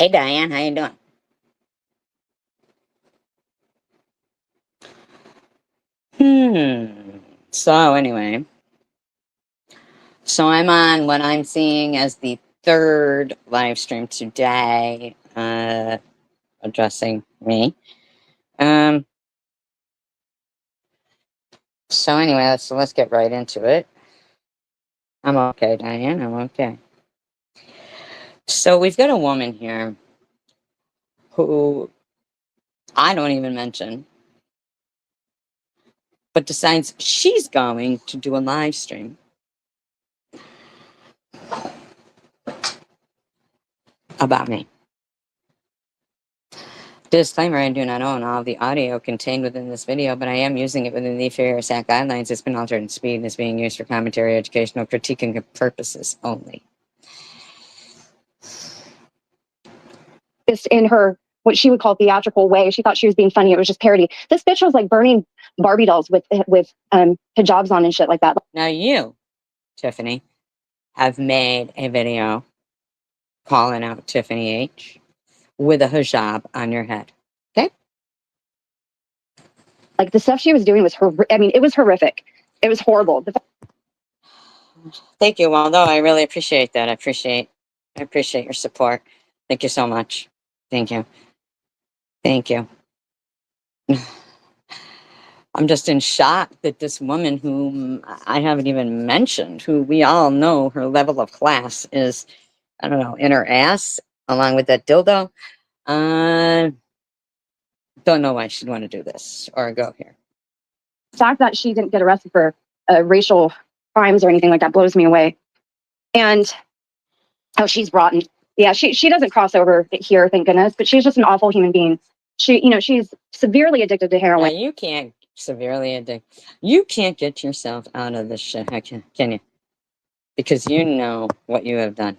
Hey Diane, how you doing? So anyway, so I'm on what I'm seeing as the third live stream today, addressing me. So anyway, let's get right into it. I'm okay, Diane. I'm okay. So we've got a woman here who I don't even mention, but decides she's going to do a live stream about me. Disclaimer, I do not own all of the audio contained within this video, but I am using it within the Fair Act guidelines. It's been altered in speed and is being used for commentary, educational, critiquing purposes only. This in her, what she would call theatrical way. She thought she was being funny. It was just parody. This bitch was like burning Barbie dolls with hijabs on and shit like that. Now you, Tiffany, have made a video calling out Tiffany H with a hijab on your head. Okay? Like the stuff she was doing was I mean, it was horrific. It was horrible. Thank you, Waldo. I really appreciate that. I appreciate your support. Thank you so much. Thank you. Thank you. I'm just in shock that this woman, whom I haven't even mentioned, who we all know her level of class is, I don't know, in her ass, along with that dildo. Don't know why she'd want to do this or go here. The fact that she didn't get arrested for racial crimes or anything like that blows me away. And how she's rotten. Yeah, she doesn't cross over here, thank goodness, but she's just an awful human being. She's severely addicted to heroin. Now, you can't severely addict. You can't get yourself out of this shit, can you? Because you know what you have done.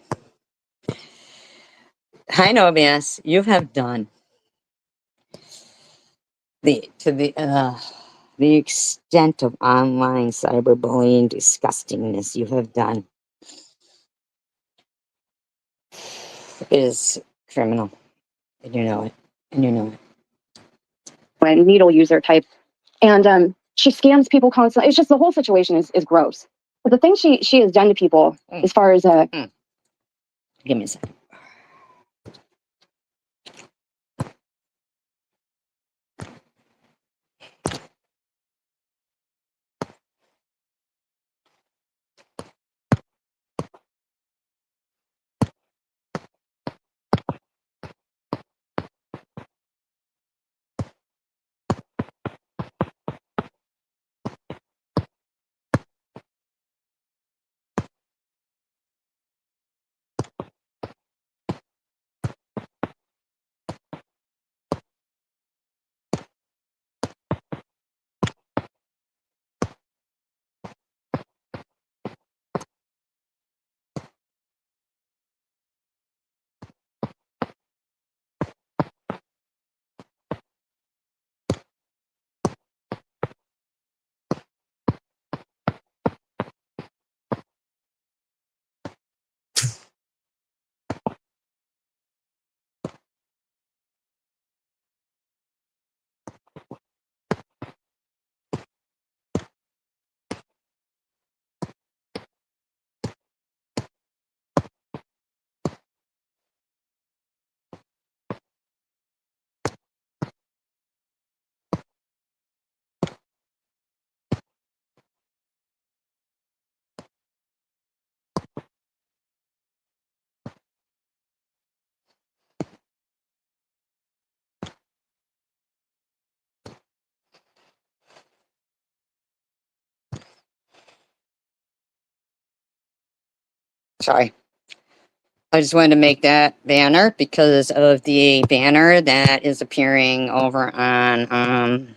I know, OBS, you have done the extent of online cyberbullying disgustingness you have done is criminal. And you know it. And you know it. When needle user type. And she scams people constantly. It's just the whole situation is gross. But the thing she has done to people as far as Give me a second. Sorry. I just wanted to make that banner because of the banner that is appearing over on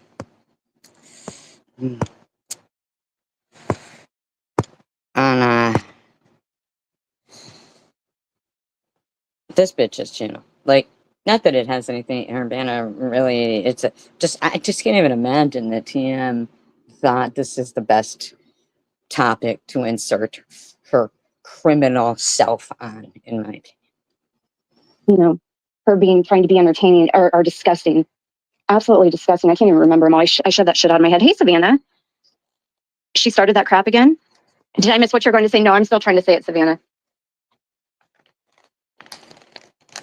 this bitch's channel. Like, not that it has anything, her banner really, I just can't even imagine that TM thought this is the best topic to insert her criminal self on, in my opinion. her trying to be entertaining are disgusting. Absolutely disgusting. I can't even remember them all. I shoved that shit out of my head. Hey, Savannah. She started that crap again? Did I miss what you're going to say? No, I'm still trying to say it, Savannah.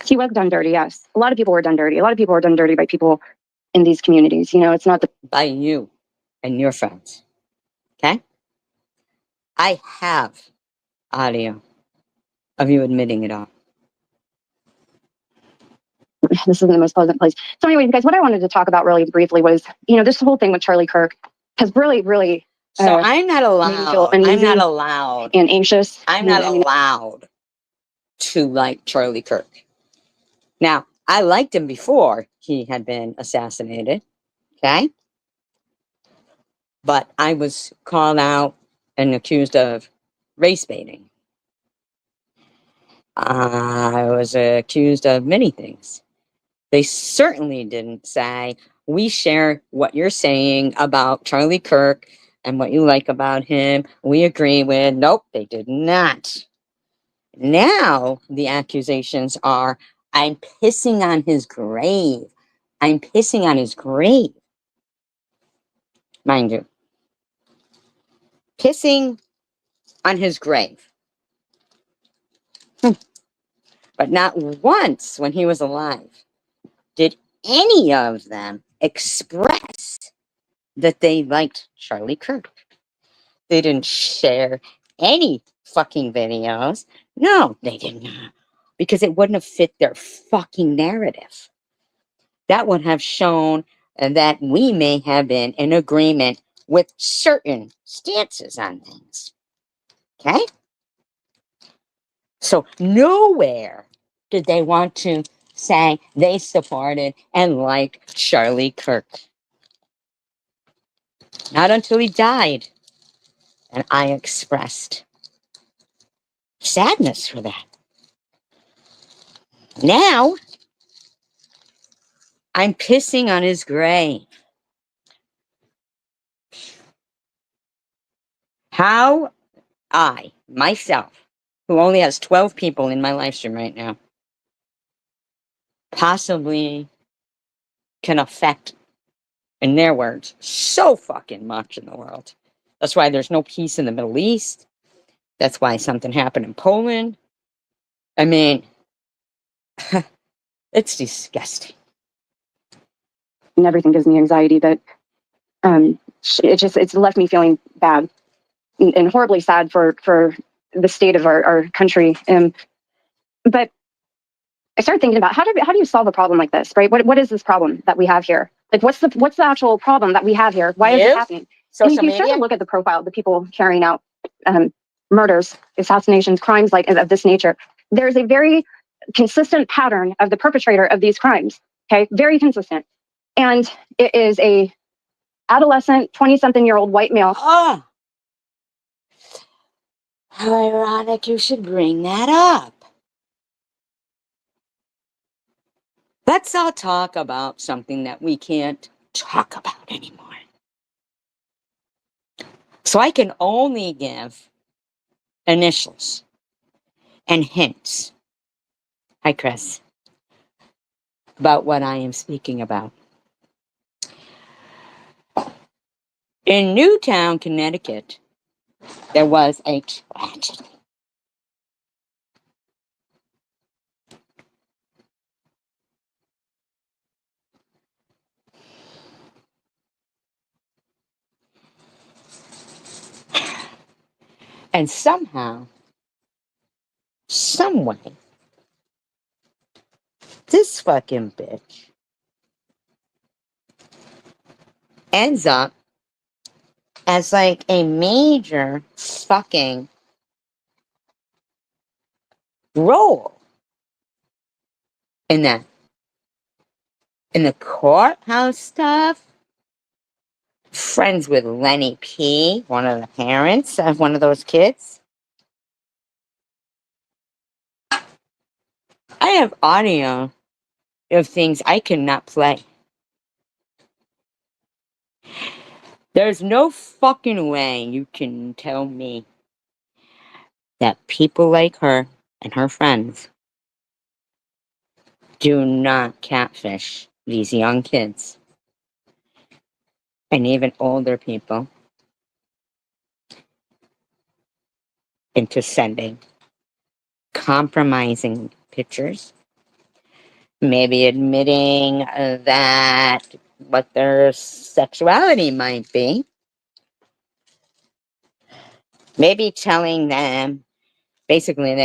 He was done dirty, yes. A lot of people were done dirty. A lot of people were done dirty by people in these communities. You know, it's not the... By you and your friends. Okay? I have audio of you admitting it all. This isn't the most pleasant place. So anyways, guys, what I wanted to talk about really briefly was, you know, this whole thing with Charlie Kirk has really... So I'm not allowed. I'm not allowed. And anxious. I'm not allowed to like Charlie Kirk. Now, I liked him before he had been assassinated. Okay? But I was called out and accused of race baiting. I was accused of many things. They certainly didn't say, we share what you're saying about Charlie Kirk and what you like about him. We agree with. Nope, they did not. Now the accusations are, I'm pissing on his grave. I'm pissing on his grave. Mind you. Pissing on his grave. But not once when he was alive did any of them express that they liked Charlie Kirk. They didn't share any fucking videos. No, they did not. Because it wouldn't have fit their fucking narrative. That would have shown that we may have been in agreement with certain stances on things. Okay? So nowhere did they want to say they supported and liked Charlie Kirk. Not until he died. And I expressed sadness for that. Now, I'm pissing on his grave. How I, myself, who only has 12 people in my live stream right now, possibly can affect, in their words, so fucking much in the world. That's why there's no peace in the Middle East. That's why something happened in Poland. I mean, it's disgusting. And everything gives me anxiety, but it's left me feeling bad and horribly sad for the state of our country. But I started thinking about how do you solve a problem like this, right? What is this problem that we have here? Like, what's the actual problem that we have here? Why is it happening? And if you start to look at the profile of the people carrying out murders, assassinations, crimes like of this nature, there's a very consistent pattern of the perpetrator of these crimes. Okay, very consistent, and it is a adolescent, 20-something-year-old white male. Oh, how ironic you should bring that up. Let's all talk about something that we can't talk about anymore. So I can only give initials and hints. Hi, Chris. About what I am speaking about. In Newtown, Connecticut, there was a tragedy. And somehow, some way, this fucking bitch ends up as like a major fucking role in that. In the courthouse stuff, friends with Lenny P., one of the parents of one of those kids. I have audio of things I cannot play. There's no fucking way you can tell me that people like her and her friends Do not catfish these young kids and even older people into sending compromising pictures, maybe admitting that what their sexuality might be, maybe telling them basically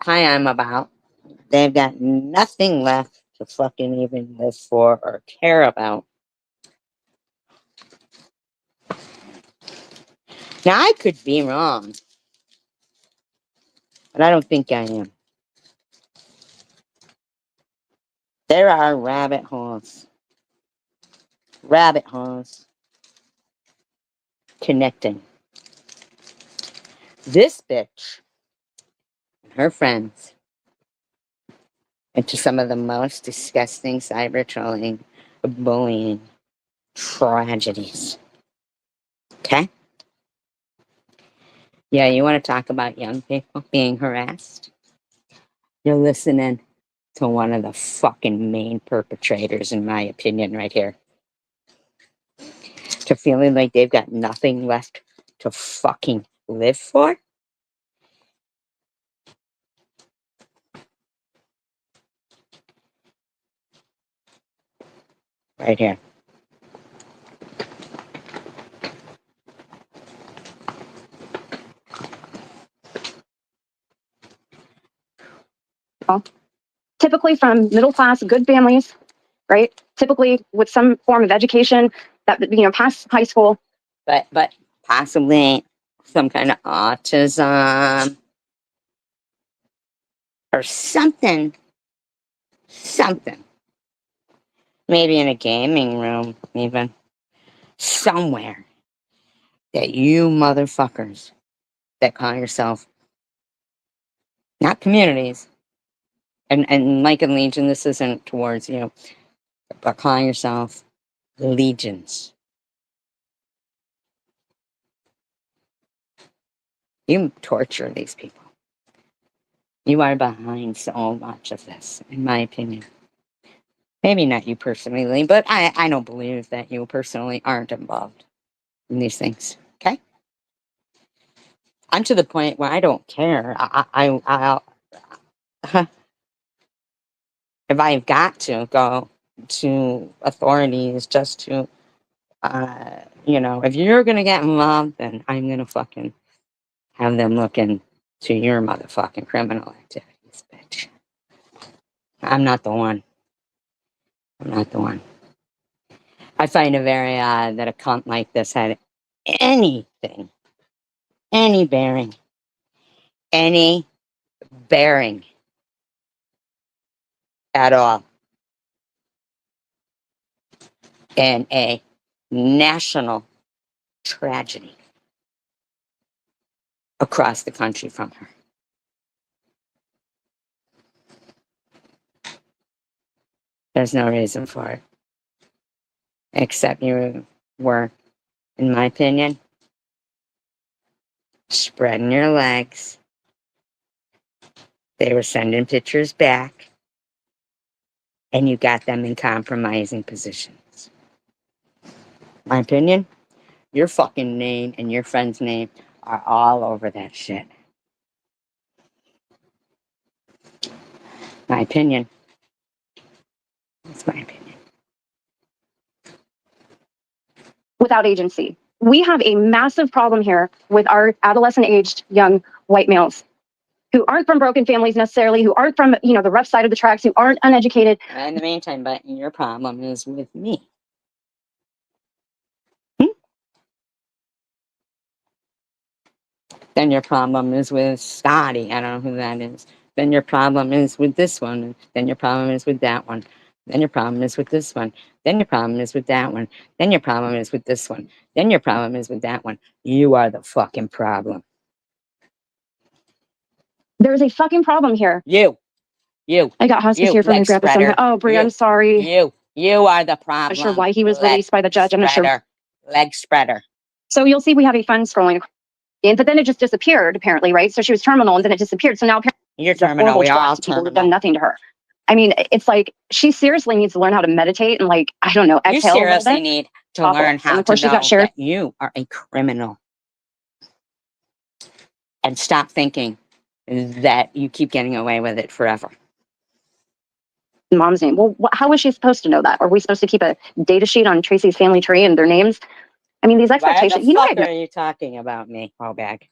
hi, I'm about, they've got nothing left to fucking even live for or care about. Now, I could be wrong, but I don't think I am. There are rabbit holes connecting this bitch and her friends into some of the most disgusting cyber trolling, bullying tragedies. Okay? Yeah, you want to talk about young people being harassed? You're listening to one of the fucking main perpetrators, in my opinion, right here. To feeling like they've got nothing left to fucking live for? Right here. Typically from middle class, good families, right? Typically with some form of education that, past high school. But possibly some kind of autism or something. Maybe in a gaming room, even. Somewhere that you motherfuckers that call yourself not communities, and Mike and Legion, this isn't towards you, but calling yourself legions. You torture these people. You are behind so much of this, in my opinion. Maybe not you personally, but I don't believe that you personally aren't involved in these things. Okay? I'm to the point where I don't care. I'll if I've got to go to authorities just to, if you're gonna get involved, then I'm gonna fucking have them look into your motherfucking criminal activities, bitch. I'm not the one. I find it very odd that a cunt like this had anything, any bearing, any bearing at all in a national tragedy across the country from her. There's no reason for it. Except you were, in my opinion, spreading your legs. They were sending pictures back, and you got them in compromising positions. My opinion, your fucking name and your friend's name are all over that shit. My opinion. That's my opinion. Without agency. We have a massive problem here with our adolescent-aged young white males who aren't from broken families necessarily, who aren't from, the rough side of the tracks, who aren't uneducated. In the meantime, but your problem is with me. Then your problem is with Scotty. I don't know who that is. Then your problem is with this one. Then your problem is with that one. Then your problem is with this one. Then your problem is with that one. Then your problem is with this one. Then your problem is with that one. You are the fucking problem. There's a fucking problem here. You. I got hospice here from your grandpa somehow. Oh, Brie, I'm sorry. You are the problem. I'm not sure why he was released by the judge. I'm not sure. Leg spreader. So you'll see we have a fun scrolling. But then it just disappeared, apparently, right? So she was terminal, and then it disappeared. So now apparently you're terminal. We are all terminal. People have done nothing to her. I mean, it's like she seriously needs to learn how to meditate and, like, I don't know, You exhale a little seriously bit. need to Awful. learn And how of to course she's got know sheriff. that you are a criminal. And stop thinking that you keep getting away with it forever. Mom's name. Well, how is she supposed to know that? Are we supposed to keep a data sheet on Tracy's family tree and their names? I mean, these Why expectations. the You know, fuck are you talking about me, Hobag?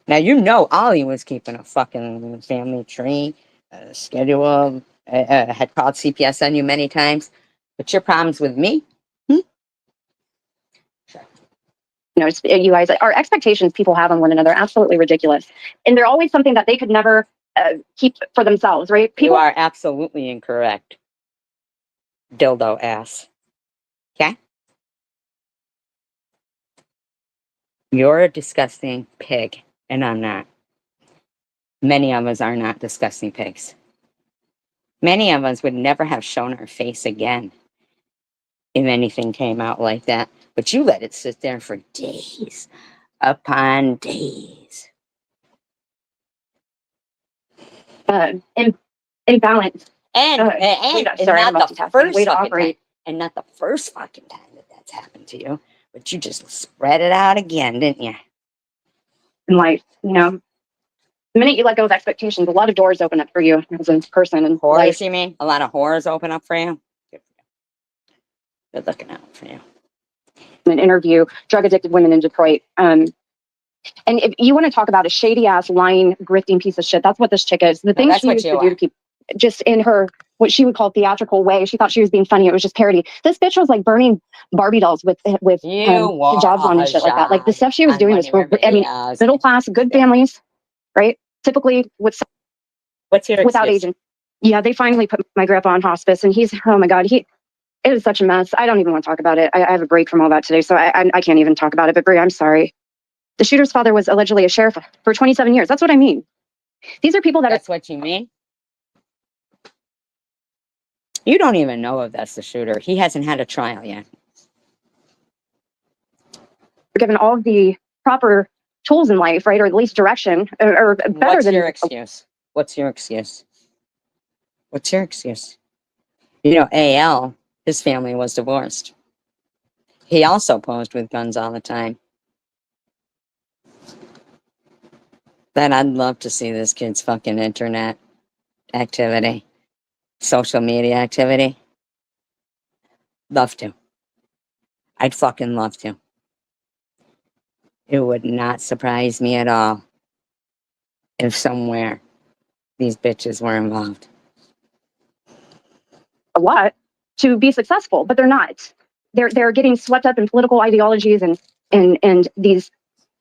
Now, you know Ollie was keeping a fucking family tree, schedule, had called CPS on you many times. But your problems with me? you know, it's, you guys, our expectations people have on one another are absolutely ridiculous, and they're always something that they could never keep for themselves, right? You are absolutely incorrect. Dildo ass. Okay? You're a disgusting pig, and I'm not. Many of us are not disgusting pigs. Many of us would never have shown our face again if anything came out like that. But you let it sit there for days upon days. Imbalance. And Sorry, I'm not the multitasking. first Way to fucking time. operate. And not the first fucking time that that's happened to you. But you just spread it out again, didn't you? In life, you know, the minute you let go of expectations, a lot of doors open up for you as a person and Whores, life. you mean? A lot of whores open up for you? Good looking out for you. An interview, drug addicted women in Detroit. And if you want to talk about a shady ass, lying, grifting piece of shit, that's what this chick is. The thing she used to do to keep, just in her, what she would call theatrical way, she thought she was being funny. It was just parody. This bitch was like burning Barbie dolls with hijabs on and shit like that. Like the stuff she was doing was for, I mean, middle class, good families, right? Typically with without agent. Yeah, they finally put my grandpa on hospice, and he's, oh my god, it is such a mess. I don't even want to talk about it. I have a break from all that today, so I can't even talk about it. But Brie, I'm sorry. The shooter's father was allegedly a sheriff for 27 years. That's what I mean. These are people that That's what you mean? You don't even know if that's the shooter. He hasn't had a trial yet. are given all of the proper tools in life, right? Or at least direction, or better What's than your excuse? What's your excuse? What's your excuse? You know, AL, his family was divorced. He also posed with guns all the time. Then I'd love to see this kid's fucking internet activity, social media activity. Love to. I'd fucking love to. It would not surprise me at all if somewhere these bitches were involved. a lot to be successful, but they're not. They're getting swept up in political ideologies and these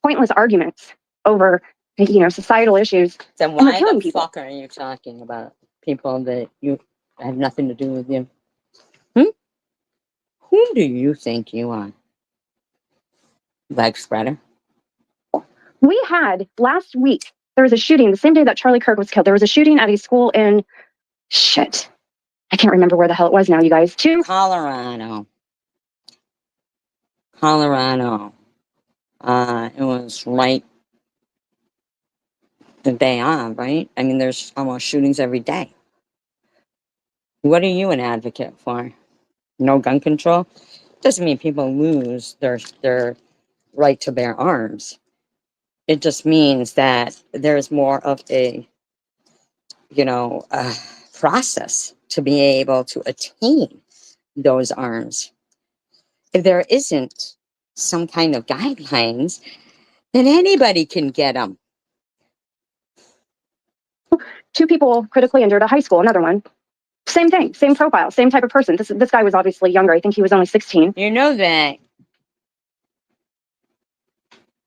pointless arguments over, you know, societal issues. Then why the fuck are you talking about people that you have nothing to do with you? Who do you think you are? Leg spreader? We had last week, there was a shooting the same day that Charlie Kirk was killed. There was a shooting at a school in shit. I can't remember where the hell it was now, you guys. Colorado. It was right the day on, right? I mean, there's almost shootings every day. What are you an advocate for? No gun control? Doesn't mean people lose their right to bear arms. It just means that there's more of a, process to be able to attain those arms. If there isn't some kind of guidelines, then anybody can get them. 2 people critically injured at high school, another one. Same thing, same profile, same type of person. This guy was obviously younger. I think he was only 16. You know that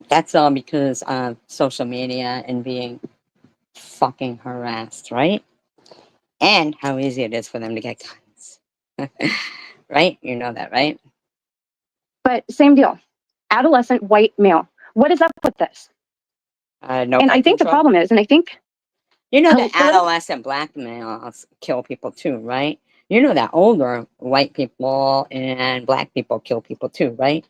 that's all because of social media and being fucking harassed, right? And how easy it is for them to get guns. Right? You know that, right? But same deal. Adolescent white male. What is up with this? No. And I think the problem is, and I think you know that adolescent black males kill people too, right? You know that older white people and black people kill people too, right?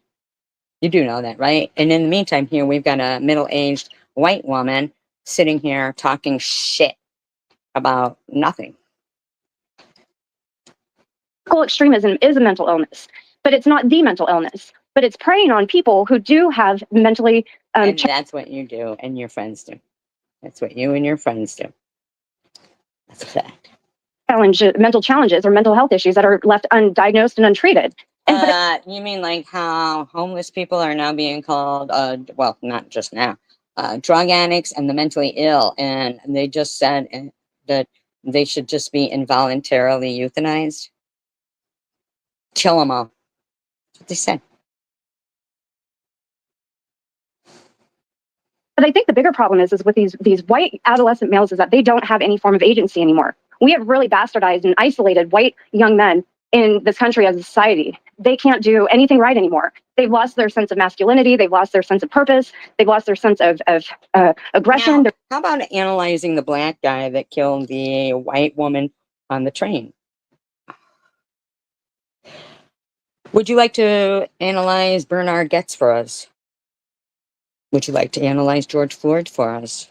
You do know that, right? And in the meantime, here we've got a middle-aged white woman sitting here talking shit about nothing. Extremism is a mental illness, but it's not the mental illness. But it's preying on people who do have mentally. And that's what you do, and your friends do. That's what you and your friends do. That's a fact. Mental challenges or mental health issues that are left undiagnosed and untreated. You mean like how homeless people are now being called, well, not just now, drug addicts and the mentally ill, and they just said that they should just be involuntarily euthanized? Kill them all. That's what they said. But I think the bigger problem is with these white adolescent males is that they don't have any form of agency anymore. We have really bastardized and isolated white young men in this country as a society. They can't do anything right anymore. They've lost their sense of masculinity. They've lost their sense of purpose. They've lost their sense of aggression. Now, how about analyzing the black guy that killed the white woman on the train? Would you like to analyze Bernard Goetz for us? Would you like to analyze George Floyd for us?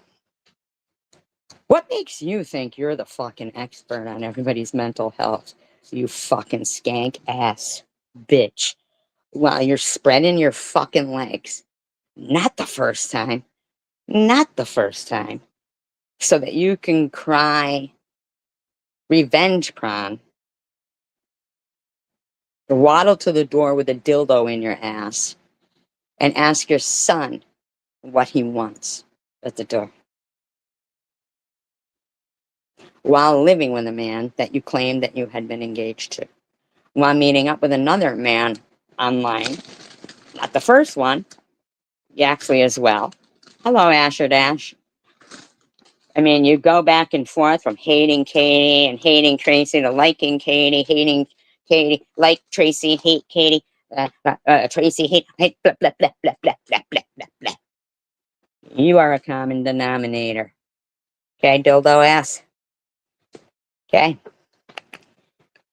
What makes you think you're the fucking expert on everybody's mental health? You fucking skank ass bitch. While you're spreading your fucking legs. Not the first time. Not the first time. So that you can cry revenge prom. Waddle to the door with a dildo in your ass. And ask your son what he wants at the door. While living with a man that you claimed that you had been engaged to. While meeting up with another man online. Not the first one. Actually as well. Hello, Asher Dash. I mean, you go back and forth from hating Katie and hating Tracy to liking Katie, hating Katie, like Tracy, hate Katie, Tracy, hate, blah, blah, blah, blah, blah, blah, blah, blah, blah. You are a common denominator. Okay, dildo ass. Okay?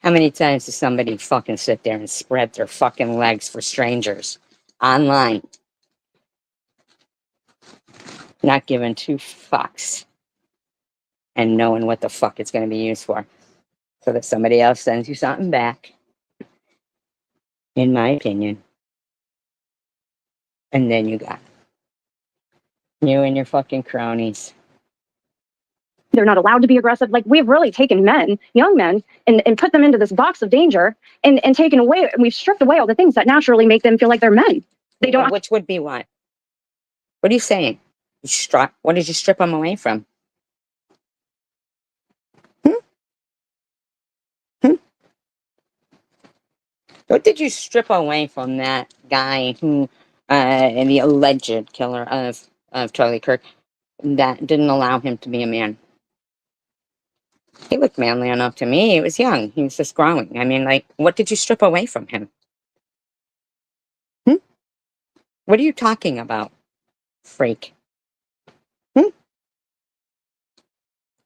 How many times does somebody fucking sit there and spread their fucking legs for strangers online? Not giving two fucks. And knowing what the fuck it's going to be used for. So that somebody else sends you something back. In my opinion. And then you got you and your fucking cronies. They're not allowed to be aggressive. Like, we've really taken men, young men, and put them into this box of danger and taken away, and we've stripped away all the things that naturally make them feel like they're men. They don't. Which would be what? What are you saying? What did you strip them away from? What did you strip away from that guy who, the alleged killer of Charlie Kirk, that didn't allow him to be a man? He looked manly enough to me. He was young. He was just growing. I mean, like, what did you strip away from him? What are you talking about, freak?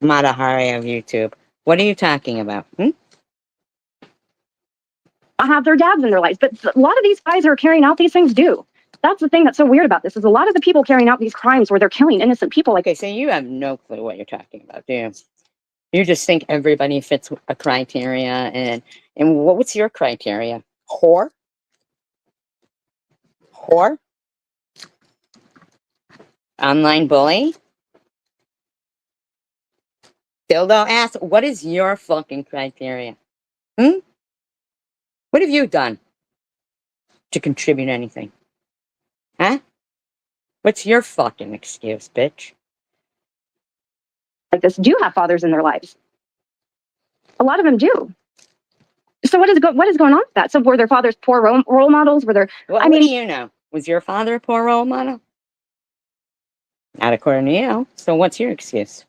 Matahari of YouTube. What are you talking about? Have their dads in their lives, but a lot of these guys who are carrying out these things do. That's the thing that's so weird about this, is a lot of the people carrying out these crimes where they're killing innocent people. Like, okay, so you have no clue what you're talking about, do you? You just think everybody fits a criteria, and what's your criteria? Whore? Whore? Online bully? Dildo ass? What is your fucking criteria? What have you done to contribute anything? Huh? What's your fucking excuse, bitch? this do have fathers in their lives. A lot of them do. So what is going on with that? So were their fathers poor role models? Were there? Well, what do you know? Was your father a poor role model? Not according to you. So what's your excuse?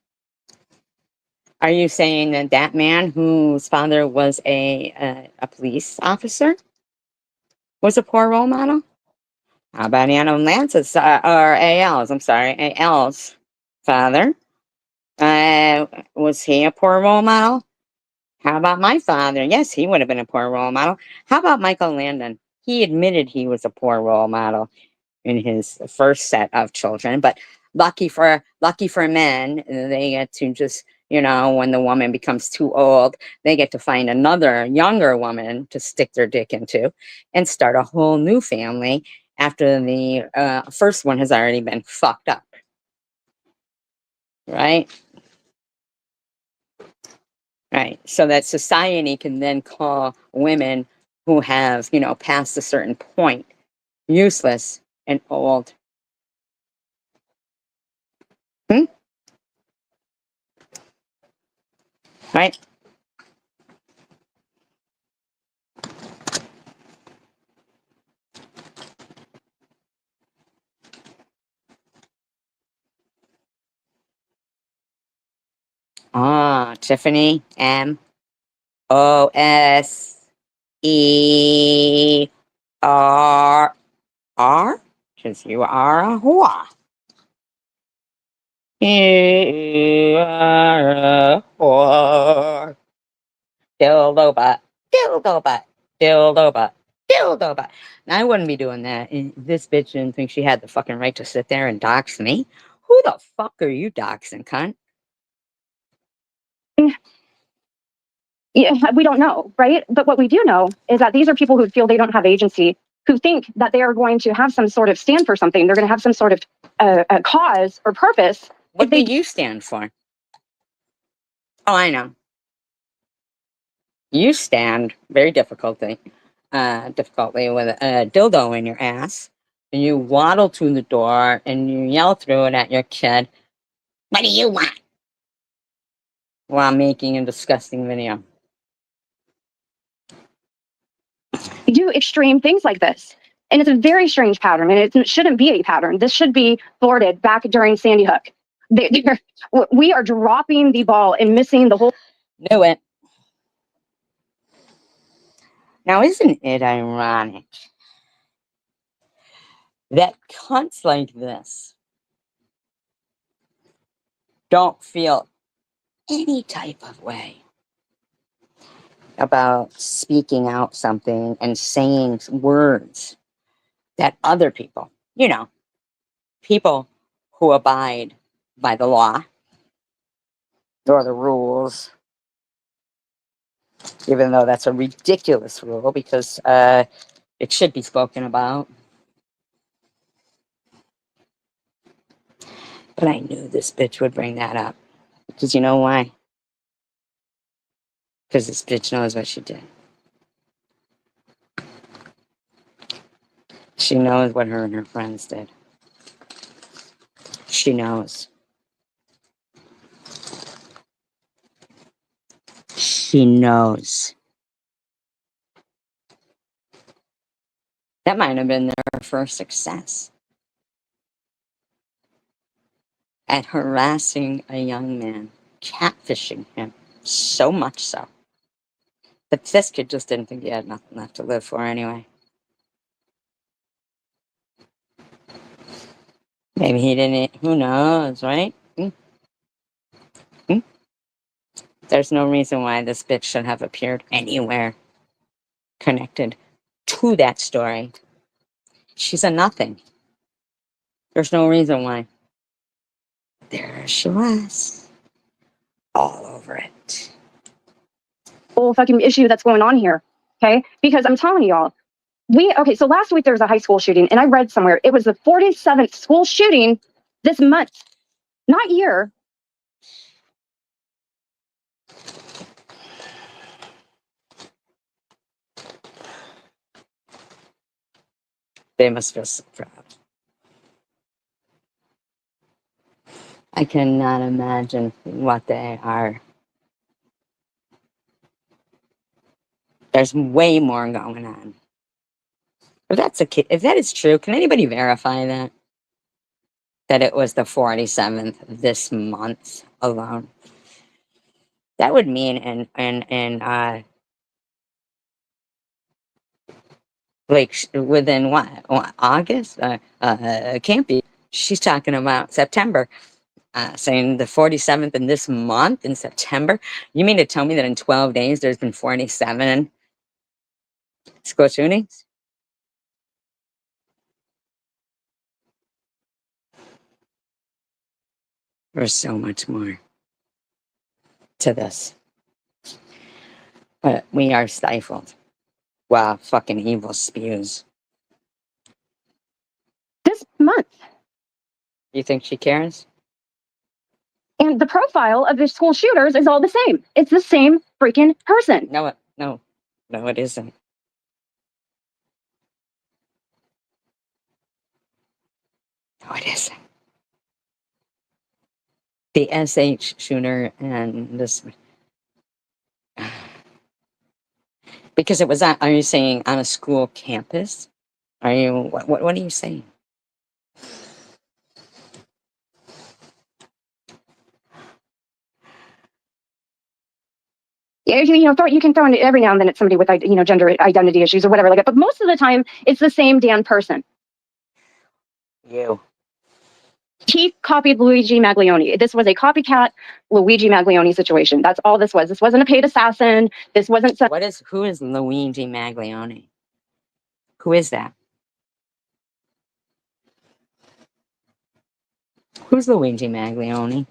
Are you saying that that man whose father was a police officer was a poor role model? How about Anna Lance's, or AL's, I'm sorry, AL's father? Was he a poor role model? How about my father? Yes, he would have been a poor role model. How about Michael Landon? He admitted he was a poor role model in his first set of children, but lucky for men, they get to just, you know, when the woman becomes too old, they get to find another younger woman to stick their dick into and start a whole new family after the first one has already been fucked up, right? Right. So that society can then call women who have, you know, past a certain point useless and old. Hmm? Right? Ah, Tiffany Moseer, because you are a whore. You are a whore. Dildo butt, dildo butt, dildo butt, dildo butt. Now, I wouldn't be doing that. And this bitch didn't think she had the fucking right to sit there and dox me. Who the fuck are you doxing, cunt? Yeah, we don't know, right? But what we do know is that these are people who feel they don't have agency, who think that they are going to have some sort of stand for something. They're going to have some sort of a cause or purpose. What do you stand for? Oh, I know. You stand very difficultly with a dildo in your ass, and you waddle to the door and you yell through it at your kid, "What do you want?" while making a disgusting video. We do extreme things like this. And it's a very strange pattern, and it shouldn't be a pattern. This should be thwarted back during Sandy Hook. We are dropping the ball and missing the whole. Knew it. Now, isn't it ironic that cunts like this don't feel any type of way about speaking out something and saying words that other people, you know, people who abide by the law or the rules, even though that's a ridiculous rule because it should be spoken about. But I knew this bitch would bring that up. Because you know why? Because this bitch knows what she did. She knows what her and her friends did. She knows. She knows. That might have been their first success at harassing a young man, catfishing him, so much so. But this kid just didn't think he had nothing left to live for anyway. Maybe he didn't, who knows, right? Hmm? There's no reason why this bitch should have appeared anywhere connected to that story. She's a nothing. There's no reason why. There she was, all over it. Whole fucking issue that's going on here. Okay. Because I'm telling y'all, so last week there was a high school shooting, and I read somewhere it was the 47th school shooting this month, not year. They must feel so proud. I cannot imagine what they are. There's way more going on. If that is true, can anybody verify that? That it was the 47th this month alone? That would mean within what August? It can't be. She's talking about September. Saying the 47th in this month in September. You mean to tell me that in 12 days there's been 47 school shootings? There's so much more to this. But we are stifled. Wow, fucking evil spews. This month. You think she cares? And the profile of the school shooters is all the same. It's the same freaking person. No, it isn't. No, it isn't. The SH shooter and this. Because it was on, are you saying on a school campus? Are you, what are you saying? Yeah, you can throw in every now and then it's somebody with, gender identity issues or whatever like that. But most of the time, it's the same damn person. You. He copied Luigi Maglione. This was a copycat Luigi Maglione situation. That's all this was. This wasn't a paid assassin. This wasn't. Who is Luigi Maglione? Who is that? Who's Luigi Maglione?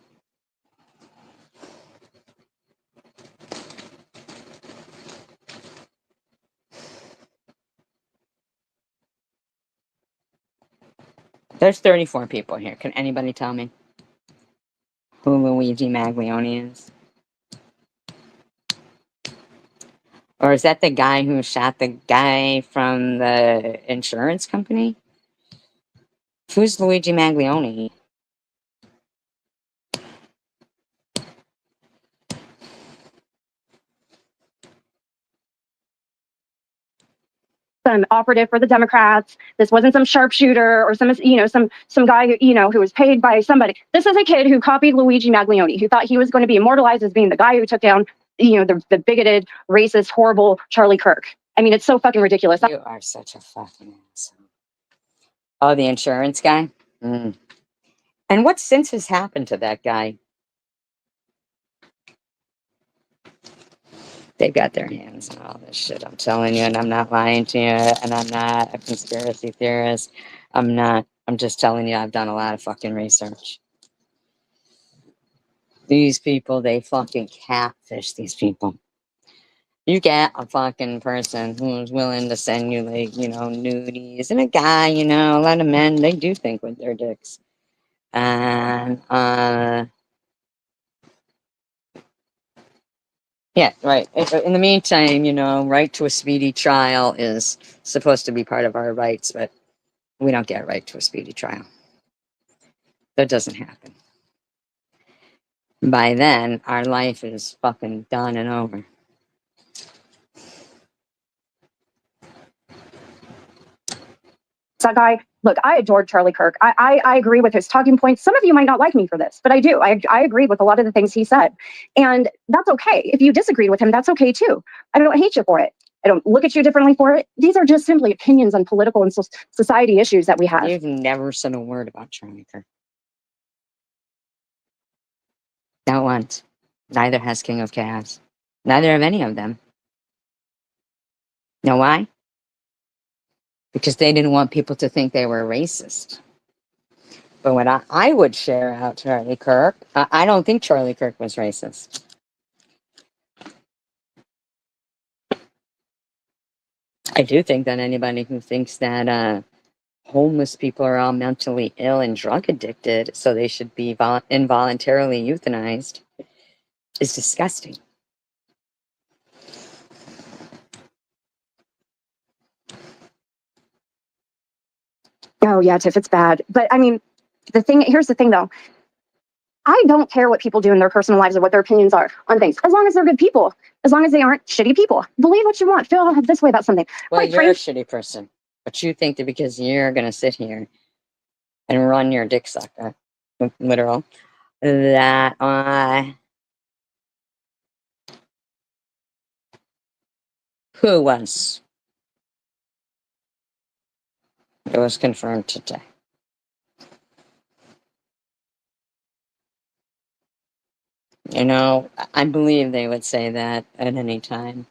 There's 34 people here. Can anybody tell me who Luigi Maglione is? Or is that the guy who shot the guy from the insurance company? Who's Luigi Maglione? Some operative for the Democrats. This wasn't some sharpshooter or some guy who was paid by somebody. This is a kid who copied Luigi Maglione, who thought he was going to be immortalized as being the guy who took down the bigoted, racist, horrible Charlie Kirk. I mean, it's so fucking ridiculous. You are such a fucking asshole. Oh, the insurance guy? Mm. And what since has happened to that guy? They've got their hands on all this shit, I'm telling you, and I'm not lying to you, and I'm not a conspiracy theorist. I'm not. I'm just telling you, I've done a lot of fucking research. These people, they fucking catfish these people. You get a fucking person who's willing to send you, like, nudies, and a guy, a lot of men, they do think with their dicks. And, yeah, right. In the meantime, right to a speedy trial is supposed to be part of our rights, but we don't get right to a speedy trial. That doesn't happen. By then, our life is fucking done and over. That guy, look, I adored Charlie Kirk. I agree with his talking points. Some of you might not like me for this, but I do. I agree with a lot of the things he said. And that's okay. If you disagreed with him, that's okay too. I don't hate you for it. I don't look at you differently for it. These are just simply opinions on political and society issues that we have. You've never said a word about Charlie Kirk. Not once. Neither has King of Chaos. Neither have any of them. Know why? Because they didn't want people to think they were racist. But when I would share out Charlie Kirk, I don't think Charlie Kirk was racist. I do think that anybody who thinks that homeless people are all mentally ill and drug addicted, so they should be involuntarily euthanized, is disgusting. Oh yeah, Tiff, it's bad. But I mean, here's the thing though. I don't care what people do in their personal lives or what their opinions are on things, as long as they're good people, as long as they aren't shitty people. Believe what you want, feel this way about something. Well, you're a shitty person, but you think that because you're going to sit here and run your dick sucker, literal, that who was? It was confirmed today. I believe they would say that at any time.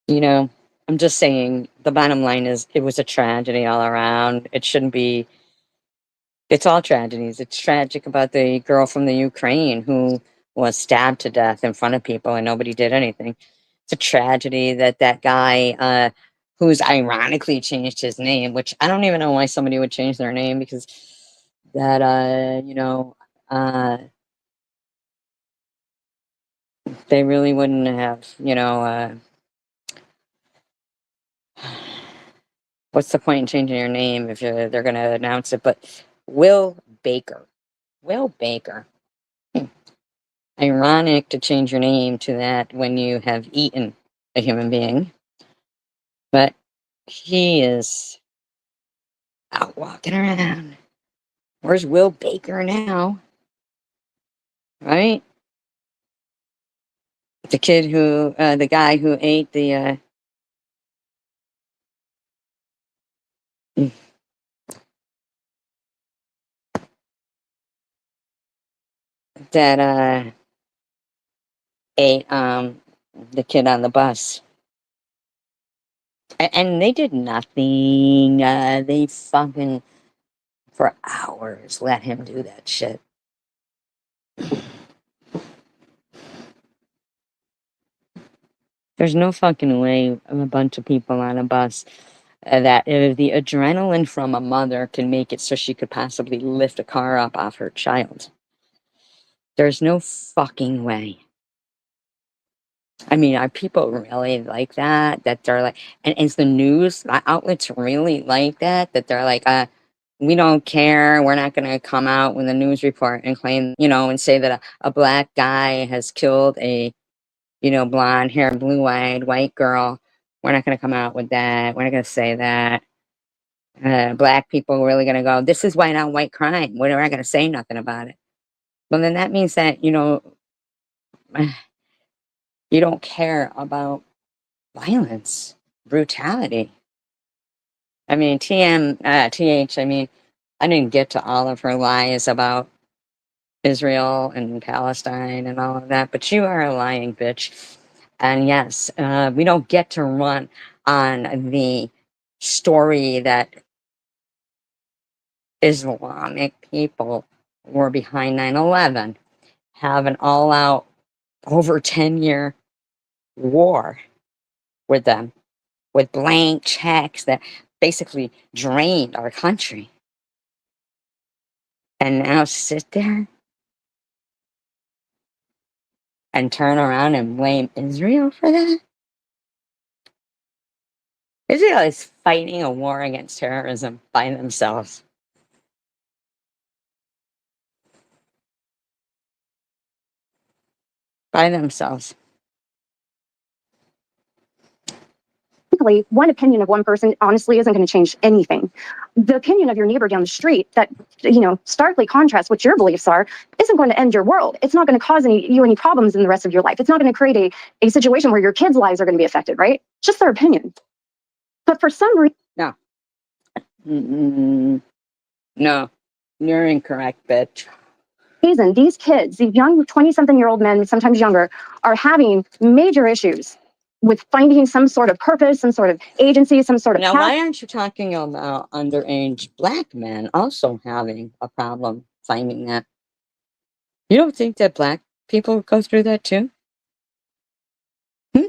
I'm just saying, the bottom line is it was a tragedy all around. It shouldn't be It's all tragedies. It's tragic about the girl from the Ukraine who was stabbed to death in front of people and nobody did anything. It's a tragedy that that guy, who's ironically changed his name, which I don't even know why somebody would change their name, because that, uh, they really wouldn't have, what's the point in changing your name if they're going to announce it? But Will Baker. Will Baker. Ironic to change your name to that when you have eaten a human being. But he is out walking around. Where's Will Baker now? Right? The kid who, the guy who ate the, that, ate, the kid on the bus. And they did nothing. They fucking, for hours, let him do that shit. There's no fucking way a bunch of people on a bus that the adrenaline from a mother can make it so she could possibly lift a car up off her child. There's no fucking way. I mean, are people really like that? That they're like, and is the news outlets really like that? That they're like, we don't care. We're not going to come out with a news report and claim, and say that a black guy has killed a, blonde hair, blue eyed white girl. We're not going to come out with that. We're not going to say that. Black people are really going to go, this is white on white crime. We're not going to say nothing about it. Well, then that means that, you don't care about violence, brutality. I mean, I mean, I didn't get to all of her lies about Israel and Palestine and all of that, but you are a lying bitch. And yes, we don't get to run on the story that Islamic people were behind 9/11, have an all out over 10-year war with them, with blank checks that basically drained our country. And now sit there and turn around and blame Israel for that? Israel is fighting a war against terrorism by themselves. By themselves. One opinion of one person honestly isn't going to change anything. The opinion of your neighbor down the street that, starkly contrasts what your beliefs are isn't going to end your world. It's not going to cause any problems in the rest of your life. It's not going to create a situation where your kids' lives are going to be affected, right? Just their opinion. But for some reason, No. No. You're incorrect, bitch. These kids, these young 20-something-year-old men, sometimes younger, are having major issues with finding some sort of purpose, some sort of agency, some sort of Now, path. why aren't you talking about underage black men also having a problem finding that? You don't think that black people go through that too? Hmm?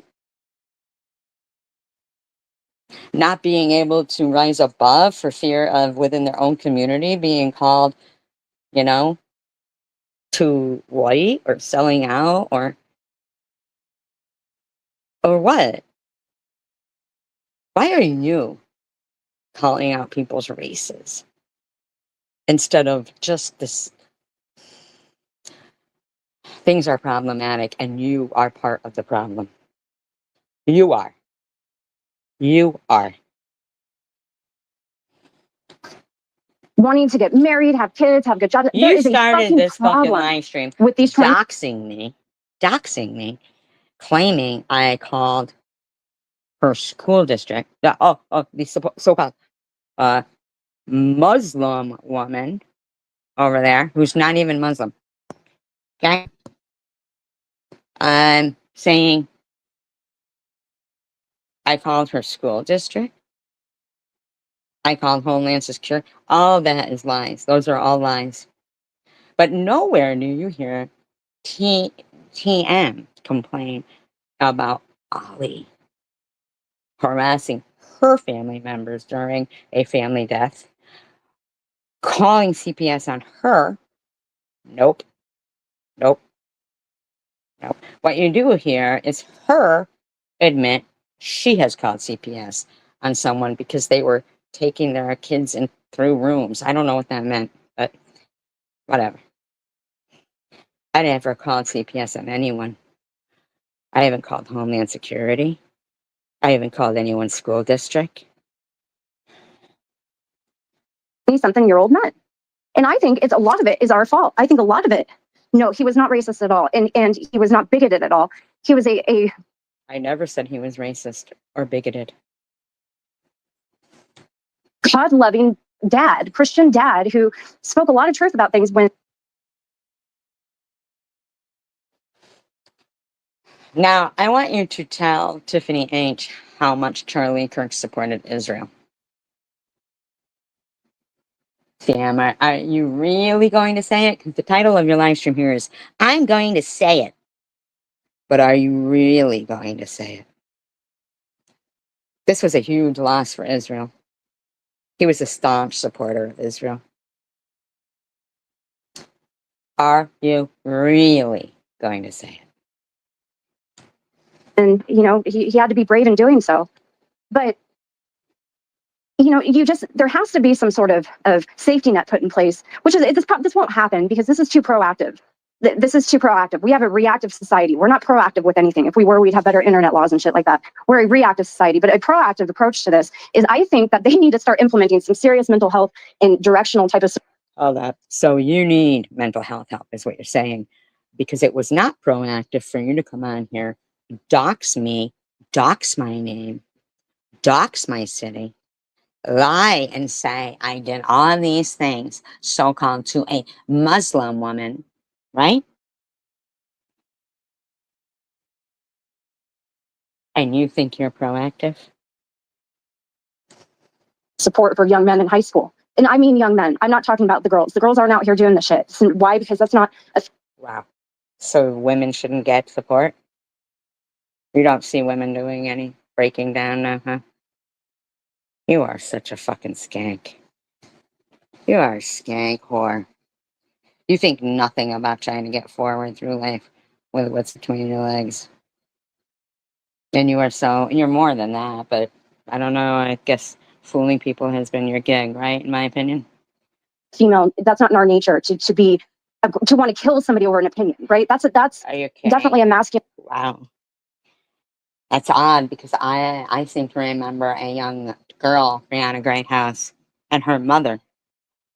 Not being able to rise above for fear of within their own community being called, you know, too white or selling out or what? Why are you calling out people's races instead of just this? Things are problematic and you are part of the problem. You are. You are. Wanting to get married, have kids, have good jobs. There You is a started fucking this fucking problem live stream with these doxing me, claiming I called her school district. The so-called uh, Muslim woman over there who's not even Muslim. Okay, I'm saying I called her school district. I called Homeland Security. All that is lies. Those are all lies. But nowhere do you hear TM complain about Ollie harassing her family members during a family death, calling CPS on her. Nope, nope, nope. What you do here is her admit she has called CPS on someone because they were taking their kids in through rooms. I don't know what that meant, but whatever. I never called CPS on anyone. I haven't called Homeland Security. I haven't called anyone's school district. 20-something-year-old men. And I think it's a lot of it is our fault. I think a lot of it, no, he was not racist at all. And he was not bigoted at all. He was a I never said he was racist or bigoted. God-loving dad, Christian dad, who spoke a lot of truth about things when. Now, I want you to tell Tiffany H. how much Charlie Kirk supported Israel. Sam, are you really going to say it? Because the title of your live stream here is, I'm going to say it. But are you really going to say it? This was a huge loss for Israel. He was a staunch supporter of Israel. Are you really going to say it? And, he had to be brave in doing so. But, there has to be some sort of safety net put in place, which is, this won't happen because this is too proactive. This is too proactive. We have a reactive society. We're not proactive with anything. If we were, we'd have better internet laws and shit like that. We're a reactive society. But a proactive approach to this is, I think that they need to start implementing some serious mental health and directional type of. All that. So you need mental health help, is what you're saying, because it was not proactive for you to come on here, dox me, dox my name, dox my city, lie and say I did all these things, so-called, to a Muslim woman, right? And you think you're proactive? Support for young men in high school. And I mean young men. I'm not talking about the girls. The girls aren't out here doing the shit. So why? Because that's not a. Wow. So women shouldn't get support? You don't see women doing any breaking down now, huh? You are such a fucking skank. You are a skank whore. You think nothing about trying to get forward through life with what's between your legs. And you're more than that, but I don't know, I guess fooling people has been your gig, right? In my opinion. Female, that's not in our nature to be, to want to kill somebody over an opinion, right? That's Are you kidding? definitely a masculine. Wow. That's odd because I seem to remember a young girl, Brianna Greathouse, and her mother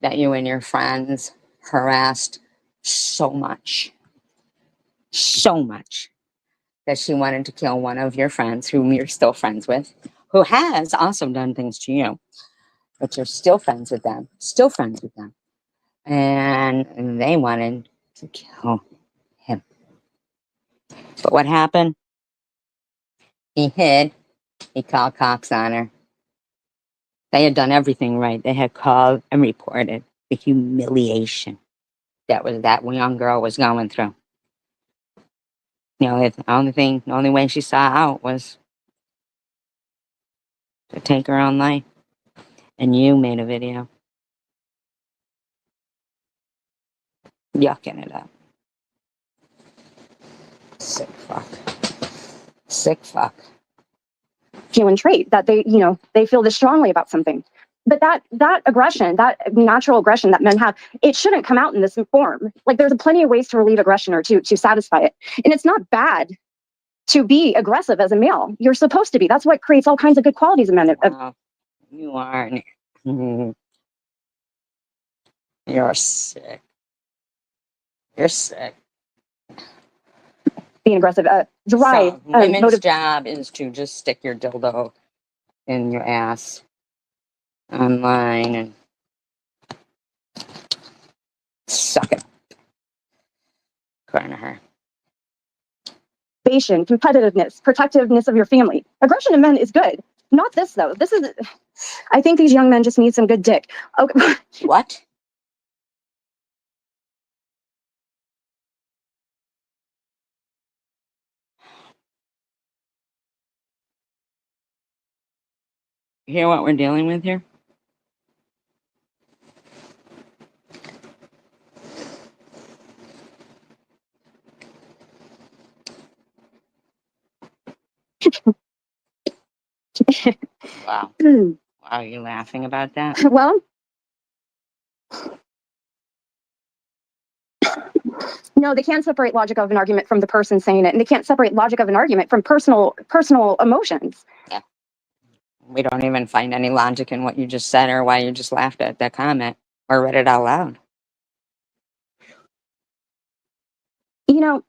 that you and your friends harassed so much that she wanted to kill one of your friends whom you're still friends with, who has also done things to you, but you're still friends with them, and they wanted to kill him. But what happened? He hid. He called cops on her. They had done everything right. They had called and reported the humiliation that young girl was going through. The only way she saw out was to take her own life. And you made a video yucking it up. Sick fuck. Sick fuck. Human trait that they feel this strongly about something. But that aggression, that natural aggression that men have, it shouldn't come out in this form. Like, there's plenty of ways to relieve aggression or to satisfy it. And it's not bad to be aggressive as a male. You're supposed to be. That's what creates all kinds of good qualities in men. Wow. You are. You're sick. You're sick. Being aggressive, drive, So, women's job is to just stick your dildo in your ass online and suck it. According to her. competitiveness, protectiveness of your family. Aggression in men is good. Not this, though. This is I think these young men just need some good dick. Okay. What? You hear what we're dealing with here? Wow. Wow, you laughing about that? Well, no, they can't separate logic of an argument from the person saying it, and they can't separate logic of an argument from personal emotions. Yeah. We don't even find any logic in what you just said or why you just laughed at that comment or read it out loud. You know,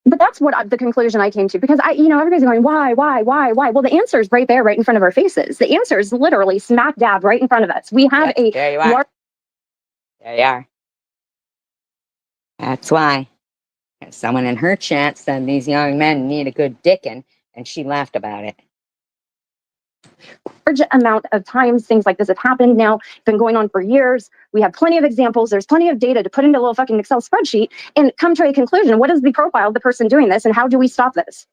but that's what the conclusion I came to, because everybody's going, why? Well, the answer is right there, right in front of our faces. The answer is literally smack dab right in front of us. We have Yes, there you are. There you are. That's why. Someone in her chat said these young men need a good dicking, and she laughed about it. Large amount of times things like this have happened now, been going on for years. We have plenty of examples. There's plenty of data to put into a little fucking Excel spreadsheet and come to a conclusion. What is the profile of the person doing this, and how do we stop this?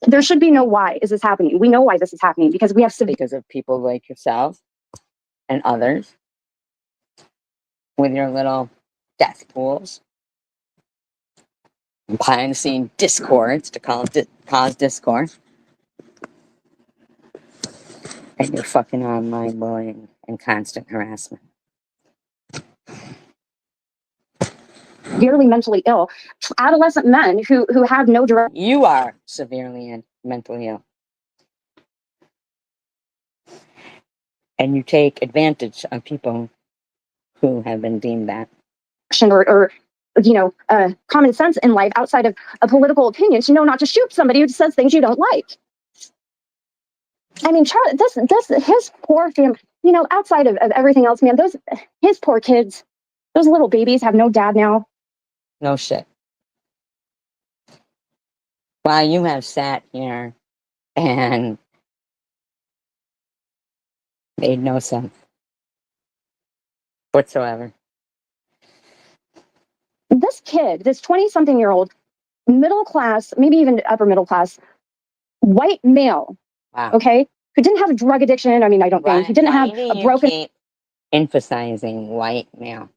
There should be no why is this happening. We know why this is happening, because we have because of people like yourself and others with your little death pools and behind the scene discords to cause discourse. And your fucking online bullying and constant harassment. severely mentally ill adolescent men who have no direct. You are severely and mentally ill. And you take advantage of people who have been deemed that. Or common sense in life outside of a political opinion to know not to shoot somebody who says things you don't like. I mean, Charlie, his poor family, outside of everything else, man, his poor kids, those little babies have no dad now. No shit. While you have sat here and made no sense whatsoever. This kid, this 20-something-year-old, middle class, maybe even upper middle class, white male, wow. Okay, who didn't have a drug addiction. I mean, I don't think he didn't have a broken. Keep emphasizing white male.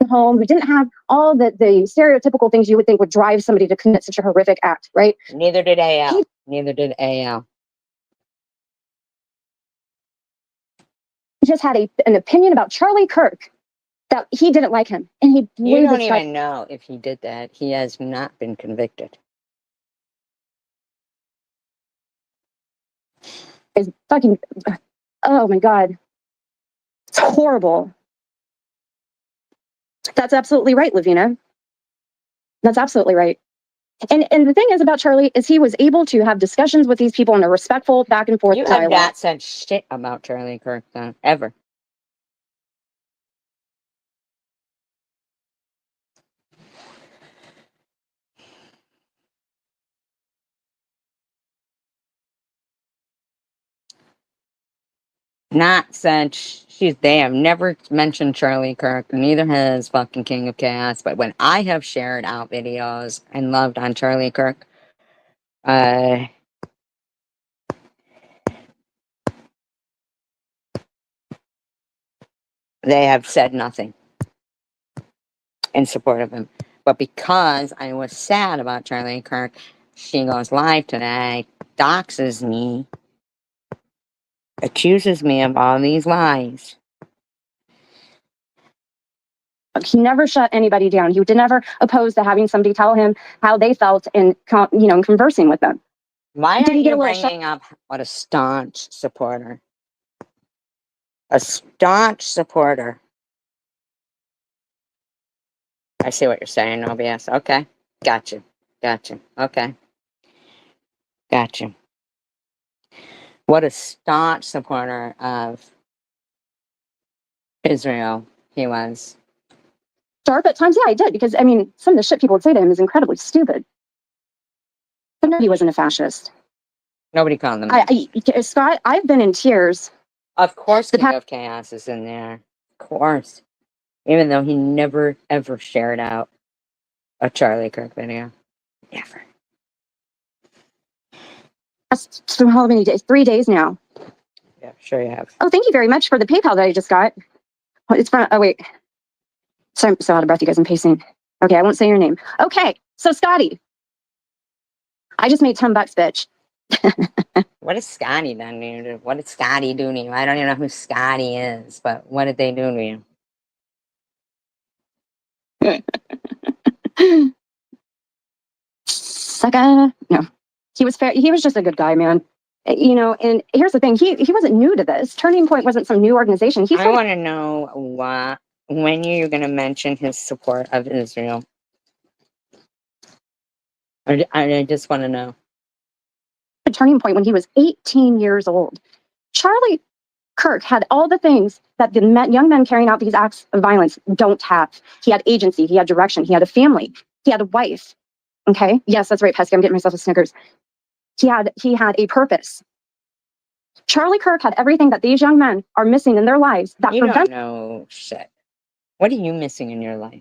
Home, who didn't have all the stereotypical things you would think would drive somebody to commit such a horrific act, right? Neither did AL. Neither did AL. He just had an opinion about Charlie Kirk that he didn't like him, and he blew You don't this even know if he did that. He has not been convicted. Is fucking. Oh my God, it's horrible. That's absolutely right, Lavina. That's absolutely right. And the thing is about Charlie is he was able to have discussions with these people in a respectful back and forth dialogue. You have not said shit about Charlie Kirk, ever. Not said they have never mentioned Charlie Kirk, neither has fucking King of Chaos, but when I have shared out videos and loved on Charlie Kirk, they have said nothing in support of him. But because I was sad about Charlie Kirk, she goes live today, doxes me, accuses me of all these lies. He never shut anybody down. He never opposed to having somebody tell him how they felt and conversing with them. Why are you bringing up what a staunch supporter? A staunch supporter. I see what you're saying, OBS. Okay. Gotcha. Okay. Gotcha. What a staunch supporter of Israel he was. Sharp at times, yeah, I did, because I mean, some of the shit people would say to him is incredibly stupid. But no, he wasn't a fascist. Nobody called them. Scott, I've been in tears. Of course, The King of Chaos is in there. Of course. Even though he never, ever shared out a Charlie Kirk video. Never. past how many days? 3 days now. Yeah, sure you have. Oh, thank you very much for the PayPal that I just got. It's from, oh, wait. Sorry, I'm so out of breath, you guys. I'm pacing. Okay, I won't say your name. Okay, so Scotty, I just made $10, bitch. What has Scotty done to you? What did Scotty do to you? I don't even know who Scotty is, but what did they do to you? Sucker. No, he was fair. He was just a good guy, man. You know, and here's the thing. He wasn't new to this. Turning Point wasn't some new organization. I want to know when you're going to mention his support of Israel. I just want to know. A turning point when he was 18 years old. Charlie Kirk had all the things that the young men carrying out these acts of violence don't have. He had agency, he had direction, he had a family, he had a wife. Okay, yes, that's right, Pesky. I'm getting myself a Snickers. He had a purpose. Charlie Kirk had everything that these young men are missing in their lives that prevent don't know shit. What are you missing in your life?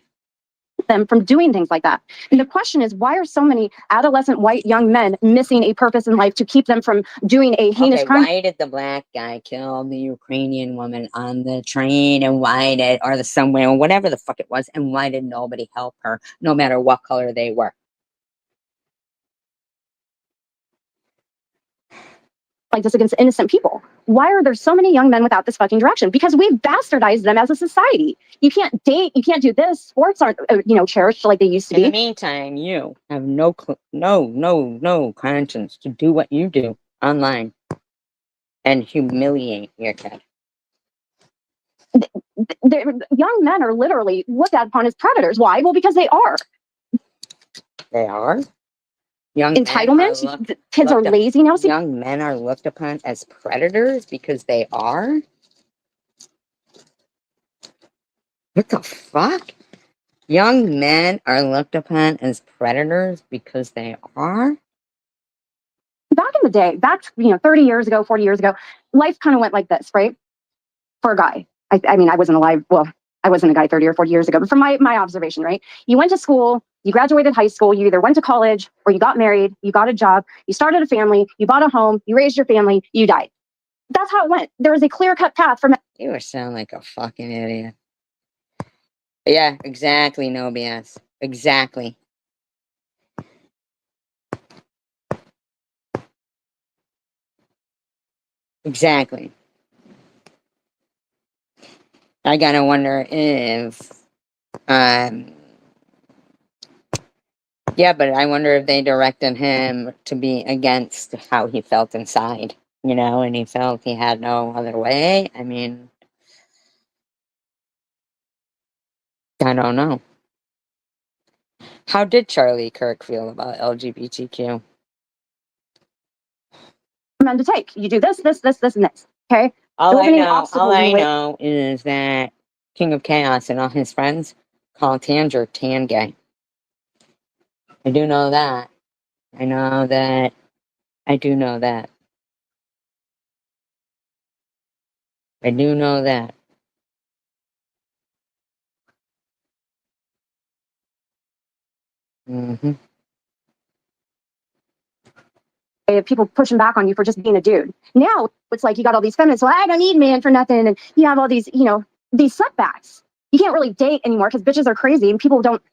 Them from doing things like that. And the question is, why are so many adolescent white young men missing a purpose in life to keep them from doing a heinous crime? Why did the black guy kill the Ukrainian woman on the train, and why did, or the subway, or whatever the fuck it was, and why did nobody help her, no matter what color they were? Like this against innocent people. Why are there so many young men without this fucking direction? Because we've bastardized them as a society. You can't date, you can't do this. Sports aren't, cherished like they used to be. In the meantime, you have no conscience to do what you do online and humiliate your kid. Young men are literally looked at upon as predators. Why? Well, because they are. They are? Young entitlement. Kids are lazy now. Young men are looked upon as predators because they are? What the fuck? Young men are looked upon as predators because they are? Back in the day, 30 years ago, 40 years ago, life kind of went like this, right? For a guy. I mean, I wasn't alive. Well, I wasn't a guy 30 or 40 years ago, but from my observation, right? You went to school, you graduated high school, you either went to college or you got married, you got a job, you started a family, you bought a home, you raised your family, you died. That's how it went. There was a clear-cut path from. You sound like a fucking idiot. Yeah, exactly. No BS. Exactly. Exactly. I gotta wonder if, yeah, but I wonder if they directed him to be against how he felt inside, and he felt he had no other way. I mean, I don't know. How did Charlie Kirk feel about LGBTQ? Men to take. You do this, and this. Okay. All I know is that King of Chaos and all his friends call Tanger tan gay. I do know that. I know that. I do know that. I do know that. Mm-hmm. People pushing back on you for just being a dude. Now it's like you got all these feminists, well, I don't need man for nothing, and you have all these, these setbacks. You can't really date anymore because bitches are crazy, and people don't.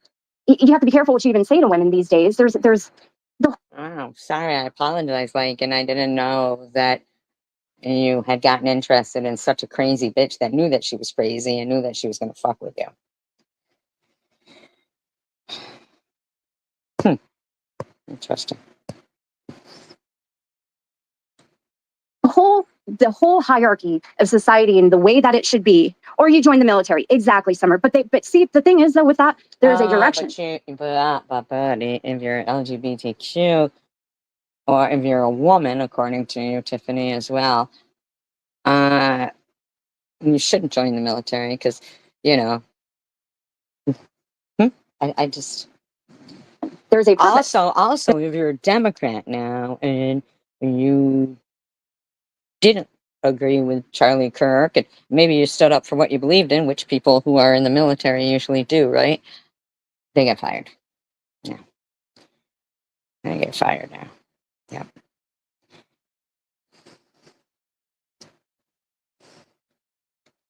You have to be careful what you even say to women these days. There's. Oh, sorry, I apologize. And I didn't know that you had gotten interested in such a crazy bitch that knew that she was crazy and knew that she was going to fuck with you. Interesting. The whole hierarchy of society and the way that it should be, or you join the military. Exactly, Summer. But see, the thing is though, with that, there's a direction. But if you're LGBTQ, or if you're a woman, according to you, Tiffany, as well, you shouldn't join the military because, I just. There's a purpose. Also, if you're a Democrat now and you didn't agree with Charlie Kirk, and maybe you stood up for what you believed in, which people who are in the military usually do, right? They get fired. Yeah. They get fired now. Yep.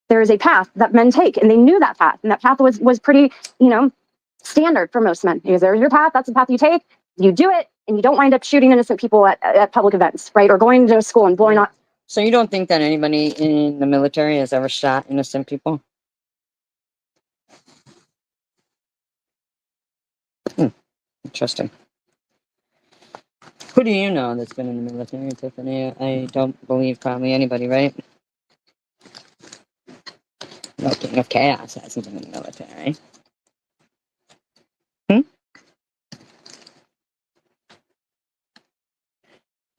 There is a path that men take, and they knew that path, and that path was pretty, standard for most men. Because there's your path, that's the path you take, you do it, and you don't wind up shooting innocent people at public events, right? Or going to school and blowing up. So you don't think that anybody in the military has ever shot innocent people? Interesting. Who do you know that's been in the military, Tiffany? I don't believe probably anybody, right? No King of Chaos hasn't been in the military.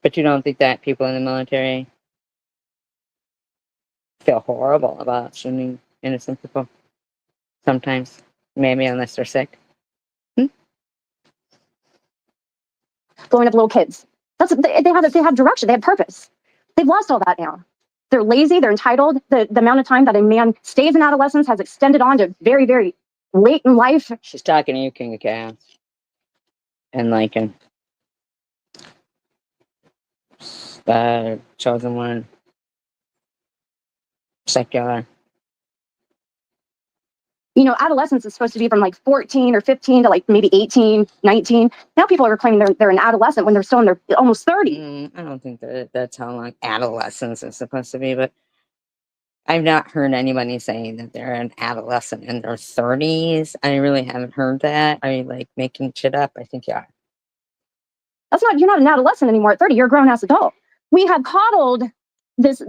But you don't think that people in the military feel horrible about shooting innocent people? Sometimes. Maybe unless they're sick. Blowing up little kids. They have direction, they have purpose. They've lost all that now. They're lazy, they're entitled. The amount of time that a man stays in adolescence has extended on to very, very late in life. She's talking to you, King of Chaos. And Lincoln. Chosen One. Secular. Adolescence is supposed to be from like 14 or 15 to like maybe 18, 19. Now people are claiming they're an adolescent when they're still in their almost 30. I don't think that's how long adolescence is supposed to be, but I've not heard anybody saying that they're an adolescent in their 30s. I really haven't heard that. Are you like making shit up? I think you are. You're not an adolescent anymore at 30. You're a grown ass adult. We have coddled this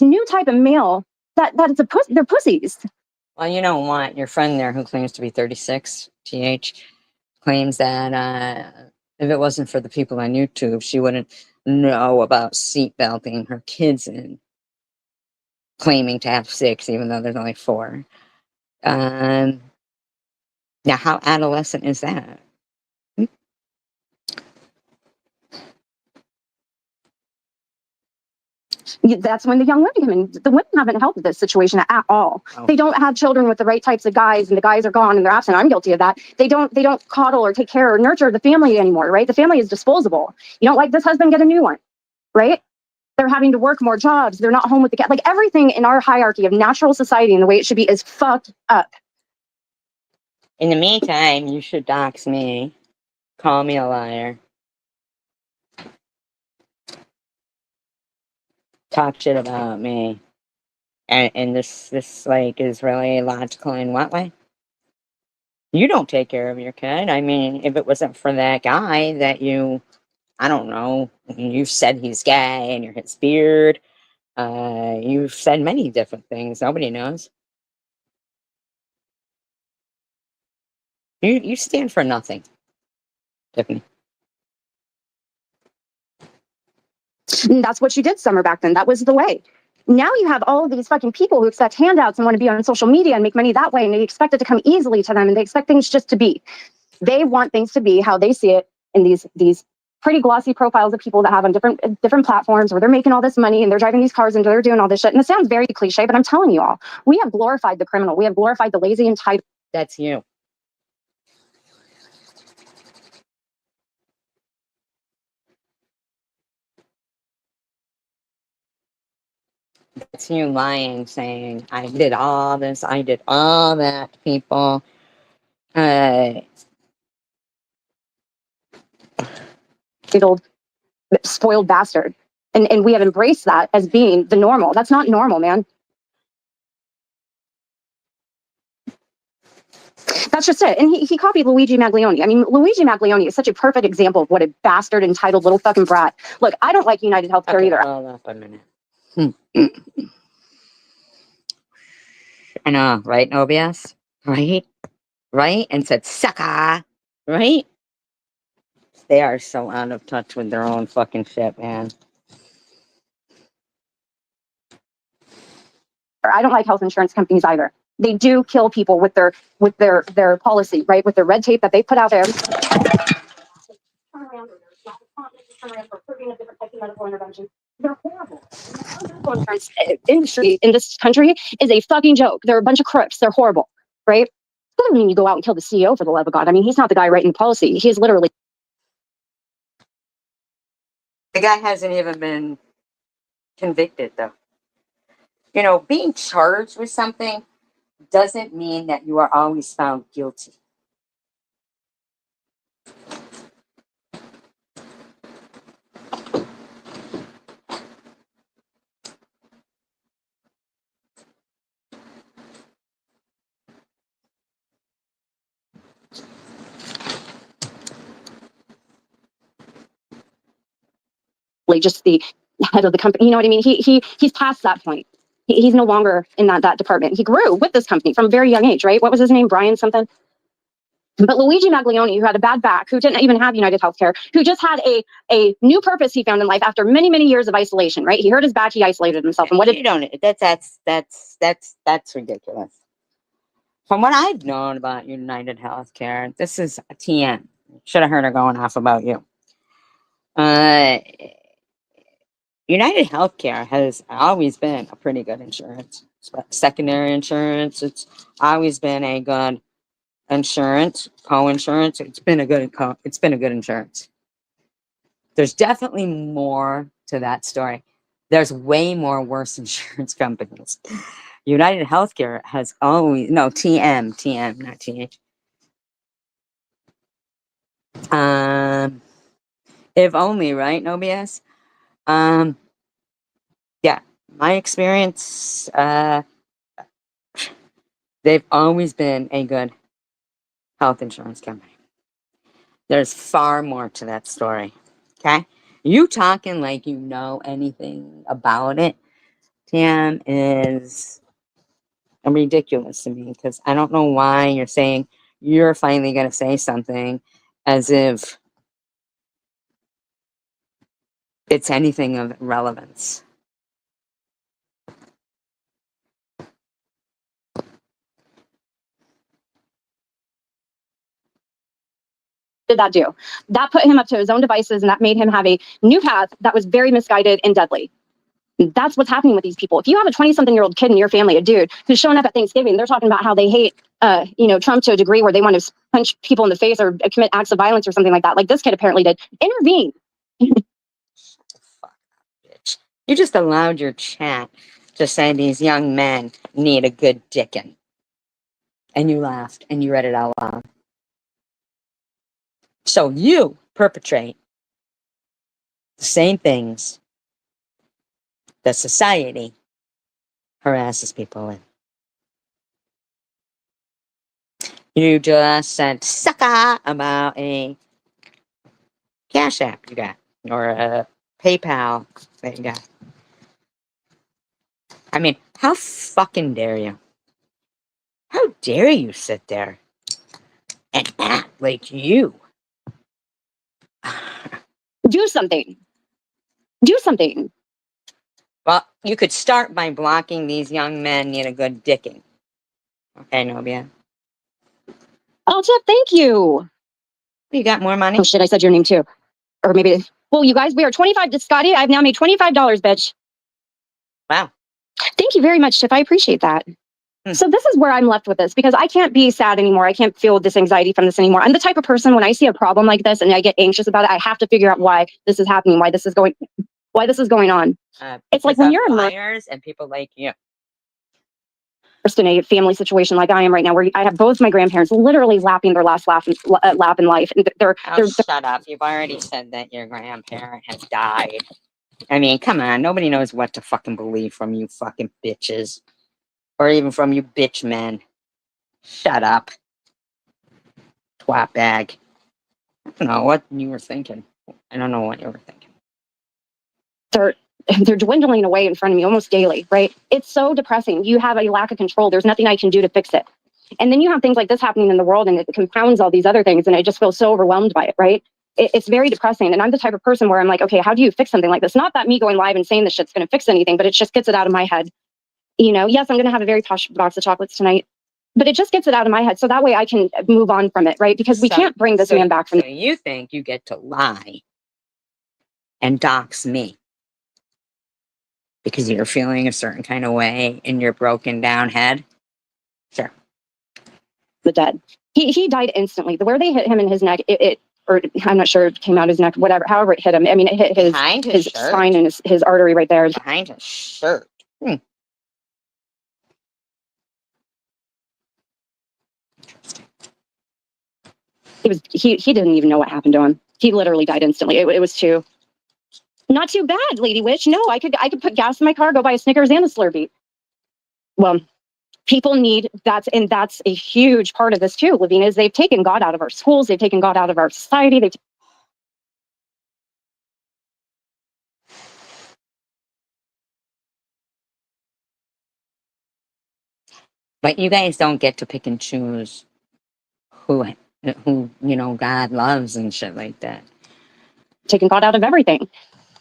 new type of male that it's they're pussies. Well, you know what? Your friend there who claims to be 36, TH, claims that if it wasn't for the people on YouTube, she wouldn't know about seatbelting her kids in, claiming to have 6, even though there's only 4. Now, how adolescent is that? That's when the young women come in. The women haven't helped this situation at all. Oh. They don't have children with the right types of guys, and the guys are gone and they're absent. I'm guilty of that. They don't coddle or take care or nurture the family anymore, right? The family is disposable. You don't like this husband, get a new one, right? They're having to work more jobs. They're not home with the cat. Like everything in our hierarchy of natural society and the way it should be is fucked up. In the meantime, you should dox me, call me a liar, talk shit about me, and this like is really logical in what way? You don't take care of your kid. I mean, if it wasn't for that guy that I don't know, you've said he's gay and you're his beard, you've said many different things. Nobody knows. You stand for nothing, Tiffany. And that's what you did, Summer, back then. That was the way. Now you have all of these fucking people who accept handouts and want to be on social media and make money that way, and they expect it to come easily to them, and they expect things just to be. They want things to be how they see it in these pretty glossy profiles of people that have on different platforms where they're making all this money and they're driving these cars and they're doing all this shit. And it sounds very cliche, but I'm telling you all, we have glorified the criminal. We have glorified the lazy, entitled. That's you. That's you lying, saying, I did all this, I did all that, people. Spoiled bastard. And we have embraced that as being the normal. That's not normal, man. That's just it. And he copied Luigi Maglione. I mean, Luigi Maglione is such a perfect example of what a bastard, entitled little fucking brat. Look, I don't like United Healthcare either. Hold up a minute. I know, right, OBS? Right? Right? And said, sucker! Right? They are so out of touch with their own fucking shit, man. I don't like health insurance companies either. They do kill people with their policy, right? With their red tape that they put out there. coming up for approving of different types of medical interventions. They're horrible. The medical insurance industry in this country is a fucking joke. They're a bunch of crooks. They're horrible, right? Doesn't mean you go out and kill the CEO for the love of God. I mean, he's not the guy writing policy. He's literally. The guy hasn't even been convicted, though. You know, being charged with something doesn't mean that you are always found guilty. Just the head of the company. You know what I mean? He's past that point. He's no longer in that department. He grew with this company from a very young age, right? What was his name? Brian something. But Luigi Maglione, who had a bad back, who didn't even have United Healthcare, who just had a new purpose he found in life after many, many years of isolation, right? He hurt his back, he isolated himself. And what did you don't? That's ridiculous. From what I've known about United Healthcare, this is a TM. Should have heard her going off about you. United Healthcare has always been a pretty good insurance. Secondary insurance, it's always been a good insurance, co-insurance. It's been a good insurance. There's definitely more to that story. There's way more worse insurance companies. United Healthcare has always TM, not TH. If only, right? No BS. Yeah, my experience, they've always been a good health insurance company. There's far more to that story. Okay? You talking like you know anything about it, Tam, is ridiculous to me, because I don't know why you're saying you're finally going to say something as if it's anything of relevance. did that do? That put him up to his own devices, and that made him have a new path that was very misguided and deadly. That's what's happening with these people. If you have a 20-something-year-old kid in your family, a dude who's showing up at Thanksgiving, they're talking about how they hate, Trump to a degree where they want to punch people in the face or commit acts of violence or something like that. Like this kid apparently did. Intervene. Fuck, bitch. You just allowed your chat to say these young men need a good dickin'. And you laughed and you read it out loud. So you perpetrate the same things that society harasses people with. You just said sucker about a Cash App you got, or a PayPal that you got. I mean, how fucking dare you? How dare you sit there and act like you? Do something. Do something. Well, you could start by blocking these young men need a good dicking. Okay, Nobia? Oh, Tip, thank you. You got more money? Oh, shit, I said your name too. Or maybe, well, you guys, we are 25 to Scotty. I've now made $25, bitch. Wow. Thank you very much, Tiff. I appreciate that. So this is where I'm left with this, because I can't be sad anymore. I can't feel this anxiety from this anymore. I'm the type of person, when I see a problem like this and I get anxious about it, I have to figure out why this is happening, why this is going on. It's like when you're liars and people like you. In a family situation like I am right now, where I have both my grandparents literally lapping their last lap in life, and they're shut up. You've already said that your grandparent has died. I mean, come on. Nobody knows what to fucking believe from you fucking bitches. Or even from you bitch men. Shut up. Twat bag. I don't know what you were thinking. I don't know what you were thinking. They're dwindling away in front of me almost daily, right? It's so depressing. You have a lack of control. There's nothing I can do to fix it. And then you have things like this happening in the world, and it compounds all these other things, and I just feel so overwhelmed by it, right? It's very depressing. And I'm the type of person where I'm like, okay, how do you fix something like this? Not that me going live and saying this shit's going to fix anything, but it just gets it out of my head. Yes, I'm going to have a very posh box of chocolates tonight, but it just gets it out of my head. So that way I can move on from it, right? Because we can't bring this man back from. So you think you get to lie and dox me because you're feeling a certain kind of way in your broken down head, sure. The dead. He died instantly. Where they hit him in his neck, or I'm not sure it came out his neck, whatever, however it hit him. I mean, it hit his spine and his artery right there. Behind his shirt. He didn't even know what happened to him. He literally died instantly. It was not too bad, Lady Witch. No, I could put gas in my car, go buy a Snickers and a Slurpee. Well, people need that's a huge part of this too, Living, is they've taken God out of our schools, they've taken God out of our society. But you guys don't get to pick and choose who God loves and shit like that. Taken God out of everything.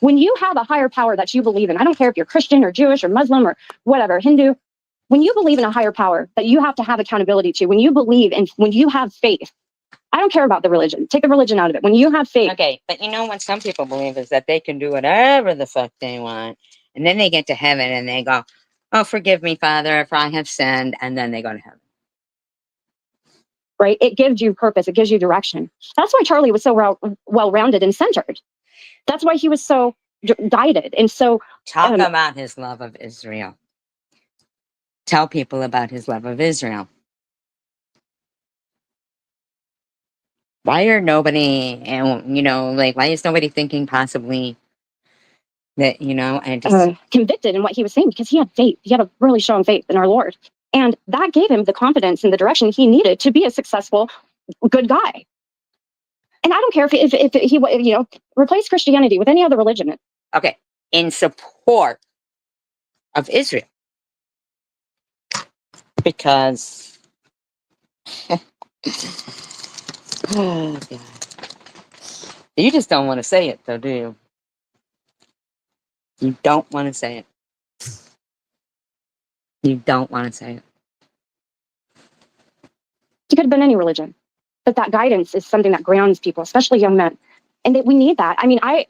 When you have a higher power that you believe in, I don't care if you're Christian or Jewish or Muslim or whatever, Hindu, when you believe in a higher power that you have to have accountability to, when you believe and when you have faith, I don't care about the religion. Take the religion out of it. When you have faith. Okay, but you know what some people believe is that they can do whatever the fuck they want. And then they get to heaven and they go, oh, forgive me, Father, if I have sinned. And then they go to heaven. Right? It gives you purpose. It gives you direction. That's why Charlie was so well-rounded and centered. That's why he was so guided. And so... Talk about his love of Israel. Tell people about his love of Israel. Why are nobody, why is nobody thinking possibly that, and just convicted in what he was saying? Because he had faith. He had a really strong faith in our Lord. And that gave him the confidence and the direction he needed to be a successful, good guy. And I don't care if he, replace Christianity with any other religion. Okay. In support of Israel. Because, oh, God. You just don't want to say it, though, do you? You don't want to say it. You don't want to say it. It could have been any religion. But that guidance is something that grounds people, especially young men. And we need that. I mean, I'm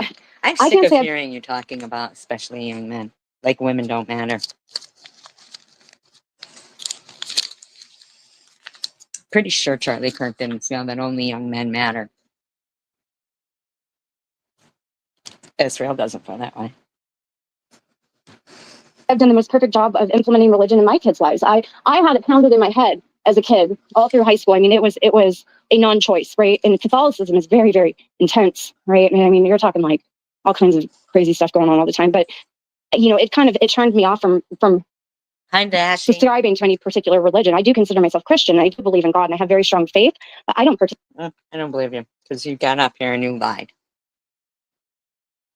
sick of hearing you talking about especially young men. Like women don't matter. Pretty sure Charlie Kirk didn't feel that only young men matter. Israel doesn't feel that way. I've done the most perfect job of implementing religion in my kids' lives. I had it pounded in my head as a kid, all through high school. I mean, it was a non-choice, right? And Catholicism is very, very intense, right? I mean, you're talking like all kinds of crazy stuff going on all the time. But it turned me off from subscribing to any particular religion. I do consider myself Christian. I do believe in God, and I have very strong faith. But I don't I don't believe you because you got up here and you lied.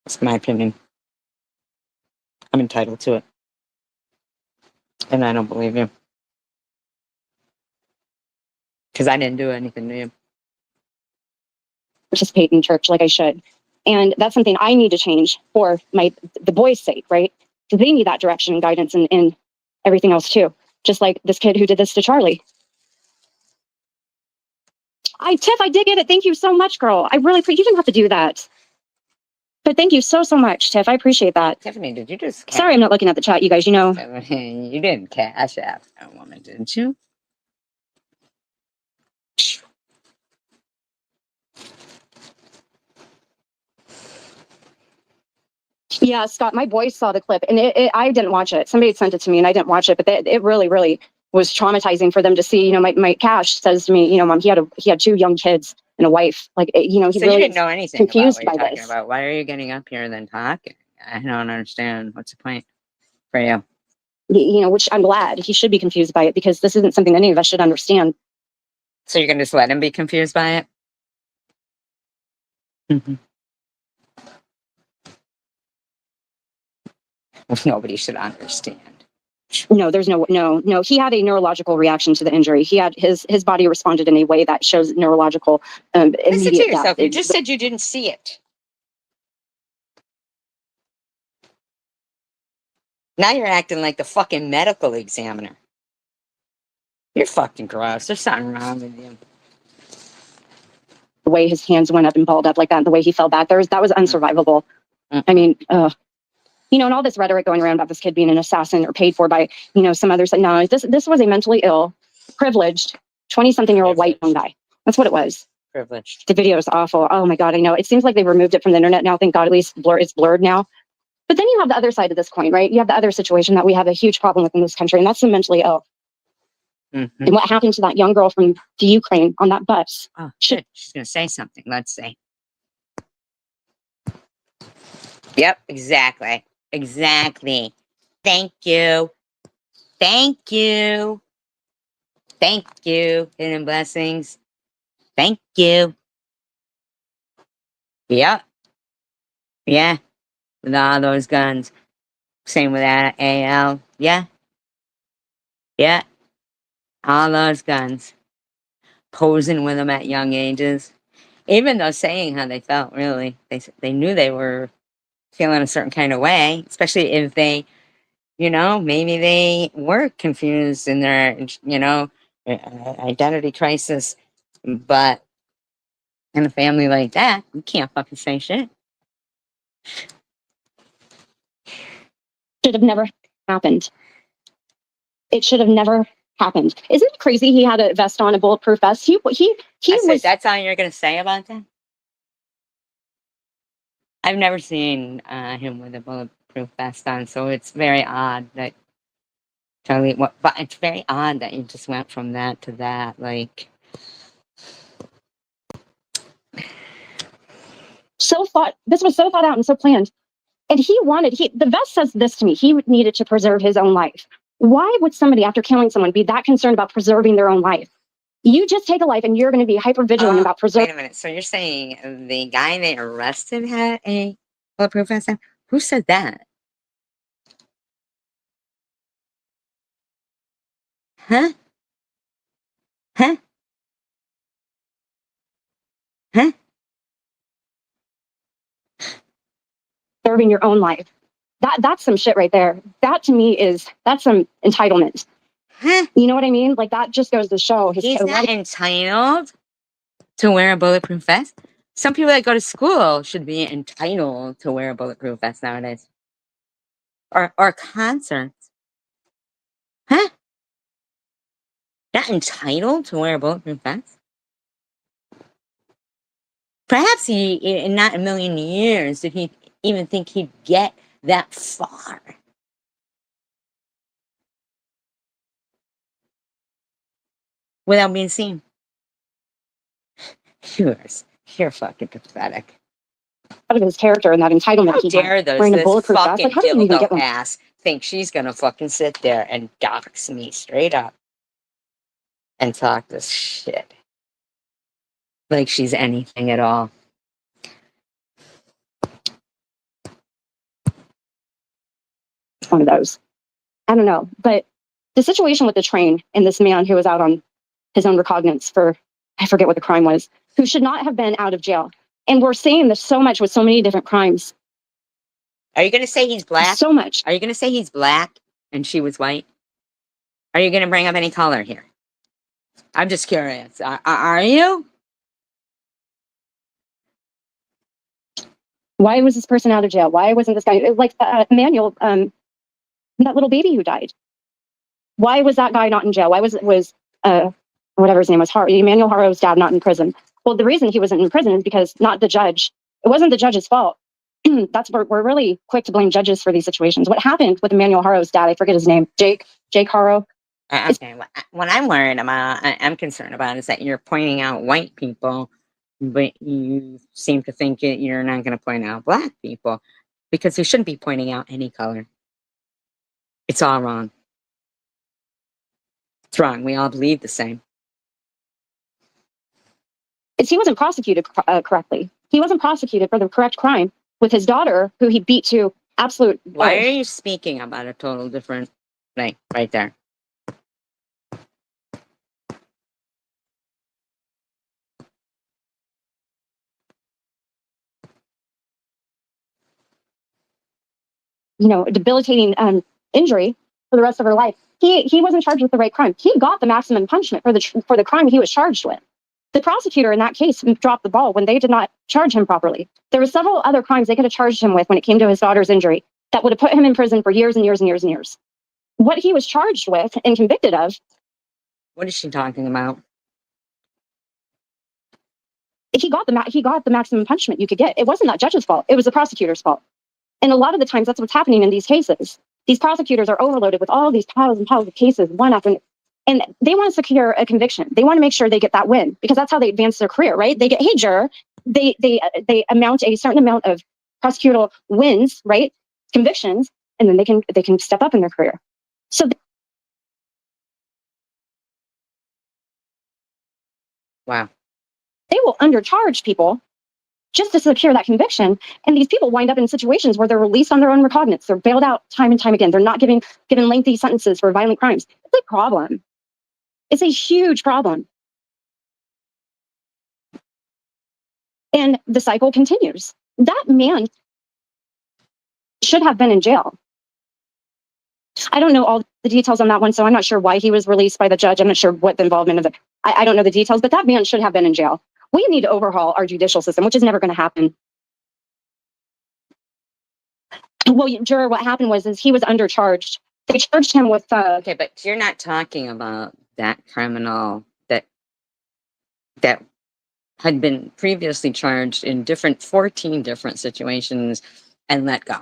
That's my opinion. I'm entitled to it. And I don't believe you. Because I didn't do anything to you. Participate in church like I should. And that's something I need to change for the boys' sake, right? Because they need that direction and guidance and everything else too. Just like this kid who did this to Charlie. Tiff, I did get it. Thank you so much, girl. I really appreciate. You didn't have to do that. But thank you so much, Tiff. I appreciate that. Tiffany, did you just... Sorry, I'm not looking at the chat, you guys. You didn't cash out that woman, didn't you? Yeah, Scott, my boys saw the clip, and I didn't watch it. Somebody sent it to me, and I didn't watch it, but it really, really was traumatizing for them to see. My Cash says to me, Mom, he had 2 young kids and a wife. Like, he so really you didn't know anything confused about what you're by talking this. about. Why are you getting up here and then talking? I don't understand. What's the point for you? Which I'm glad. He should be confused by it because this isn't something any of us should understand. So you're going to just let him be confused by it? Mm-hmm. Nobody should understand. No, there's no. He had a neurological reaction to the injury. He had his body responded in a way that shows neurological immediate Listen to yourself. death. You just said you didn't see it. Now you're acting like the fucking medical examiner. You're fucking gross. There's something wrong with you. The way his hands went up and balled up like that, and the way he fell back, that was unsurvivable. I mean, and all this rhetoric going around about this kid being an assassin or paid for by, some others. No, this was a mentally ill, privileged, 20-something-year-old white young guy. That's what it was. Privileged. The video is awful. Oh my God, I know. It seems like they removed it from the internet now. Thank God, at least it's blurred now. But then you have the other side of this coin, right? You have the other situation that we have a huge problem with in this country, and that's the mentally ill. Mm-hmm. And what happened to that young girl from the Ukraine on that bus? Oh, shit. She's going to say something. Let's see. Yep, exactly. Exactly. Thank you. Thank you. Thank you. Hidden blessings. Thank you. Yep. Yeah. With all those guns. Same with that AL. Yeah. Yeah. All those guns. Posing with them at young ages. Even though saying how they felt, really. They knew they were feeling a certain kind of way. Especially if they, maybe they were confused in their, identity crisis. But in a family like that, you can't fucking say shit. Should have never happened. It should have never happened. Isn't it crazy? He had a vest on, a bulletproof vest. He was. That's all you're gonna say about that? I've never seen him with a bulletproof vest on, so it's very odd that but it's very odd that you just went from that to that. Like, this was so thought out and so planned. And the vest says this to me, he needed to preserve his own life. Why would somebody, after killing someone, be that concerned about preserving their own life? You just take a life and you're going to be hyper vigilant about preserving. Wait a minute. So you're saying the guy they arrested had a bulletproof vest on? Who said that? Huh? Huh? Huh? Preserving your own life. That's some shit right there. That to me that's some entitlement. Huh? You know what I mean? Like, that just goes to show he's not entitled to wear a bulletproof vest. Some people that go to school should be entitled to wear a bulletproof vest nowadays. Or concerts. Huh? Not entitled to wear a bulletproof vest? Perhaps he, not a million years, did he even think he'd get that far. Without being seen. You're fucking pathetic. Out of his character and that entitlement. How dare this fucking vest? Like, how did you even get dildo one? ass think she's gonna fucking sit there and dox me straight up and talk this shit like she's anything at all. One of those. I don't know. But the situation with the train and this man who was out on his own recognizance for, I forget what the crime was, who should not have been out of jail. And we're seeing this so much with so many different crimes. Are you going to say he's black? So much. Are you going to say he's black and she was white? Are you going to bring up any color here? I'm just curious. Are you? Why was this person out of jail? Why wasn't this guy, like Emmanuel, that little baby who died? Why was that guy not in jail? Why was whatever his name was, Emmanuel Haro's dad, not in prison? Well, the reason he wasn't in prison is because not the judge. It wasn't the judge's fault. We're really quick to blame judges for these situations. What happened with Emmanuel Haro's dad? I forget his name. Jake Haro. Okay. What I'm worried about, I'm concerned about, is that you're pointing out white people, but you seem to think you're not going to point out black people, because you shouldn't be pointing out any color. It's all wrong. It's wrong. We all believe the same. He wasn't prosecuted correctly. He wasn't prosecuted for the correct crime with his daughter, who he beat to absolute. Why are you speaking about a total different thing right there? Debilitating injury for the rest of her life. He wasn't charged with the right crime. He got the maximum punishment for the crime he was charged with. The prosecutor in that case dropped the ball when they did not charge him properly. There were several other crimes they could have charged him with when it came to his daughter's injury that would have put him in prison for years and years and years and years. What he was charged with and convicted of. What is she talking about? He got the maximum punishment you could get. It wasn't that judge's fault. It was the prosecutor's fault. And a lot of the times that's what's happening in these cases. These prosecutors are overloaded with all these piles and piles of cases, one after another. And they want to secure a conviction. They want to make sure they get that win because that's how they advance their career, right? They get, hey, juror, they amount a certain amount of prosecutorial wins, right? Convictions, and then they can step up in their career. So wow. They will undercharge people just to secure that conviction. And these people wind up in situations where they're released on their own recognizance. They're bailed out time and time again. They're not given lengthy sentences for violent crimes. It's a problem. It's a huge problem. And the cycle continues. That man should have been in jail. I don't know all the details on that one, so I'm not sure why he was released by the judge. I'm not sure what the involvement of I don't know the details, but that man should have been in jail. We need to overhaul our judicial system, which is never going to happen. Well, juror, what happened was he was undercharged. They charged him with okay, but you're not talking about that criminal that had been previously charged in 14 different situations and let go.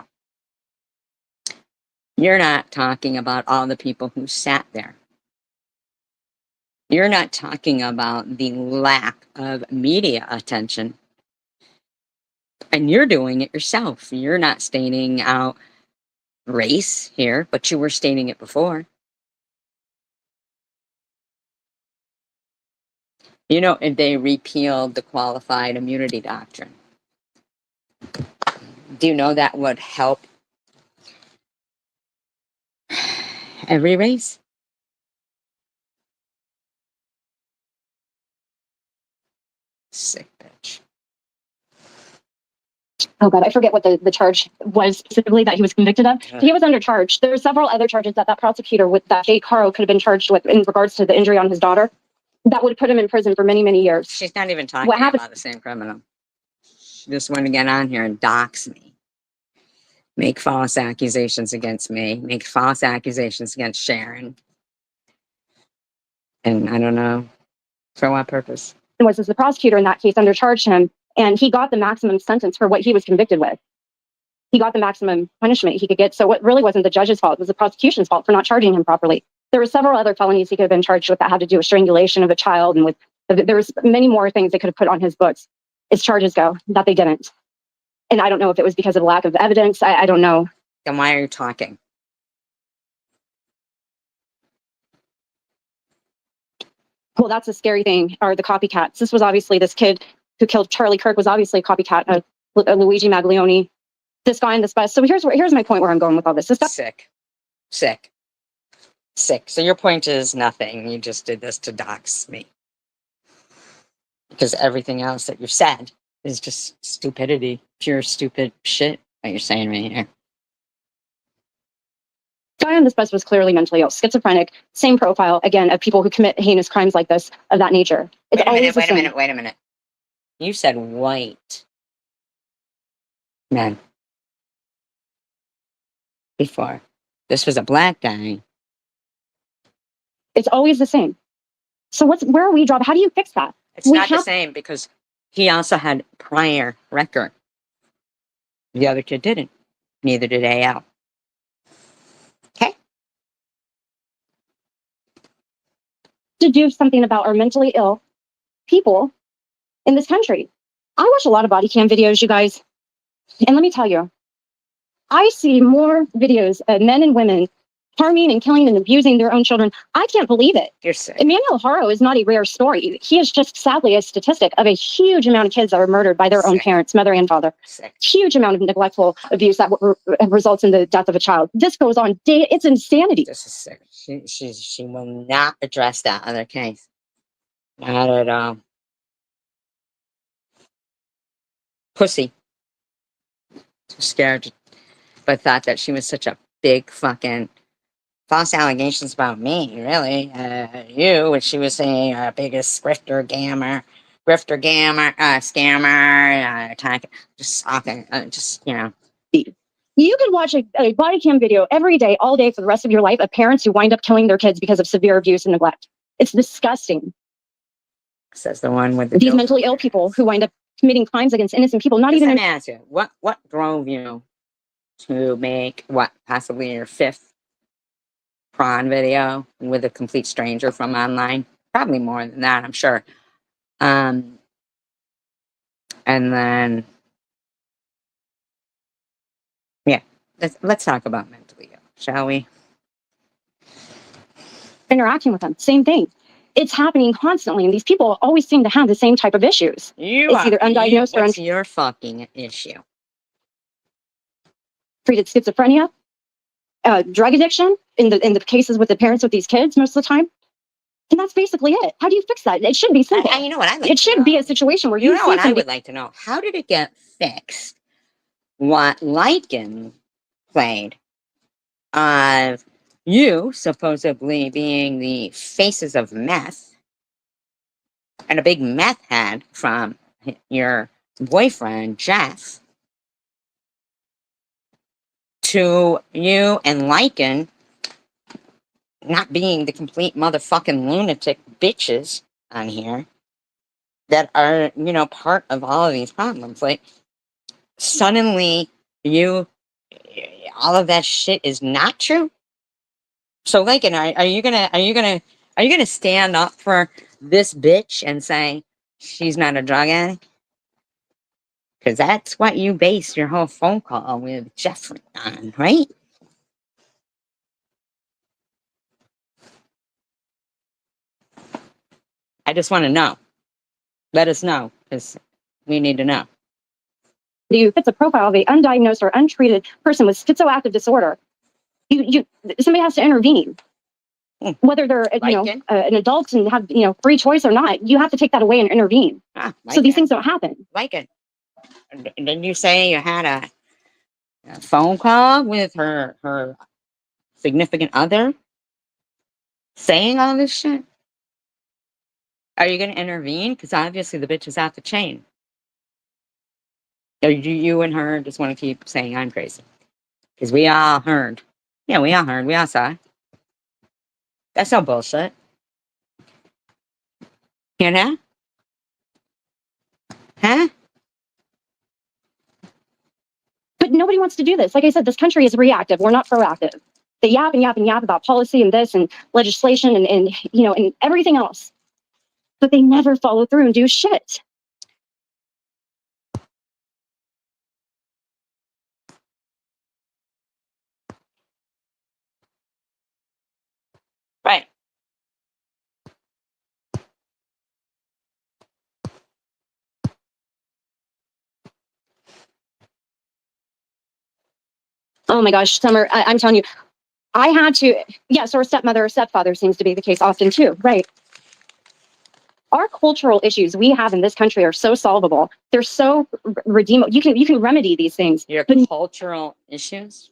You're not talking about all the people who sat there. You're not talking about the lack of media attention. And you're doing it yourself. You're not stating out race here, but you were stating it before. You know, if they repealed the qualified immunity doctrine, do you know that would help every race? Sick bitch. Oh God, I forget what the charge was specifically that he was convicted of. He was undercharged. There were several other charges that prosecutor with that Jay Caro could have been charged with in regards to the injury on his daughter. That would put him in prison for many, many years. She's not even talking about the same criminal. She just want to get on here and dox me. Make false accusations against me. Make false accusations against Sharon. And I don't know for what purpose. It was the prosecutor in that case undercharged him, and he got the maximum sentence for what he was convicted with. He got the maximum punishment he could get. So it really wasn't the judge's fault. It was the prosecution's fault for not charging him properly. There were several other felonies he could have been charged with that had to do with strangulation of a child, and with there was many more things they could have put on his books as charges go that they didn't. And I don't know if it was because of lack of evidence. I don't know. Then why are you talking? Well, that's a scary thing, are the copycats. This was obviously this kid who killed Charlie Kirk was obviously a copycat of Luigi Maglione, this guy in this bus. So here's my point where I'm going with all this. This stuff. Sick. So your point is nothing. You just did this to dox me. Because everything else that you've said is just stupidity, pure stupid shit that you're saying right here. Guy on this bus was clearly mentally ill, schizophrenic, same profile, again, of people who commit heinous crimes like this, of that nature. Wait a minute. You said white men before. This was a black guy. It's always the same. So where are we dropping? How do you fix that? It's not the same because he also had prior record. The other kid didn't. Neither did AL. Okay. To do something about our mentally ill people in this country. I watch a lot of body cam videos, you guys. And let me tell you, I see more videos of men and women harming and killing and abusing their own children. I can't believe it. You're sick. Emmanuel Haro is not a rare story. He is just sadly a statistic of a huge amount of kids that are murdered by their own parents, mother and father. Huge amount of neglectful abuse that results in the death of a child. This goes on. It's insanity. This is sick. She will not address that other case. Not at all. Pussy. Too scared, but thought that she was such a big fucking false allegations about me, really. You, which she was saying, biggest grifter, gammer, grifter, scammer, attack, just talking, just, you know. You can watch a body cam video every day, all day for the rest of your life of parents who wind up killing their kids because of severe abuse and neglect. It's disgusting. Says the one with the these mentally ill people who wind up committing crimes against innocent people. Not even. Let me ask you, what drove you to make what possibly your 5th prawn video with a complete stranger from online? Probably more than that, I'm sure. And then, yeah, let's talk about mentally ill, shall we? Interacting with them, same thing. It's happening constantly, and these people always seem to have the same type of issues. It's either undiagnosed or what's your fucking issue? Treated schizophrenia, drug addiction in the cases with the parents with these kids most of the time. And that's basically it. How do you fix that? It should be simple. You know what I'd like it to should know? be a situation where you know what I somebody. would like to know? How did it get fixed? What Lycan played of you supposedly being the faces of meth and a big meth head from your boyfriend, Jeff, to you and Lycan not being the complete motherfucking lunatic bitches on here that are, you know, part of all of these problems. Like, suddenly all of that shit is not true. So, Lycan, are you gonna stand up for this bitch and say she's not a drug addict? Because that's what you base your whole phone call with Jeffrey on, right? I just want to know. Let us know, because we need to know. You fits a profile of a undiagnosed or untreated person with schizoaffective disorder. Somebody has to intervene. Whether they're an adult and have free choice or not, you have to take that away and intervene. So these things don't happen. Lycan, didn't you say you had a phone call with her significant other saying all this shit? Are you going to intervene? Because obviously the bitch is off the chain. Or do you and her just want to keep saying I'm crazy? Because we all heard. Yeah, we all heard. We all saw. That's no bullshit. You know? Huh? But nobody wants to do this. Like I said, this country is reactive. We're not proactive. They yap and yap and yap about policy and this and legislation and everything else. But they never follow through and do shit. Right. Oh my gosh, Summer, I'm telling you, I had to, yes, or stepmother or stepfather seems to be the case often too, right? Our cultural issues we have in this country are so solvable. They're so redeemable. You can remedy these things. Your cultural issues?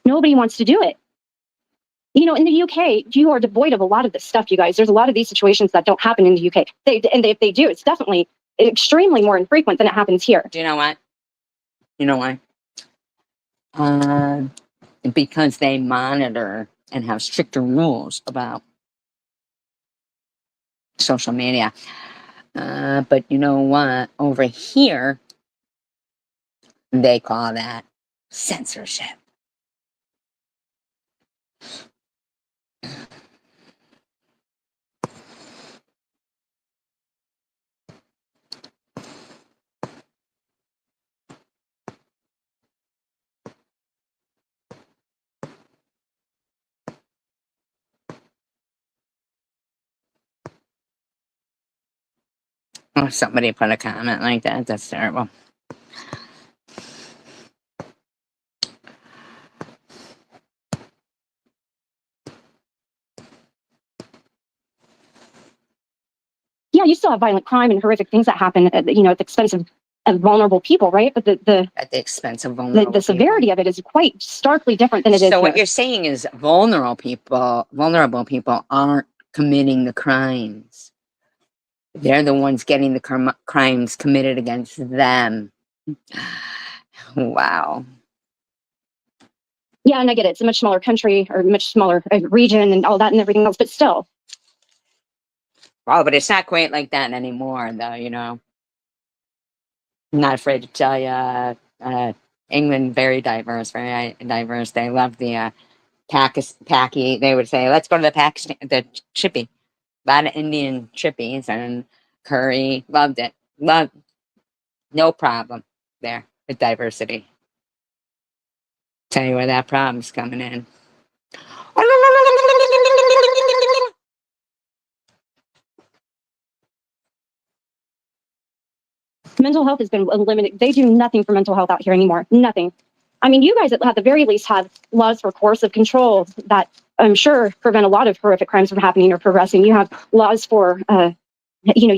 Nobody wants to do it. In the UK, you are devoid of a lot of this stuff, you guys. There's a lot of these situations that don't happen in the UK. If they do, it's definitely extremely more infrequent than it happens here. Do you know what? You know why? Because they monitor and have stricter rules about social media. But you know what? Over here, they call that censorship. Oh, somebody put a comment like that. That's terrible. Yeah, you still have violent crime and horrific things that happen, at the expense of vulnerable people, right? But At the expense of vulnerable the severity people. of it is quite starkly different than it is So what here. you're saying is vulnerable people aren't committing the crimes. They're the ones getting the crimes committed against them. Wow. Yeah, and I get it. It's a much smaller country or much smaller region and all that and everything else, but still. Well, but it's not quite like that anymore, though, you know. I'm not afraid to tell you, England, very diverse, very diverse. They love the Packy. They would say, let's go to the chippy. A lot of Indian chippies and curry. Loved it. Loved, no problem there with diversity. Tell you where that problem's coming in. Mental health has been eliminated. They do nothing for mental health out here anymore. Nothing. I mean, you guys at the very least have laws for coercive control that I'm sure prevent a lot of horrific crimes from happening or progressing. You have laws for, you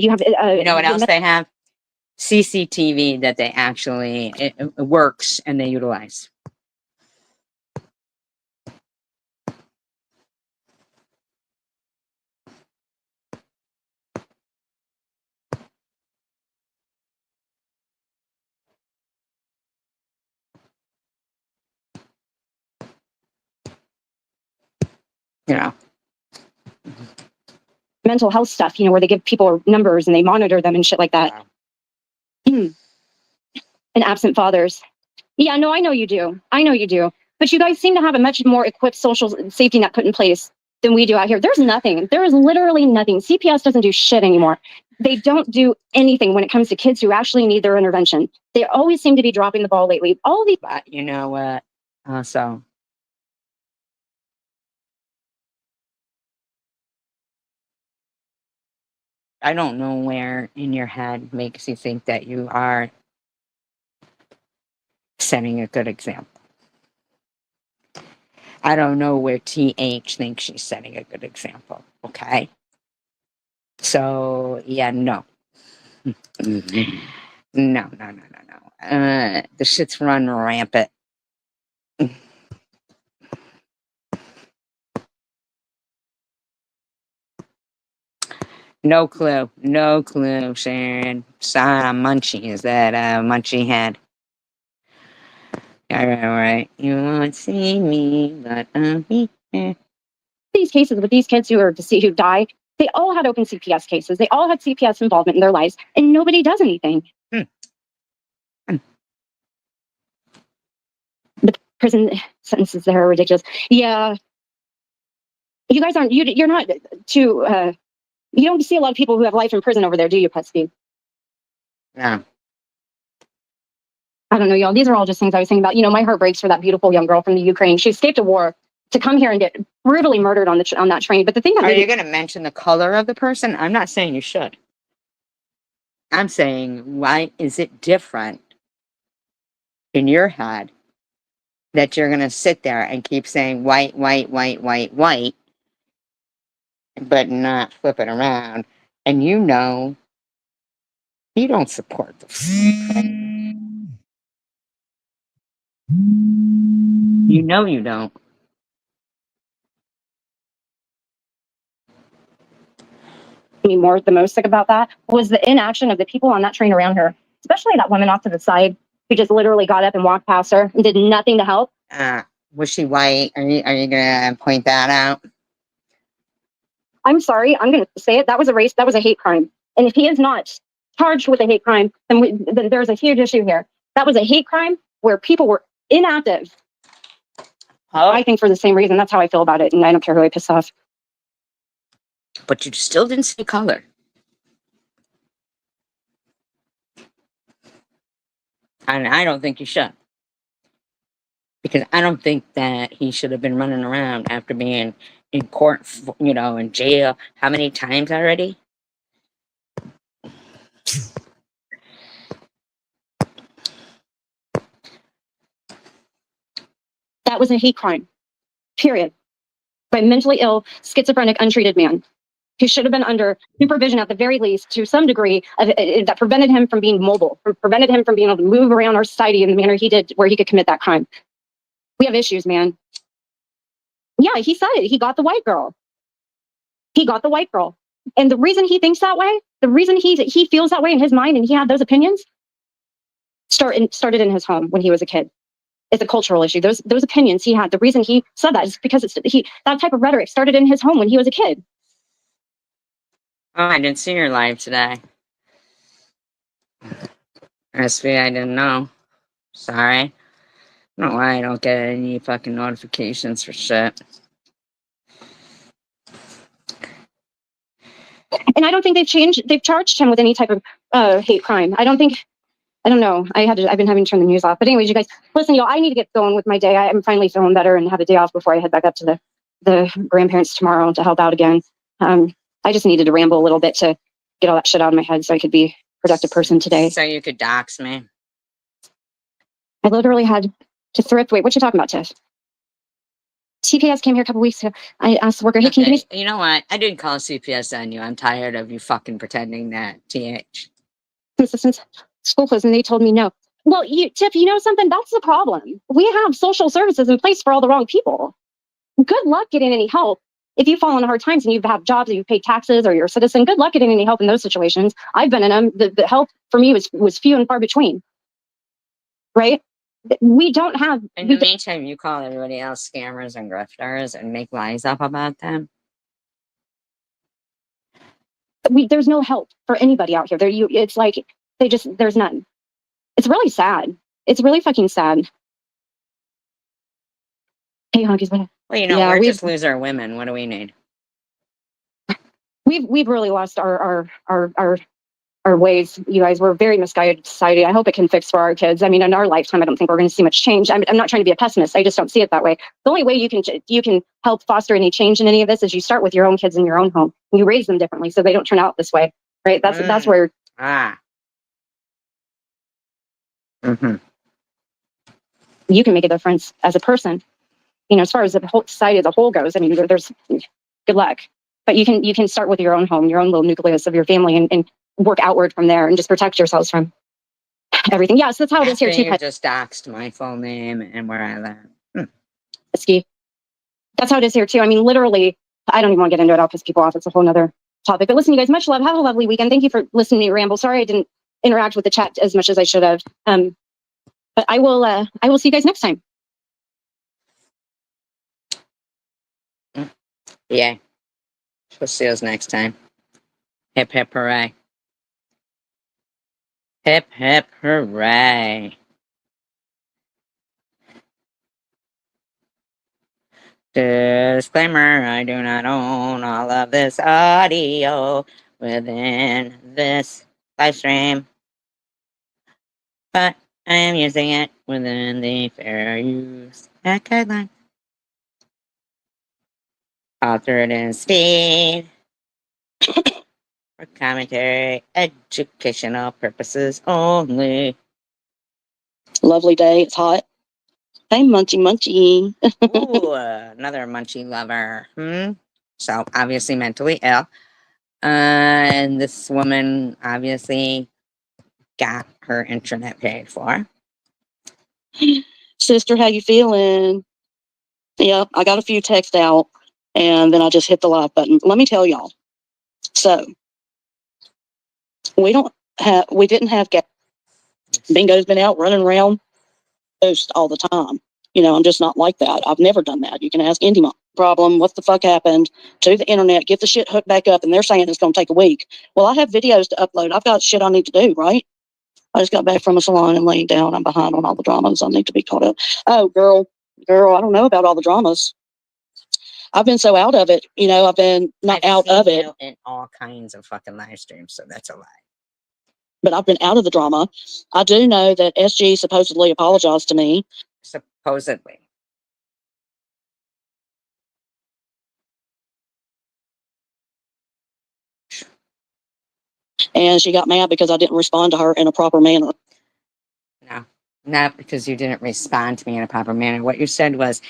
have. You know what else they have? CCTV that they actually, it works and they utilize. You know. Mental health stuff, where they give people numbers and they monitor them and shit like that. Wow. And absent fathers. Yeah, no, I know you do. I know you do. But you guys seem to have a much more equipped social safety net put in place than we do out here. There's nothing. There is literally nothing. CPS doesn't do shit anymore. They don't do anything when it comes to kids who actually need their intervention. They always seem to be dropping the ball lately. All these. But you know what? Also, I don't know where in your head makes you think that you are setting a good example. I don't know where TH thinks she's setting a good example. Okay. So, yeah, no. No. The shit's run rampant. No clue, Sharon. Munchie is that Munchie head. All right. You won't see me, but I'll be there. These cases with these kids who die, they all had open CPS cases. They all had CPS involvement in their lives, and nobody does anything. The prison sentences there are ridiculous. Yeah, you guys aren't. You're not too. You don't see a lot of people who have life in prison over there, do you, Petsby? No. I don't know, y'all. These are all just things I was thinking about. My heart breaks for that beautiful young girl from the Ukraine. She escaped a war to come here and get brutally murdered on that train. But the thing that are you going to mention the color of the person? I'm not saying you should. I'm saying, why is it different in your head that you're going to sit there and keep saying white, but not flip it around? And you don't support the Ukraine. You know you don't. Me the most sick about that was the inaction of the people on that train around her, especially that woman off to the side who just literally got up and walked past her and did nothing to help. Was she white? Are you gonna point that out? I'm sorry, I'm gonna say it. That was a hate crime. And if he is not charged with a hate crime, then there's a huge issue here. That was a hate crime where people were inactive. Oh. I think for the same reason. That's how I feel about it, and I don't care who I piss off. But you still didn't say color. And I don't think you should. Because I don't think that he should have been running around after being in court, in jail. How many times already? That was a hate crime. Period. By a mentally ill, schizophrenic, untreated man He should have been under supervision at the very least, to some degree, that prevented him from being mobile, prevented him from being able to move around our society in the manner he did, where he could commit that crime. We have issues, man. Yeah, he said it. He got the white girl. He got the white girl. And the reason he thinks that way, the reason he feels that way in his mind, and he had those opinions, started in his home when he was a kid. It's a cultural issue. Those opinions he had, the reason he said that is because that type of rhetoric started in his home when he was a kid. Oh, I didn't see your live today. SB, I didn't know. Sorry. I don't know why I don't get any fucking notifications for shit. And I don't think they've charged him with any type of hate crime. I don't know. I've been having to turn the news off. But anyways, you guys, listen, y'all, I need to get going with my day. I'm finally feeling better and have a day off before I head back up to the grandparents tomorrow to help out again. I just needed to ramble a little bit to get all that shit out of my head so I could be a productive person today. So you could dox me. I literally had to thrift. Wait, what you talking about, Tiff? CPS came here a couple weeks ago. I asked the worker, hey, can you give me... You know what? I didn't call CPS on you. I'm tired of you fucking pretending that, TH. Assistance, school closed, and they told me no. Well, Tiff, you know something? That's the problem. We have social services in place for all the wrong people. Good luck getting any help. If you fall in hard times and you have jobs and you pay taxes or you're a citizen, good luck getting any help in those situations. I've been in them. The help for me was few and far between. Right? We don't have... In the meantime, you call everybody else scammers and grifters and make lies up about them. There's no help for anybody out here. It's like there's none. It's really sad. It's really fucking sad. Hey, honkies, what? Well, you know, we're just loser women. What do we need? We've really lost our ways, you guys. We're a very misguided society. I hope it can fix for our kids. I mean, in our lifetime, I don't think we're going to see much change. I'm not trying to be a pessimist. I just don't see it that way. The only way you can help foster any change in any of this is you start with your own kids in your own home. You raise them differently so they don't turn out this way, right? That's where... You can make a difference as a person. You know, as far as the whole society as a whole goes, I mean, there's good luck. But you can start with your own home, your own little nucleus of your family, and work outward from there and just protect yourselves from everything. Yeah, so that's how it is here too. You just doxed my full name and where I live. Ski. That's how it is here too. I mean, literally, I don't even want to get into it. I'll piss people off. It's a whole nother topic. But listen, you guys, much love. Have a lovely weekend. Thank you for listening to me ramble. Sorry I didn't interact with the chat as much as I should have. But I will see you guys next time. Yeah. We'll see us next time. Hip, hip, hooray. Hip, hip, hooray. Disclaimer, I do not own all of this audio within this live stream, but I am using it within the Fair Use Act guidelines. Authored in speed for commentary, educational purposes only. Lovely day. It's hot. Hey, munchy, munchy. Ooh, another munchy lover. So obviously mentally ill. And this woman obviously got her internet paid for. Sister, how you feeling? Yep, I got a few texts out, and then I just hit the live button. Let me tell y'all. So, we didn't have gas. Bingo's been out running around post all the time. You know, I'm just not like that. I've never done that. You can ask Indy Mom. Problem, what the fuck happened to the internet? Get the shit hooked back up, and they're saying it's going to take a week. Well, I have videos to upload. I've got shit I need to do, right? I just got back from a salon and laying down. I'm behind on all the dramas. I need to be caught up. Oh, girl, I don't know about all the dramas. I've been so out of it. You know, I've been not out of it. In all kinds of fucking live streams, so that's a lie. But I've been out of the drama. I do know that SG supposedly apologized to me. Supposedly. And she got mad because I didn't respond to her in a proper manner. No, not because you didn't respond to me in a proper manner. What you said was,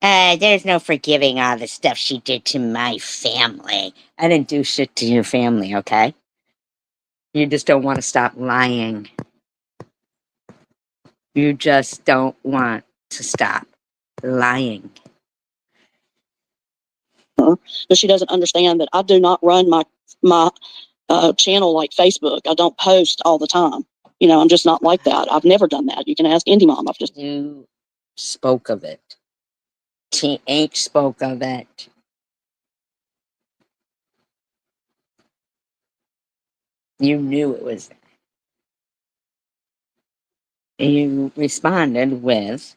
There's no forgiving all the stuff she did to my family. I didn't do shit to your family, okay? You just don't want to stop lying. You just don't want to stop lying. But she doesn't understand that I do not run my channel like Facebook. I don't post all the time. You know, I'm just not like that. I've never done that. You can ask Indie Mom. I've just You spoke of it. TH spoke of it. You knew it was there. You responded with,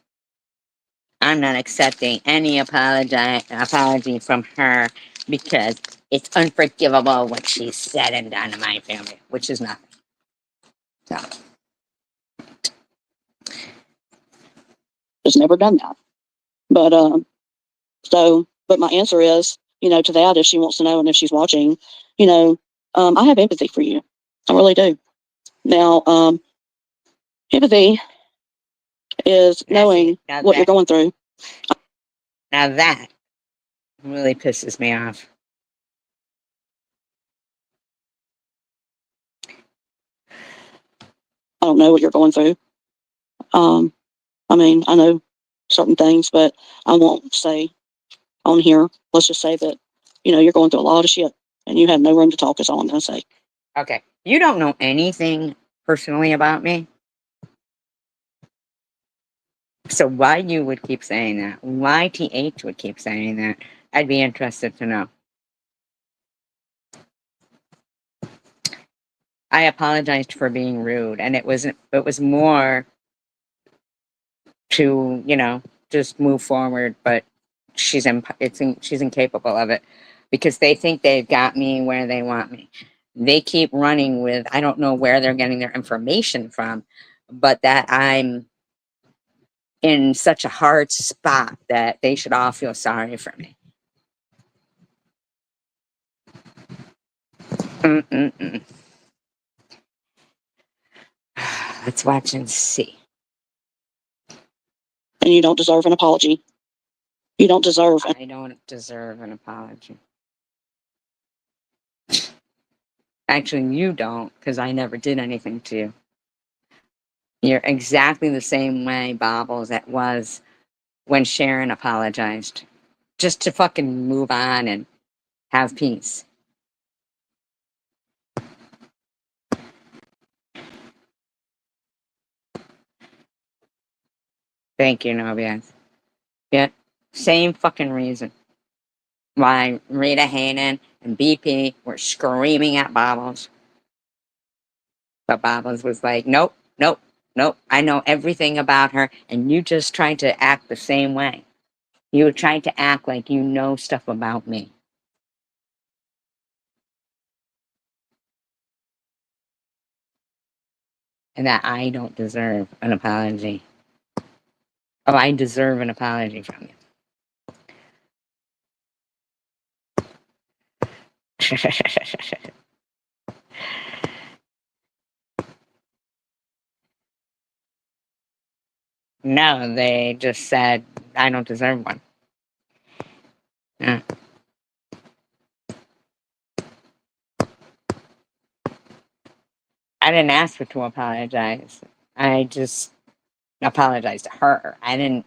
I'm not accepting any apology from her because it's unforgivable what she said and done to my family, which is nothing. So, just never done that. But but my answer is, you know, to that, if she wants to know and if she's watching, you know, I have empathy for you. I really do. Now, empathy is knowing what you're going through. Now that really pisses me off. I don't know what you're going through. I mean, I know certain things, but I won't say on here. Let's just say that, you know, you're going through a lot of shit and you have no room to talk is all I'm going to say. Okay. You don't know anything personally about me. So why you would keep saying that? Why TH would keep saying that? I'd be interested to know. I apologized for being rude, and it was more to, you know, just move forward, but she's incapable of it because they think they've got me where they want me. They keep running with, I don't know where they're getting their information from, but that I'm in such a hard spot that they should all feel sorry for me. Mm-mm-mm. Let's watch and see. And you don't deserve an apology. You don't deserve. I don't deserve an apology. Actually, you don't, because I never did anything to you. You're exactly the same way, Bobbles, that was when Sharon apologized. Just to fucking move on and have peace. Thank you, Novia. Yeah, same fucking reason why Rita Hayden and BP were screaming at Bobbles. But Bobbles was like, nope, nope, nope. I know everything about her, and you just tried to act the same way. You were trying to act like you know stuff about me. And that I don't deserve an apology. Oh, I deserve an apology from you. No, they just said I don't deserve one. Yeah. I didn't ask her to apologize. I just apologized to her. I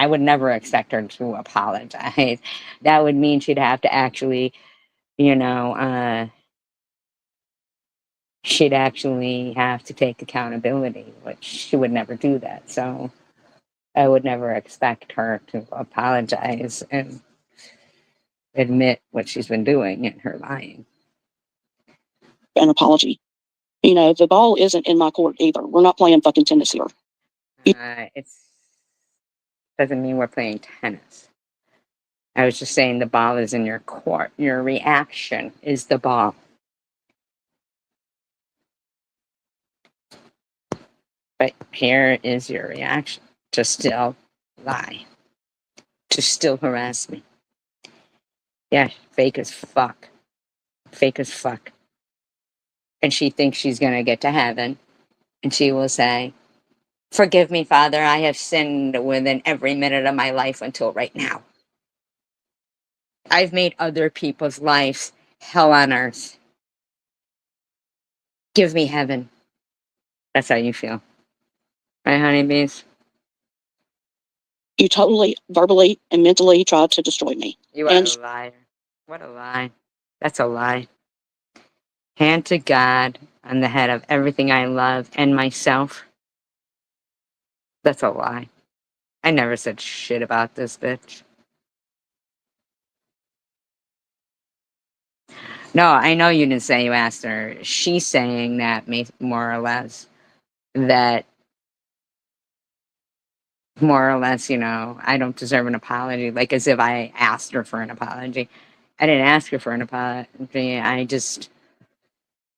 would never expect her to apologize. That would mean she'd have to actually, you know, she'd actually have to take accountability, which she would never do that. So I would never expect her to apologize and admit what she's been doing and her lying. An apology. You know, the ball isn't in my court either. We're not playing fucking tennis here. It doesn't mean we're playing tennis. I was just saying the ball is in your court. Your reaction is the ball. But here is your reaction to still lie, to still harass me. Yeah, fake as fuck. Fake as fuck. And she thinks she's going to get to heaven and she will say, Forgive me, Father, I have sinned within every minute of my life until right now. I've made other people's lives hell on earth. Give me heaven. That's how you feel. Right, honeybees? You totally, verbally, and mentally tried to destroy me. You are And a liar. What a lie. That's a lie. Hand to God on the head of everything I love and myself. That's a lie. I never said shit about this bitch. No, I know you didn't say you asked her. She's saying that more or less that more or less, you know, I don't deserve an apology, like as if I asked her for an apology. I didn't ask her for an apology. I just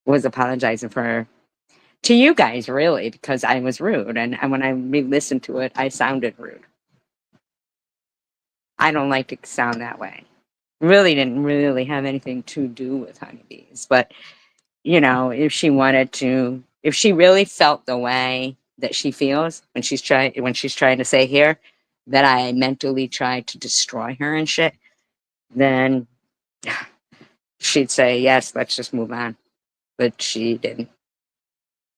was apologizing for her. To you guys, really, because I was rude. And when I re-listened to it, I sounded rude. I don't like to sound that way. Really didn't really have anything to do with honeybees. But, you know, if she wanted to, if she really felt the way that she feels when she's trying to say here that I mentally tried to destroy her and shit, then she'd say, yes, let's just move on. But she didn't.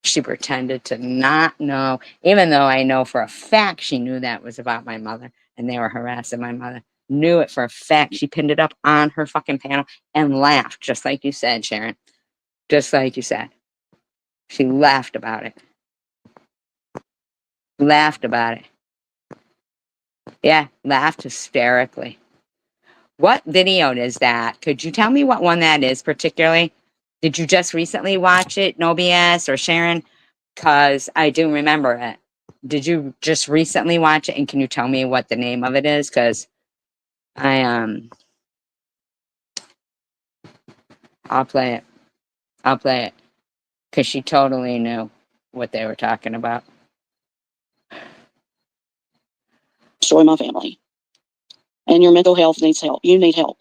She pretended to not know, even though I know for a fact she knew that was about my mother and they were harassing my mother. Knew it for a fact. She pinned it up on her fucking panel and laughed, just like you said, Sharon. Just like you said. She laughed about it. Laughed about it. Yeah, laughed hysterically. What video is that? Could you tell me what one that is particularly? Did you just recently watch it, No BS or Sharon? Because I do remember it. Did you just recently watch it? And can you tell me what the name of it is? Because I I'll play it. I'll play it. Because she totally knew what they were talking about. destroy my family. And your mental health needs help. You need help.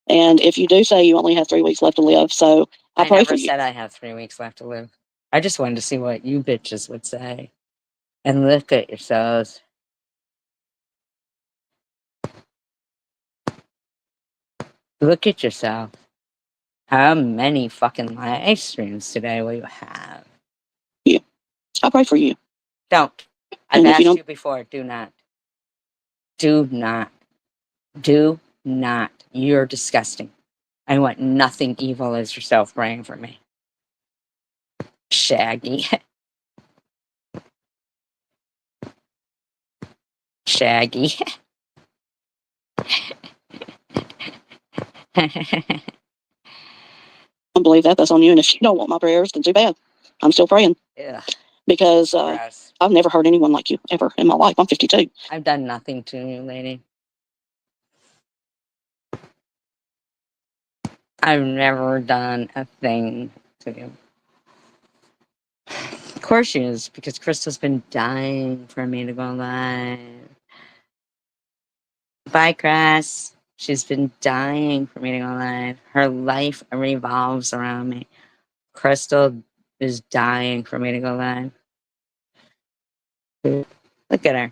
And if you do say you only have 3 weeks left to live, so I pray for never you. said I have 3 weeks left to live. I just wanted to see what you bitches would say. And look at yourselves. Look at yourself. How many fucking live streams today will you have? Yeah. I pray for you. Don't. I've And if you asked don't, you before. Do not. Do not. Do not. You're disgusting. I want nothing evil as yourself praying for me. Shaggy. Shaggy. I believe that that's on you. And if you don't want my prayers, then too bad. I'm still praying Ugh, because gross. I've never heard anyone like you ever in my life. I'm 52. I've done nothing to you, lady. I've never done a thing to you. Of course she is, because Crystal's been dying for me to go live. Bye, Crass. She's been dying for me to go live. Her life revolves around me. Crystal is dying for me to go live. Look at her.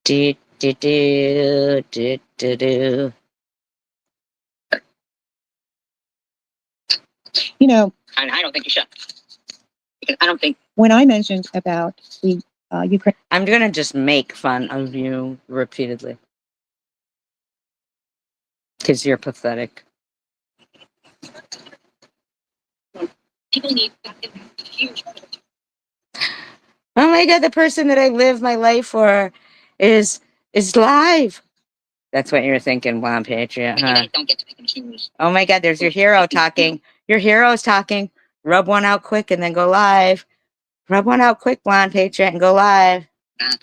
Do, do, do, do, do, do. You know, I don't think you should. Because I don't think when I mentioned about the Ukraine, I'm gonna just make fun of you repeatedly. Because you're pathetic. People need huge. Oh my god, the person that I live my life for is live. That's what you're thinking, Blonde Patriot, huh? You guys don't get to pick and choose. Oh my god, there's your hero talking. Your hero's talking. Rub one out quick and then go live. Rub one out quick, Blonde Patriot, and go live. So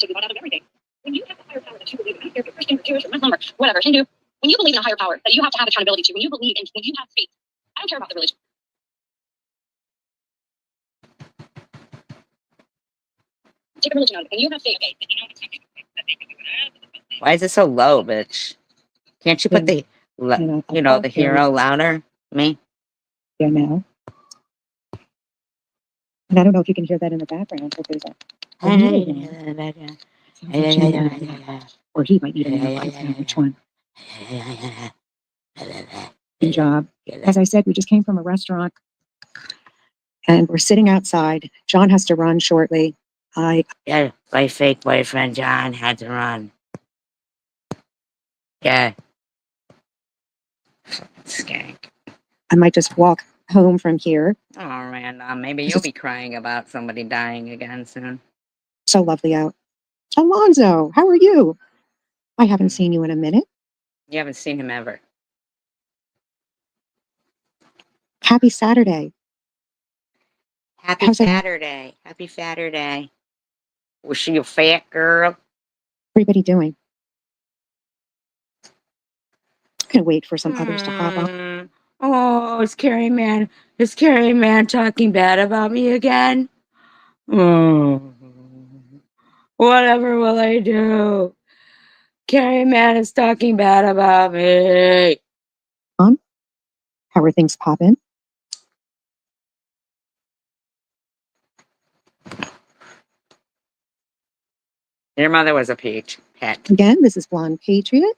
we want out of everything. When you have a higher power that you believe in, I don't care if you're Christian or Jewish or Muslim or whatever, Hindu, when you believe in a higher power that you have to have accountability to, when you believe in, when you have faith, I don't care about the religion. Take a religion out of it, and you have faith. Why is it so low, bitch? Can't you put the, you know, the hero louder? Me? there now. And I don't know if you can hear that in the background, but there's a or he might need a nap. I don't know which one. Good job. As I said, we just came from a restaurant and we're sitting outside. John has to run shortly. Yeah, my fake boyfriend John had to run. Yeah. Skank. I might just walk home from here. Oh, man, maybe you'll be crying about somebody dying again soon. So lovely out. Alonzo, how are you? I haven't seen you in a minute. You haven't seen him ever. Happy Saturday. Happy How's it- Saturday. Happy Saturday. Was she a fat girl? Everybody doing? I'm gonna wait for some others to hop on. Oh, is Carrie Man talking bad about me again? Oh, whatever will I do? Carrie Man is talking bad about me. How are things popping? Your mother was a peach pet. Again, this is Blonde Patriot.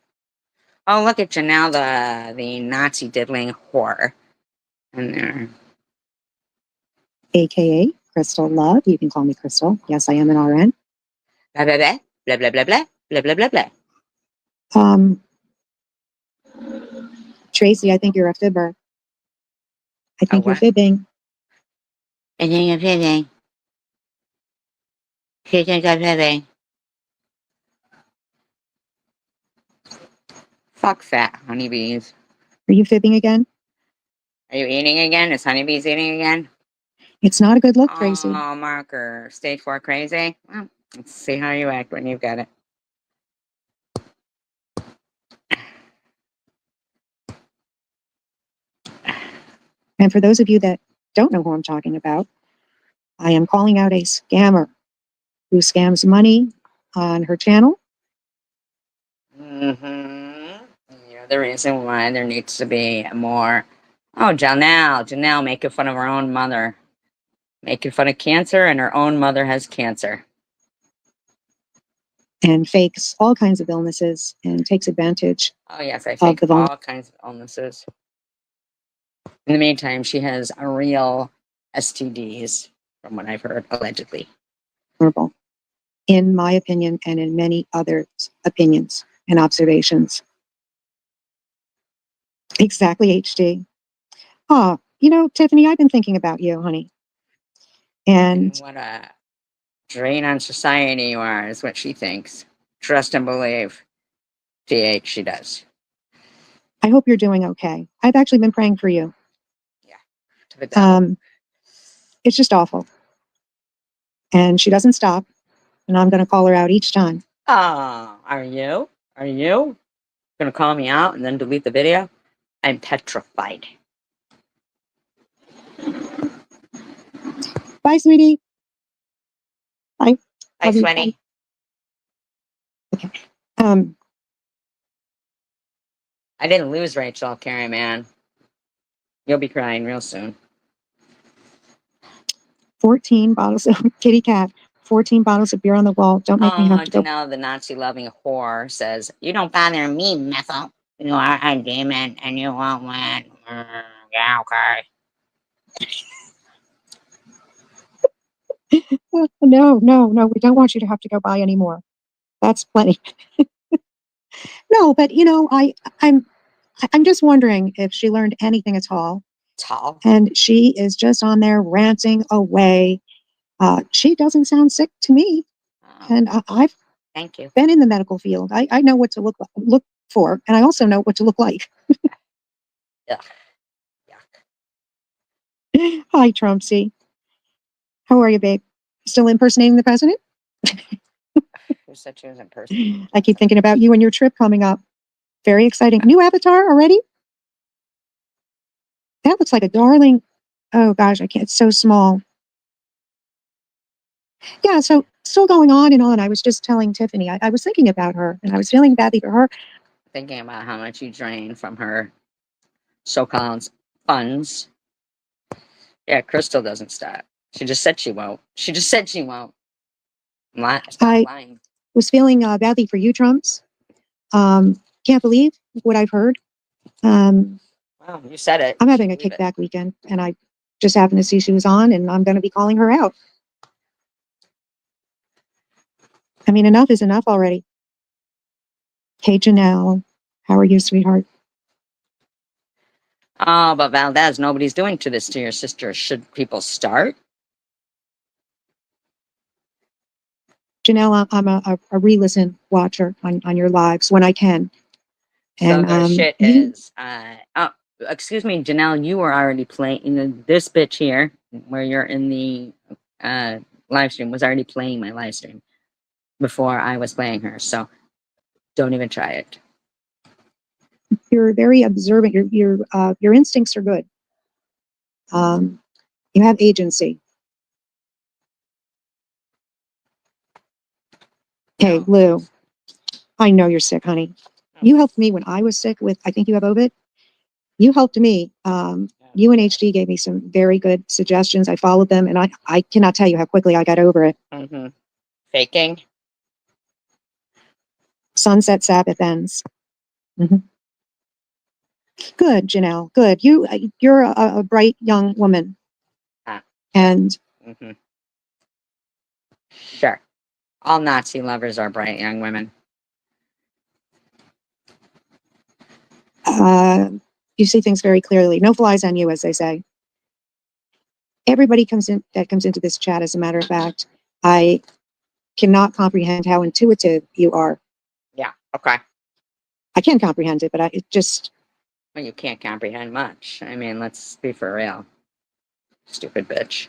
Oh, look at Janelle, the Nazi diddling whore. In there. AKA Crystal Love. You can call me Crystal. Yes, I am an RN. Blah, blah, blah, blah, blah, blah, blah, blah, blah, blah, blah. Tracy, I think you're a fibber. I think you're what? fibbing. I think I'm fibbing. She thinks I'm fibbing. Fuck fat honeybees. Are you fibbing again? Are you eating again? Is honeybees eating again? It's not a good look, Tracy. Oh, marker. Stage 4 crazy? Well, let's see how you act when you've got it. And for those of you that don't know who I'm talking about, I am calling out a scammer who scams money on her channel. Mm-hmm. You're the reason why there needs to be more. Oh, Janelle making fun of her own mother. Making fun of cancer, and her own mother has cancer. And fakes all kinds of illnesses and takes advantage. Oh, yes, I fake all kinds of illnesses. In the meantime, she has a real STDs, from what I've heard, allegedly. Vulnerable, in my opinion, and in many others' opinions and observations. Exactly, HD. Oh, Tiffany, I've been thinking about you, honey. And What a drain on society you are, is what she thinks. Trust and believe. TH, she does. I hope you're doing okay. I've actually been praying for you. Yeah. To the devil. It's just awful. And she doesn't stop. And I'm going to call her out each time. Oh, are you? Are you going to call me out and then delete the video? I'm petrified. Bye, sweetie. Bye. Bye, Love you. Sweaty. Okay. I didn't lose Rachel, Carrie, man. You'll be crying real soon. 14 bottles of kitty cat. 14 bottles of beer on the wall. Don't make me have to go. Janelle, the Nazi-loving whore, says, "You don't bother me, Methel. You are a demon, and you won't win." Yeah, okay. No. We don't want you to have to go buy anymore. That's plenty. No, but I'm just wondering if she learned anything at all. Tall. And she is just on there ranting away. She doesn't sound sick to me. Oh, And I've thank you. been in the medical field. I know what to look for, and I also know what to look like. Ugh. Hi, Trumpsy. How are you, babe? Still impersonating the president? Who said she was in person? I keep thinking about you and your trip coming up. Very exciting. New avatar already? That looks like a darling. Oh gosh, I can't. It's so small. Yeah, so still going on and on. I was just telling Tiffany, I was thinking about her and I was feeling badly for her. Thinking about how much you drain from her so-called funds. Yeah, Crystal doesn't stop. She just said she won't. She just said she won't. Stop I lying. was feeling badly for you, Trumps. Can't believe what I've heard. Wow, you said it. I'm having a Believe it. kickback weekend, and I just happened to see she was on, and I'm going to be calling her out. I mean, enough is enough already. Hey, Janelle, how are you, sweetheart? Oh, but Valdez, nobody's doing to this to your sister. Should people start? Janelle, I'm a re-listen watcher on your lives when I can. So And the shit you, is, excuse me, Janelle, you were already playing this bitch here, where you're in the live stream, was already playing my live stream before I was playing her. So don't even try it. you're very observant. Your instincts are good. You have agency. Hey, No. Lou, I know you're sick, honey. You helped me when I was sick with, I think you have Ovid. You helped me. You and HD gave me some very good suggestions. I followed them, and I cannot tell you how quickly I got over it. Mm-hmm. Faking. Sunset Sabbath ends. Mhm. Good, Janelle. Good. You're a bright young woman, Ah, and mm-hmm. Sure. All Nazi lovers are bright young women. you see things very clearly. No flies on you, as they say. Everybody comes into this chat. As a matter of fact, I cannot comprehend how intuitive you are. Yeah. Okay. I can comprehend it, but it just, Well, you can't comprehend much. I mean, let's be for real. Stupid bitch.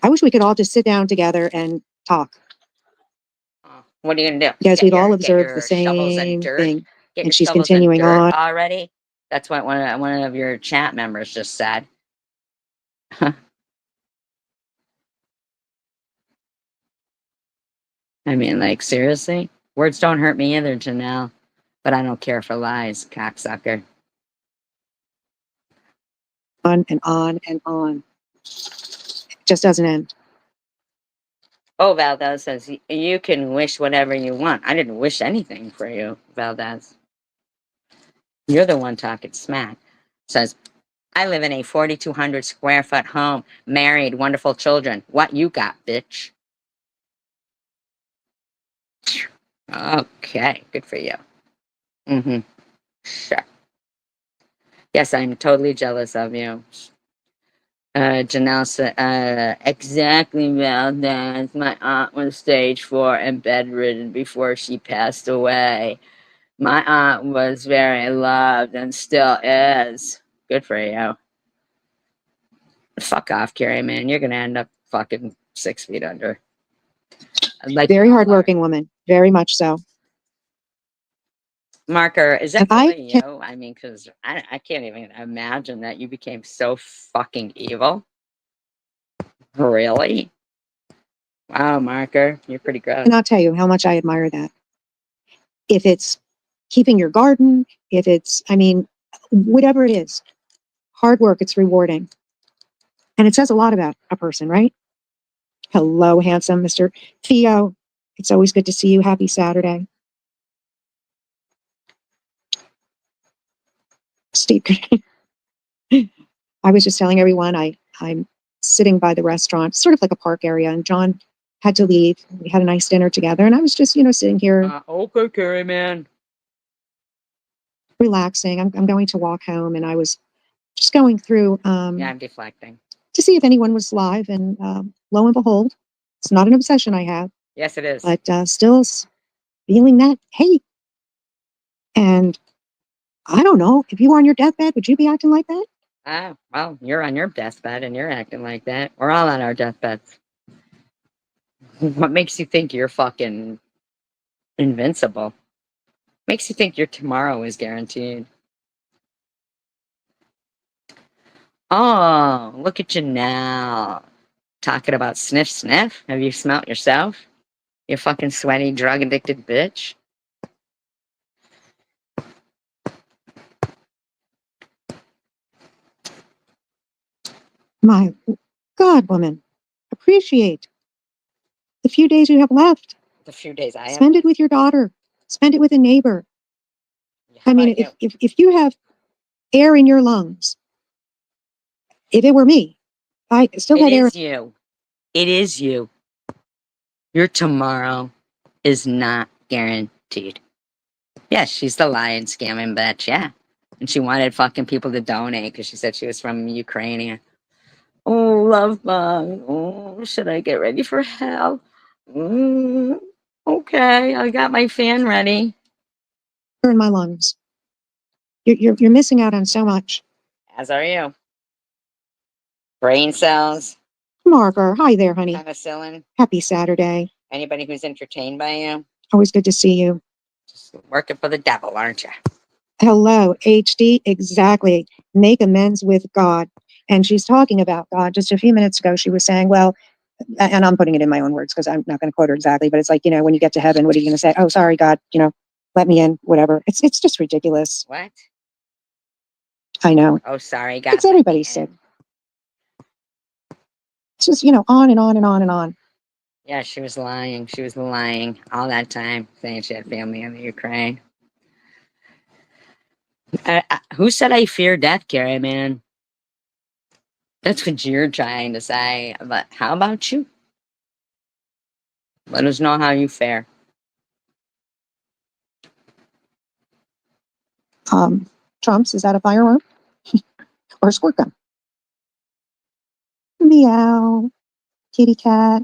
I wish we could all just sit down together and talk, Oh, what are you gonna do? because we've all Get observed the your shovels and same dirt. thing. Get And your she's shovels and continuing dirt on. already. That's what one of your chat members just said. I mean, like, seriously? Words don't hurt me either, Janelle. But I don't care for lies, cocksucker. On and on and on. It just doesn't end. Oh, Valdez says, you can wish whatever you want. I didn't wish anything for you, Valdez. You're the one talking smack. Says, I live in a 4,200 square foot home, married, wonderful children. What you got, bitch? Okay, good for you. Mm-hmm. Sure. Yes, I'm totally jealous of you. Janelle said, exactly, Valdez. My aunt was stage 4 and bedridden before she passed away. My aunt was very loved and still is. Good for you. Fuck off, Carrie, man. You're gonna end up fucking 6 feet under. Like Very hardworking woman. Very much so. Marker, is that And I really you? I mean, because I can't even imagine that you became so fucking evil. Really? Wow, Marker, you're pretty gross. cannot tell you how much I admire that. If it's keeping your garden, if it's, I mean, whatever it is, hard work, it's rewarding. And it says a lot about a person, right? Hello, handsome Mr. Theo. It's always good to see you. Happy Saturday. Steve, I was just telling everyone I'm sitting by the restaurant, sort of like a park area, and John had to leave. We had a nice dinner together, and I was just, sitting here Okay, Carrie, man. relaxing. I'm going to walk home, and I was just going through Yeah, I'm deflecting. to see if anyone was live, and lo and behold, it's not an obsession I have, Yes, it is. but still feeling that hate. And I don't know, if you were on your deathbed, would you be acting like that? Ah, well, you're on your deathbed and you're acting like that. We're all on our deathbeds. What makes you think you're fucking invincible? Makes you think your tomorrow is guaranteed. Oh, look at you now. Talking about sniff sniff. Have you smelt yourself? You fucking sweaty, drug addicted bitch. My God, woman, Appreciate the few days you have left. The few days I have. Spend it with your daughter. Spend it with a neighbor. How I mean, about you? if you have air in your lungs, if it were me, I still It had air. is you. It is you. Your tomorrow is not guaranteed. Yeah, she's the lying, scamming bitch. Yeah. And she wanted fucking people to donate because she said she was from Ukraine. Oh, love bug. Oh, should I get ready for hell? Okay, I got my fan ready. In my lungs. You're missing out on so much. As are you. Brain cells, Marker, hi there, honey. penicillin. Happy Saturday. Anybody who's entertained by you, Always good to see you. just working for the devil, aren't you? Hello, HD. Exactly. Make amends with God. And she's talking about God. Just a few minutes ago, she was saying, well, and I'm putting it in my own words because I'm not going to quote her exactly, but it's like, when you get to heaven, what are you going to say? Oh, sorry, God, let me in, whatever. It's just ridiculous. What? I know. Oh, sorry, God. It's everybody's sick. It's just, on and on and on and on. Yeah, she was lying. She was lying all that time, saying she had family in the Ukraine. Who said I fear death, Gary, man? That's what you're trying to say. But how about you? Let us know how you fare. Trump's, is that a firearm? Or a squirt gun? Meow. Kitty cat.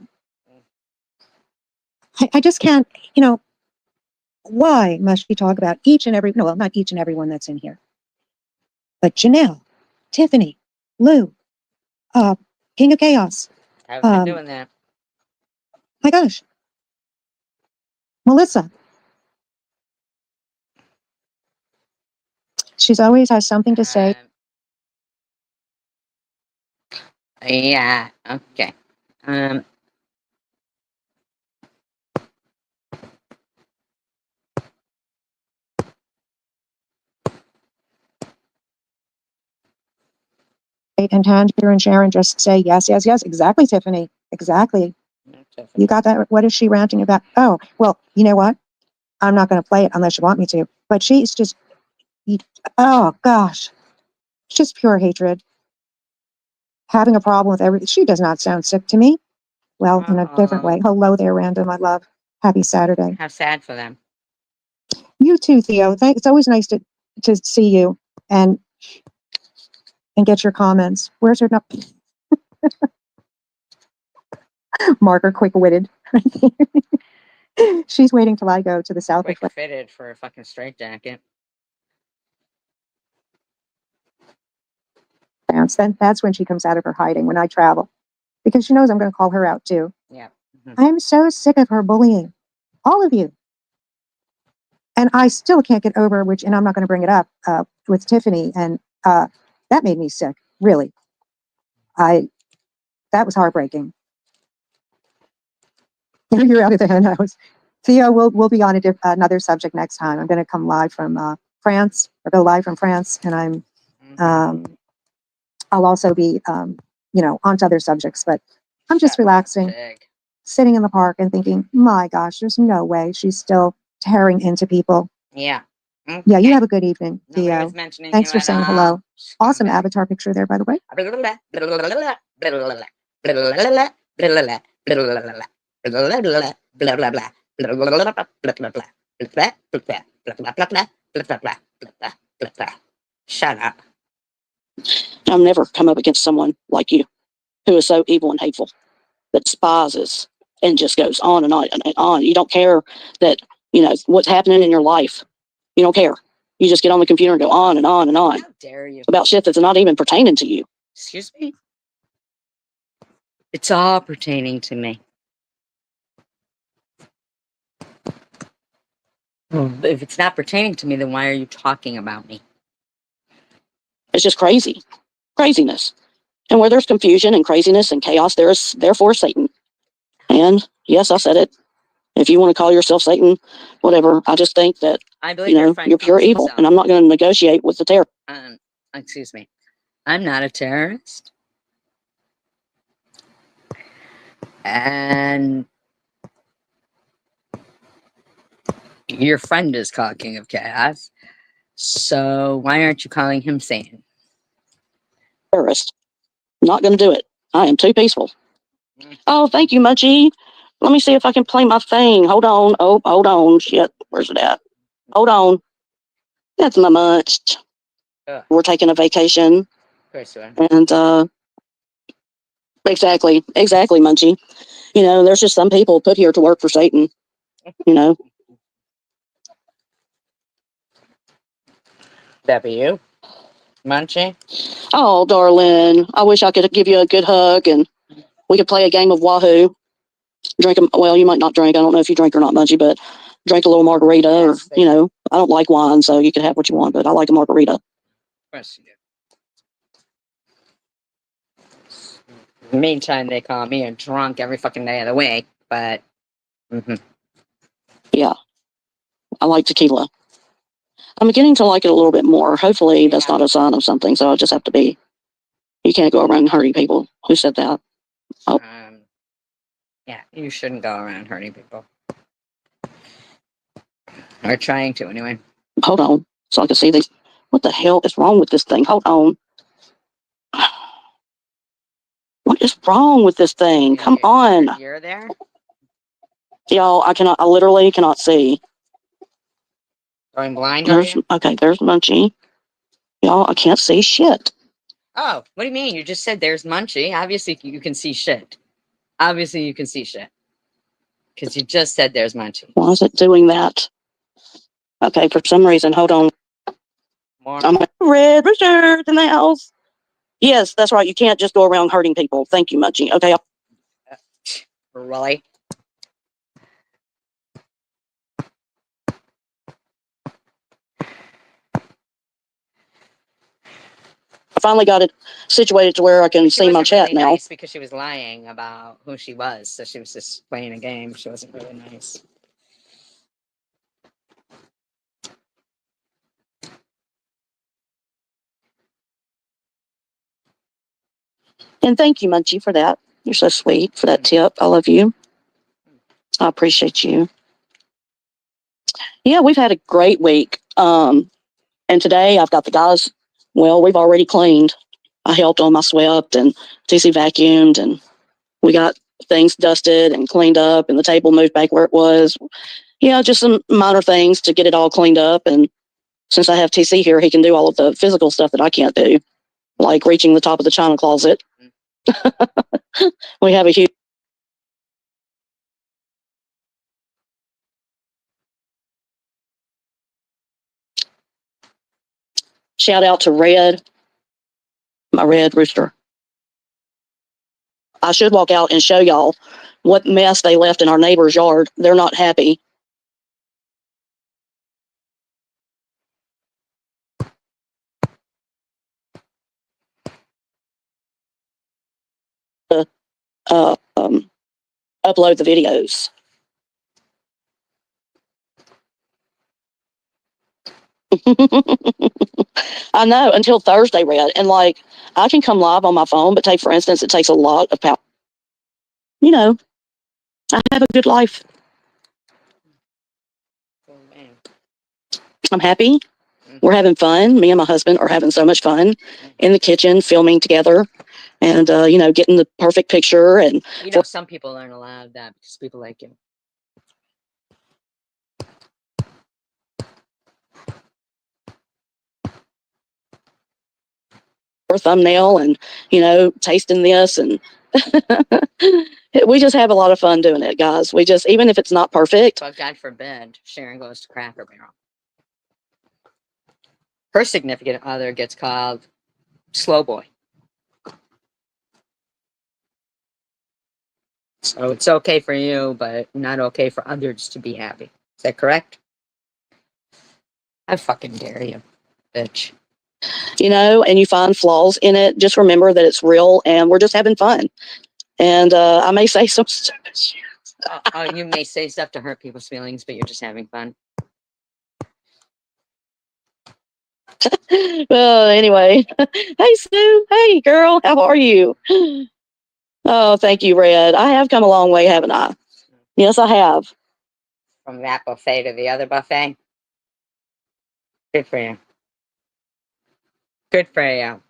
I just can't, why must we talk about each and every, no, well, not each and every one that's in here, but Janelle, Tiffany, Lou, King of Chaos. I've been doing that. My gosh. Melissa. She's always has something to say. Yeah, okay. And Tangier and Sharon just say, yes, yes, yes. Exactly, Tiffany. Exactly. You got that? What is she ranting about? Oh, well, you know what? I'm not going to play it unless you want me to. But she's just, oh gosh, it's just pure hatred. Having a problem with everything. She does not sound sick to me. Well, in a different way. Hello there, Random. I love. Happy Saturday. How sad for them. You too, Theo. It's always nice to see you and get your comments. Where's her? Marker, quick-witted. She's waiting till I go to the south. Quick fitted for a fucking straitjacket. Then that's when she comes out of her hiding when I travel, because she knows I'm going to call her out too. Yeah. I am so sick of her bullying all of you, and I still can't get over and I'm not going to bring it up with Tiffany, and that made me sick. Really, that was heartbreaking. You're out of the hen house. Theo, we'll be on another subject next time. I'm going to come live from France, or go live from France, and I'll also be on to other subjects, but I'm just relaxing, sitting in the park and thinking, my gosh, there's no way she's still tearing into people. Yeah. Okay. Yeah, you have a good evening, Theo. Thanks for saying hello. Awesome avatar picture there, by the way. Shut up. I've never come up against someone like you who is so evil and hateful, that despises and just goes on and on and on. You don't care that, what's happening in your life. You don't care. You just get on the computer and go on and on and on. How dare you? About shit that's not even pertaining to you. Excuse me? It's all pertaining to me. If it's not pertaining to me, then why are you talking about me? It's just craziness. And where there's confusion and craziness and chaos, there is therefore Satan. And yes, I said it. If you want to call yourself Satan, whatever, I just think that, I believe you're pure evil, and I'm not going to negotiate with the terror. Excuse me. I'm not a terrorist. And your friend is called King of Chaos. So why aren't you calling him Satan? Terrorist. Not going to do it. I am too peaceful. Oh, thank you, Munchie. Let me see if I can play my thing. Hold on. Oh, hold on. Shit. Where's it at? Hold on. That's my munch. We're taking a vacation. Of course you are. And, exactly, Munchie. You know, there's just some people put here to work for Satan. You know, That be you, Munchie? oh, darling, I wish I could give you a good hug and we could play a game of Wahoo. Drink a, well, you might not drink. I don't know if you drink or not, Munchie, but drink a little margarita or, you know, I don't like wine, so you can have what you want, but I like a margarita. Of course you do. Meantime, they call me a drunk every fucking day of the week, but Yeah, I like tequila. I'm beginning to like it a little bit more. Hopefully that's not a sign of something, so I just have to be. You can't go around hurting people. Who said that? Oh. Yeah, you shouldn't go around hurting people. Or trying to, anyway. Hold on, so I can see these. What the hell is wrong with this thing? Hold on. What is wrong with this thing? Come on. You're there? Y'all, I literally cannot see. Going blind, are you? Okay, there's Munchie. Y'all, I can't see shit. Oh, what do you mean? You just said there's Munchie. Obviously, you can see shit. Obviously, you can see shit. Because you just said there's Munchie. Why is it doing that? Okay, for some reason, hold on. More. I'm Red Richard in the house. Yes, that's right. You can't just go around hurting people. Thank you, Munchie. Okay. Really? I finally got it situated to where I can see my chat really now. Nice because she was lying about who she was, so she was just playing a game. She wasn't really nice. And thank you, Munchie, for that. You're so sweet for that tip. I love you. I appreciate you. Yeah, we've had a great week. And today I've got the guys. Well, we've already cleaned. I helped them. I swept and TC vacuumed, and we got things dusted and cleaned up, and the table moved back where it was. Yeah, just some minor things to get it all cleaned up. And since I have TC here, he can do all of the physical stuff that I can't do, like reaching the top of the china closet. We have a huge shout out to Red, my red rooster. I should walk out and show y'all what mess they left in our neighbor's yard. They're not happy. Uh, upload the videos. I know, until Thursday, Red. And like, I can come live on my phone, but take, for instance, it takes a lot of power. You know, I have a good life. Oh, man. I'm happy. We're having fun. Me and my husband are having so much fun in the kitchen, filming together and, you know, getting the perfect picture. And you know, some people aren't allowed that because people like you. our thumbnail and, you know, tasting this. And we just have a lot of fun doing it, guys. We just, even if it's not perfect. But God forbid Sharon goes to Cracker Barrel. Her significant other gets called Slow Boy. So it's okay for you, but not okay for others to be happy. Is that correct? I fucking dare you, bitch. You know, and you find flaws in it, just remember that it's real and we're just having fun. And I may say some stupid shit. You may say stuff to hurt people's feelings, but you're just having fun. Well, anyway. Hey, Sue. Hey, girl. How are you? Oh, thank you, Red. I have come a long way, haven't I? Yes, I have. From that buffet to the other buffet. Good for you. Good for you.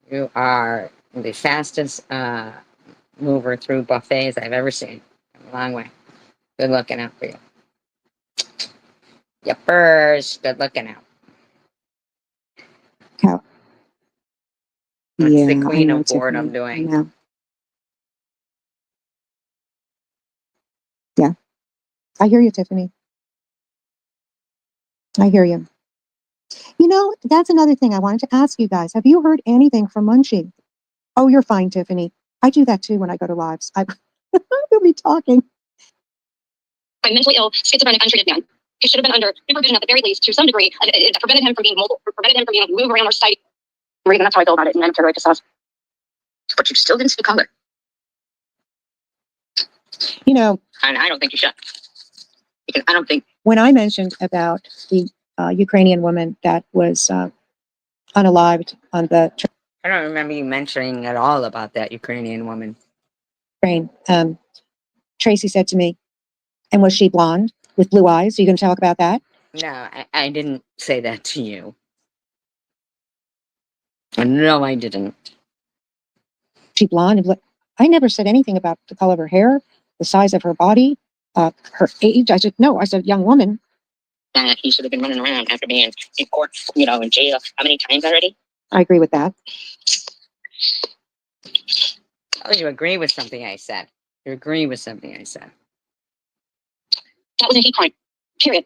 You are the fastest mover through buffets I've ever seen. A long way. Good looking out for you. Yuppers. Good looking out. Cow. What's Yeah, the I queen know, of boredom Tiffany. I doing? know. Yeah, I hear you, Tiffany. I hear you. You know, that's another thing I wanted to ask you guys. Have you heard anything from Munchie? Oh, you're fine, Tiffany. I do that too when I go to lives. We'll be talking. I'm mentally ill, schizophrenic, untreated man. He should have been under supervision at the very least to some degree. It prevented him from being mobile, prevented him from being able to move around our society. Reason that's how I feel about it, and I'm very pissed off. But you still didn't speak color. You know, And I don't think you should. Because I don't think. when I mentioned about the Ukrainian woman that was unalived on the I don't remember you mentioning at all about that Ukrainian woman. train, Tracy said to me, and was she blonde with blue eyes? Are you going to talk about that? No, I didn't say that to you. No, I didn't. She blonde? I never said anything about the color of her hair, the size of her body, her age. I said, no, I said, young woman. He should have been running around after being in court, in jail. How many times already? I agree with that. Oh, you agree with something I said. You agree with something I said. That was a hate crime. Period.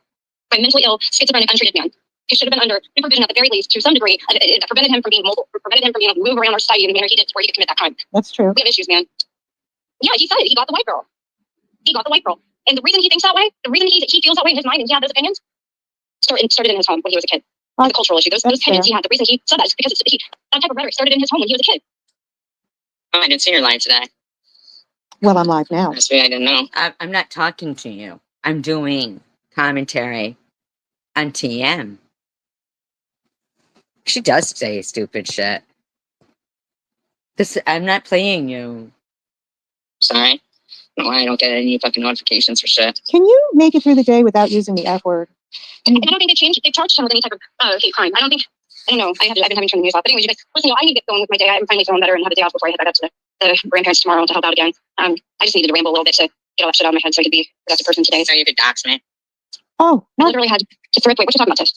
I'm mentally ill, schizophrenic, untreated man. He should have been under supervision at the very least to some degree. It prevented him from being mobile, prevented him from being able to move around our society in the manner he did to where he could commit that crime. That's true. We have issues, man. Yeah, he said it. He got the white girl. He got the white girl. And the reason he thinks that way, the reason he feels that way in his mind and he had those opinions, started in his home when he was a kid. The cultural issue, those opinions he had, the reason he said that is because that type of rhetoric started in his home when he was a kid. Oh, I didn't see your live today. Well, I'm live now. That's why I didn't know. I'm not talking to you. I'm doing commentary on TM. She does say stupid shit. I'm not playing you. Sorry. I don't get any fucking notifications for shit. Can you make it through the day without using the F word? And I don't think they charged him with any type of hate crime. I don't know. I've been having trouble news off. But anyways, you guys, listen, I need to get going with my day. I'm finally feeling better and have a day off before I head back up to the grandparents tomorrow to help out again. I just needed to ramble a little bit to get all that shit out of my head so I could be a productive person today. So you could dox me. Oh, I literally had to throw it. Wait, what you talking about, Tiff?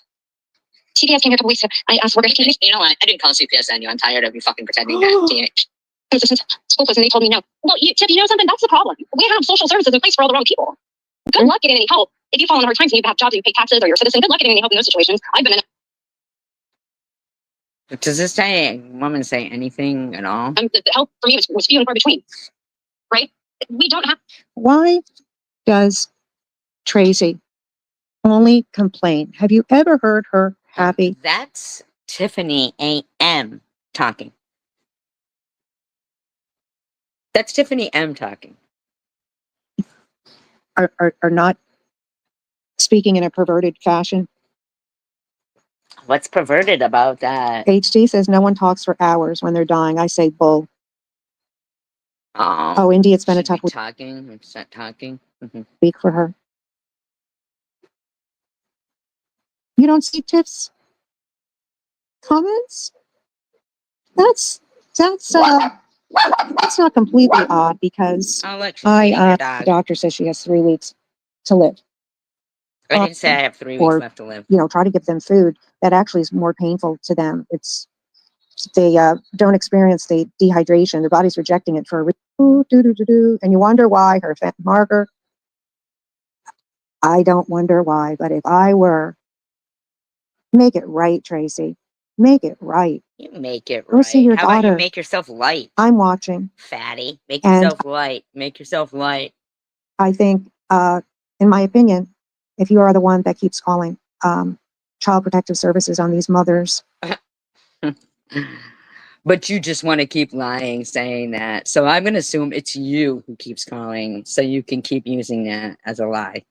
CPS came here a couple weeks ago. I asked workers. You know what? I didn't call CPS on you. I'm tired of you fucking pretending that. TH. School place, and they told me no. Well, Tiff, you know something? That's the problem. We have social services in place for all the wrong people. Good luck getting any help. If you fall in hard times and you have jobs and you pay taxes or you're a citizen, good luck getting any help in those situations. I've been in Does this woman say anything at all? the help for me was few and far between. Right? We don't have. why does Tracy only complain? Have you ever heard her happy? That's Tiffany AM talking. That's Tiffany M talking. Are not speaking in a perverted fashion? What's perverted about that? HD says no one talks for hours when they're dying. I say bull. Oh, Oh, Indy, it's been a tough talking. It's not talking. week for her. You don't see Tiff's comments? That's not completely odd because I'll let you feed your the dog. doctor says she has 3 weeks to live. I didn't say I have 3 weeks or, left to live. Try to give them food that actually is more painful to them. They don't experience the dehydration. Their body's rejecting it for a reason. And you wonder why her fat marker. I don't wonder why, but if I were, make it right, Tracy. Make it right. You make it Go right. see your How about daughter. you make yourself light? I'm watching. Fatty. Make And- yourself light. Make yourself light. I think, in my opinion, if you are the one that keeps calling Child Protective Services on these mothers. But you just want to keep lying, saying that. So I'm going to assume it's you who keeps calling, so you can keep using that as a lie.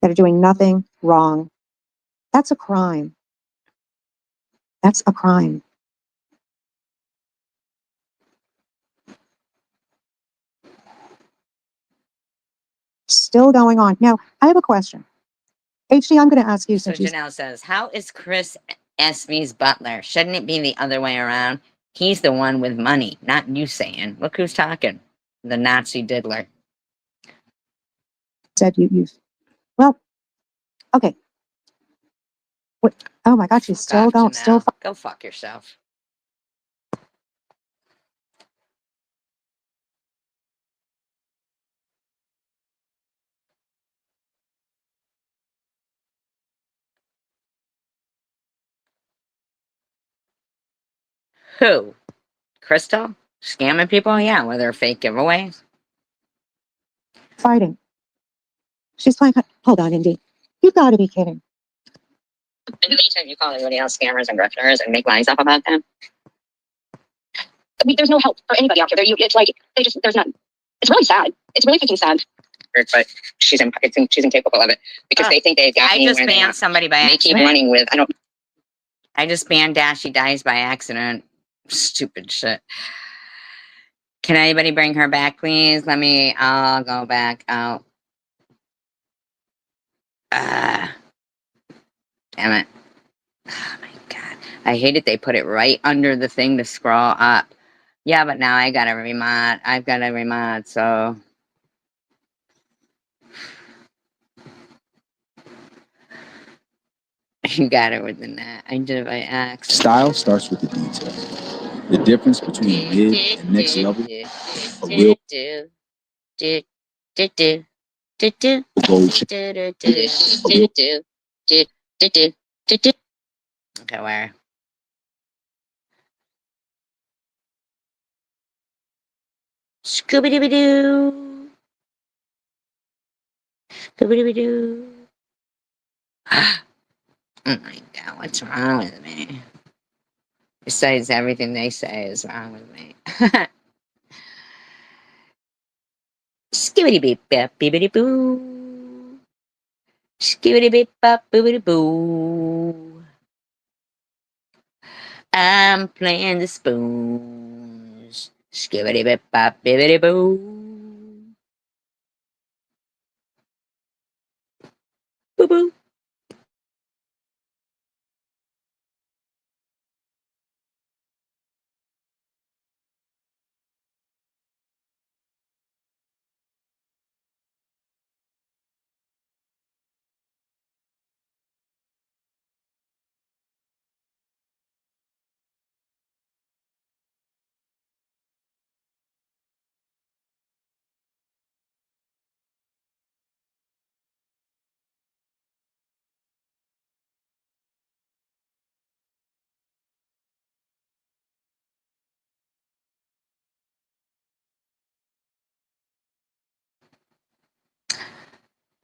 that are doing nothing wrong. That's a crime. That's a crime. Still going on. Now, I have a question. HD, I'm going to ask you So since you Janelle says, how is Chris SV's butler? Shouldn't it be the other way around? He's the one with money, not you saying. Look who's talking. The Nazi diddler. said you've, well, okay. What? Oh my God, she's still Fuck going, off, still. Janelle. Go fuck yourself. Who? Crystal? Scamming people? Yeah, with her fake giveaways. Fighting. She's playing. Hold on, Indy. You got to be kidding. Anytime you call anybody else scammers and grifters and make lies up about them. I mean, there's no help for anybody out here. It's like there's none. It's really sad. It's really freaking sad. But she's incapable of it because they think they've got me. I just banned somebody by accident. They keep running with. I just banned Dashy Dies by accident. Stupid shit. Can anybody bring her back, please? I'll go back out. Damn it. Oh my God. I hate it. They put it right under the thing to scroll up. Yeah, but now I got every mod. I've got every mod, so. You got it within that. I did it by accident. Style starts with the detail. The difference between mid and next level, a real gold Okay, where? Scooby-Dooby-Doo. Scooby-Dooby-Doo. Oh my God, what's wrong with me? Besides everything they say is wrong with me. Skibbity beep bap bibbity boo. Skibbity beep bop bibbity boo. I'm playing the spoons. Skibbity beep bop bibbity boo. Boo boo.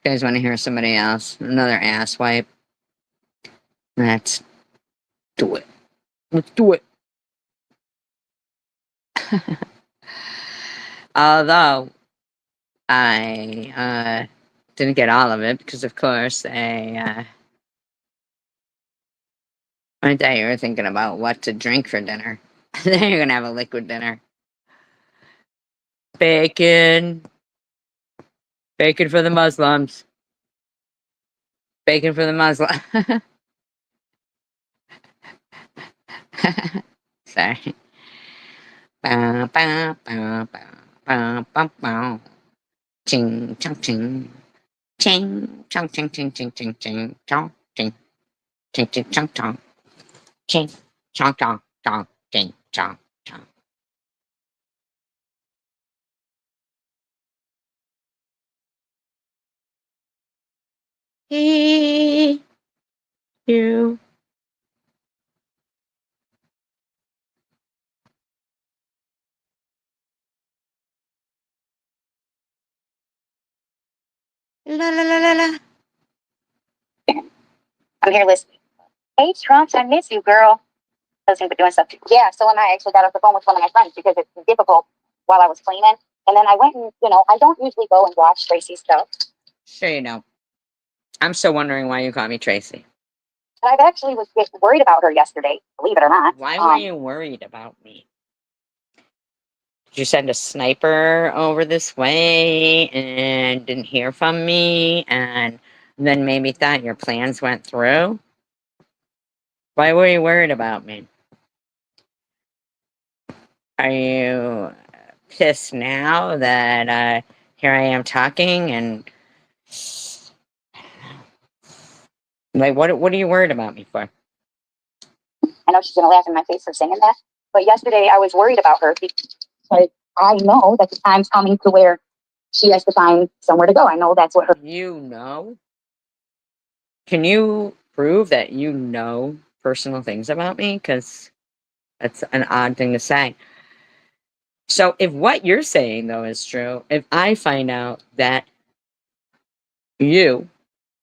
You guys want to hear somebody else? Another ass wipe? Let's do it. Let's do it. Although I didn't get all of it because, of course, I thought you were thinking about what to drink for dinner. Then you're gonna have a liquid dinner. Bacon. Bacon for the Muslims. Bacon for the Muslim. Sorry. Bow, bow, bow, bow, bow, bow, bow. Ching, chong, ching. Ching, chong, ching, ching, ching, ching, ching, chong, ching. Ching, ching, chong, chong. Ching, chong, chong, chong, ching, chong, chong. Hey, you. La la la la la. I'm here listening. Hey, Trunks, I miss you, girl. Listening but doing stuff. Yeah, so and I actually got off the phone with one of my friends because it's difficult while I was cleaning. And then I went and, I don't usually go and watch Tracy's stuff. Sure you don't. I'm still wondering why you call me Tracy. I've actually was worried about her yesterday, believe it or not. Why were you worried about me? Did you send a sniper over this way and didn't hear from me and then maybe thought your plans went through? Why were you worried about me? Are you pissed now that here I am talking and like what are you worried about me for? I know she's gonna laugh in my face for saying that, but yesterday I was worried about her because I know that the time's coming to where she has to find somewhere to go. I know that's what her. You know? Can you prove that you know personal things about me? Because that's an odd thing to say. So if what you're saying though is true, if I find out that you,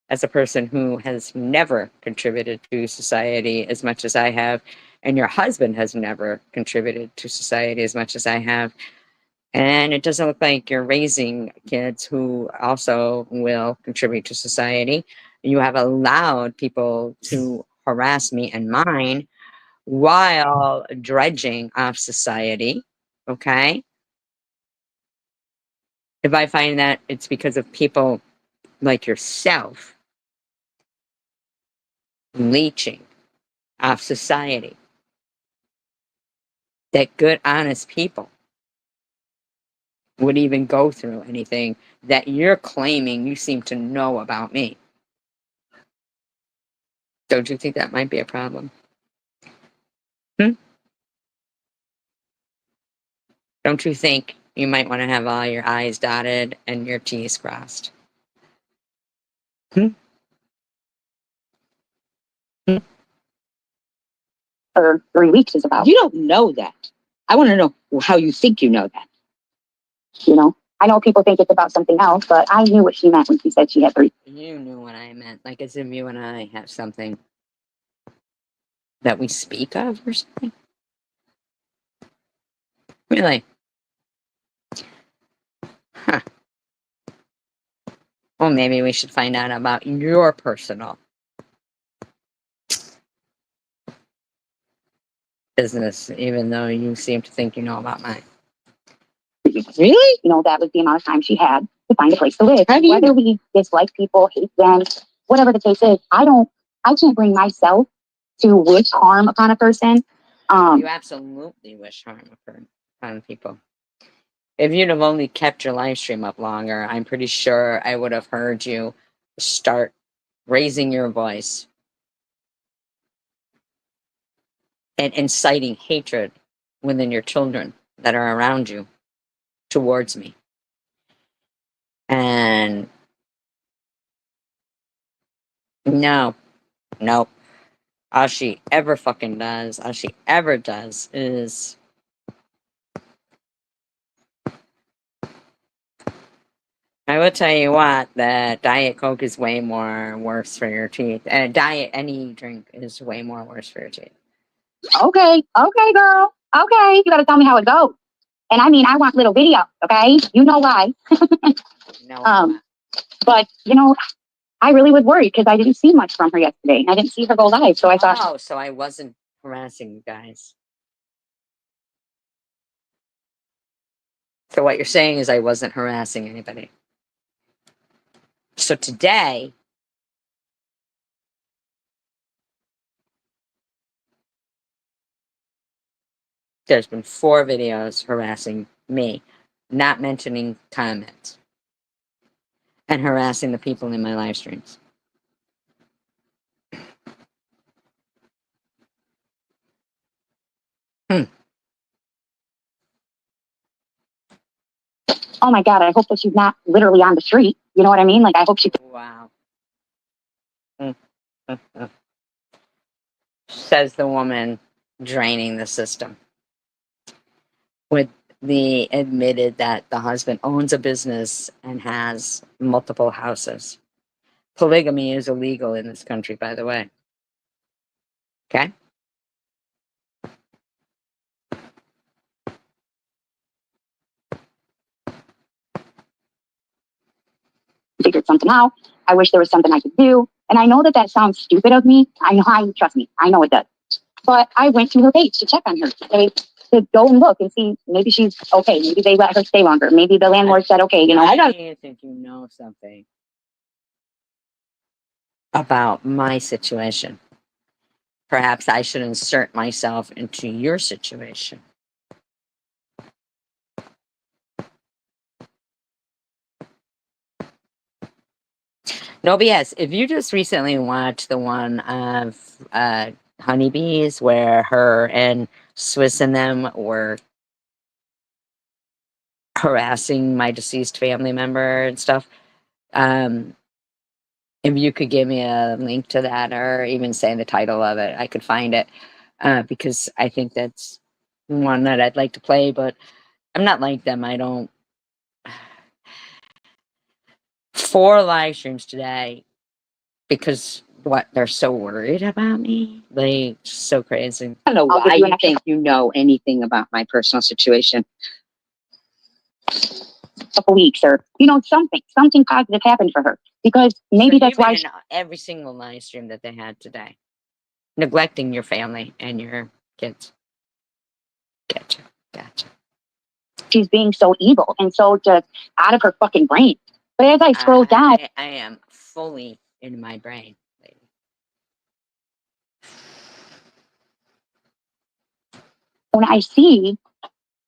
as a person who has never contributed to society as much as I have, and your husband has never contributed to society as much as I have, and it doesn't look like you're raising kids who also will contribute to society, you have allowed people to harass me and mine while dredging off society, okay? If I find that it's because of people like yourself leeching off society, that good, honest people would even go through anything that you're claiming you seem to know about me. Don't you think that might be a problem? Don't you think you might want to have all your I's dotted and your T's crossed? For 3 weeks is about. You don't know that. I want to know how you think you know that. You know, I know people think it's about something else, but I knew what she meant when she said she had 3. You knew what I meant, like as if you and I have something that we speak of or something. Really? Huh. Well, maybe we should find out about your personal business, even though you seem to think you know about mine. Really? You know, that was the amount of time she had to find a place to live. How do you Whether we dislike people, hate them, whatever the case is, I can't bring myself to wish harm upon a person. You absolutely wish harm upon people. If you'd have only kept your live stream up longer, I'm pretty sure I would have heard you start raising your voice and inciting hatred within your children that are around you towards me. And no, nope. All she ever fucking does, all she ever does is I will tell you what, that Diet Coke is way more worse for your teeth. Any drink is way more worse for your teeth. Okay, girl. Okay, you gotta tell me how it goes. And I mean, I want little video. Okay, you know why. No. But you know, I really was worried because I didn't see much from her yesterday. I didn't see her go live, so I thought, Oh, so I wasn't harassing you guys. So what you're saying is I wasn't harassing anybody. So today, there's been 4 videos harassing me, not mentioning comments, and harassing the people in my live streams. oh my God, I hope that she's not literally on the street. You know what I mean? Like, I hope she. Wow. Says the woman draining the system. With the admitted that the husband owns a business and has multiple houses. Polygamy is illegal in this country, by the way. Okay? figured something out. I wish there was something I could do. And I know that that sounds stupid of me. Trust me, I know it does. But I went to her page to check on her, to go and look and see maybe she's okay. Maybe they let her stay longer. Maybe the landlord said, okay, I don't even think you know something about my situation. Perhaps I should insert myself into your situation. No BS. If you just recently watched the one of honeybees where her and Swiss and them were harassing my deceased family member and stuff, if you could give me a link to that or even say the title of it, I could find it, because I think that's one that I'd like to play, but I'm not like them. I don't. 4 live streams today because what, they're so worried about me, like so crazy. I don't know I'll give why you an you extra- think you know anything about my personal situation. couple weeks or something positive happened for her, because maybe So that's you've been why in every single live stream that they had today, neglecting your family and your kids. Gotcha. she's being so evil and so just out of her fucking brain. But as I scroll down, I am fully in my brain, lady. when I see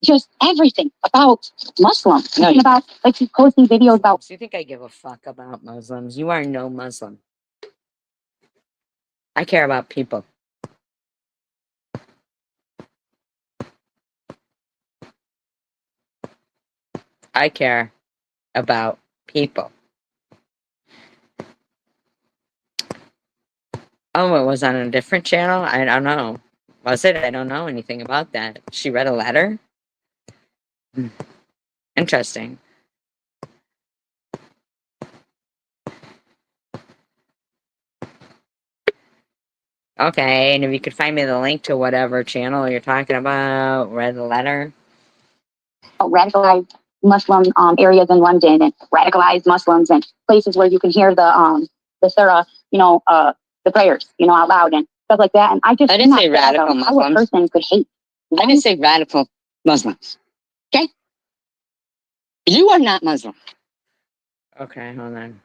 just everything about Muslims, No, you- about like she's posting videos about So you think I give a fuck about Muslims? You are no Muslim. I care about people. I care about people. Oh, it was on a different channel? I don't know. Was it? I don't know anything about that. She read a letter? Interesting. Okay, and if you could find me the link to whatever channel you're talking about, read the letter. radicalized Muslim areas in London and radicalized Muslims and places where you can hear the surah, the prayers, out loud and stuff like that. And I just I didn't cannot say radical fathom how a Muslims. person could hate. I didn't say radical Muslims. Okay? You are not Muslim. Okay, hold on.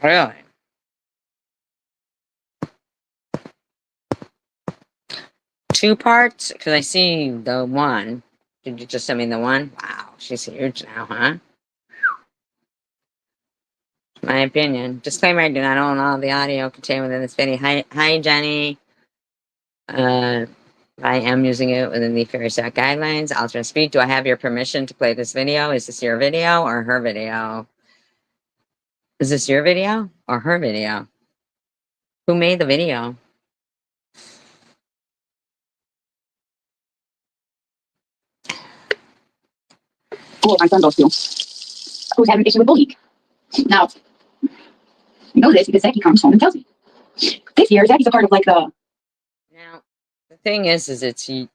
Really? Two parts? Because I see the one. Did you just send me the one? Wow, she's huge now, huh? My opinion. Disclaimer, I do not own all the audio contained within this video. Hi, Jenny. I am using it within the Fair Set guidelines. Alternate speed. Do I have your permission to play this video? Is this your video or her video? Is this your video or her video? Who made the video? Cool, my son goes to, who's having an issue with bullying. Now, you know this because Zachy comes home and tells me. This year, Zachy's a part of like the. Now, the thing is it's it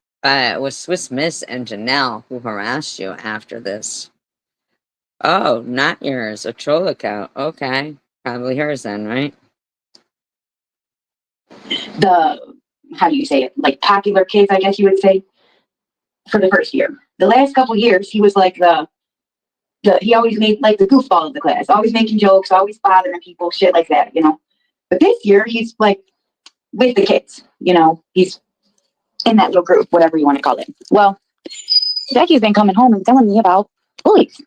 was Swiss Miss and Janelle who harassed you after this. Oh, not yours. A troll account. Okay. Probably hers then, right? the, how do you say it, like popular kids, I guess you would say, for the first year. The last couple years, he was like he always made like the goofball of the class, always making jokes, always bothering people, shit like that, you know. But this year, he's like with the kids, you know, he's in that little group, whatever you want to call it. Well, Becky's been coming home and telling me about bullies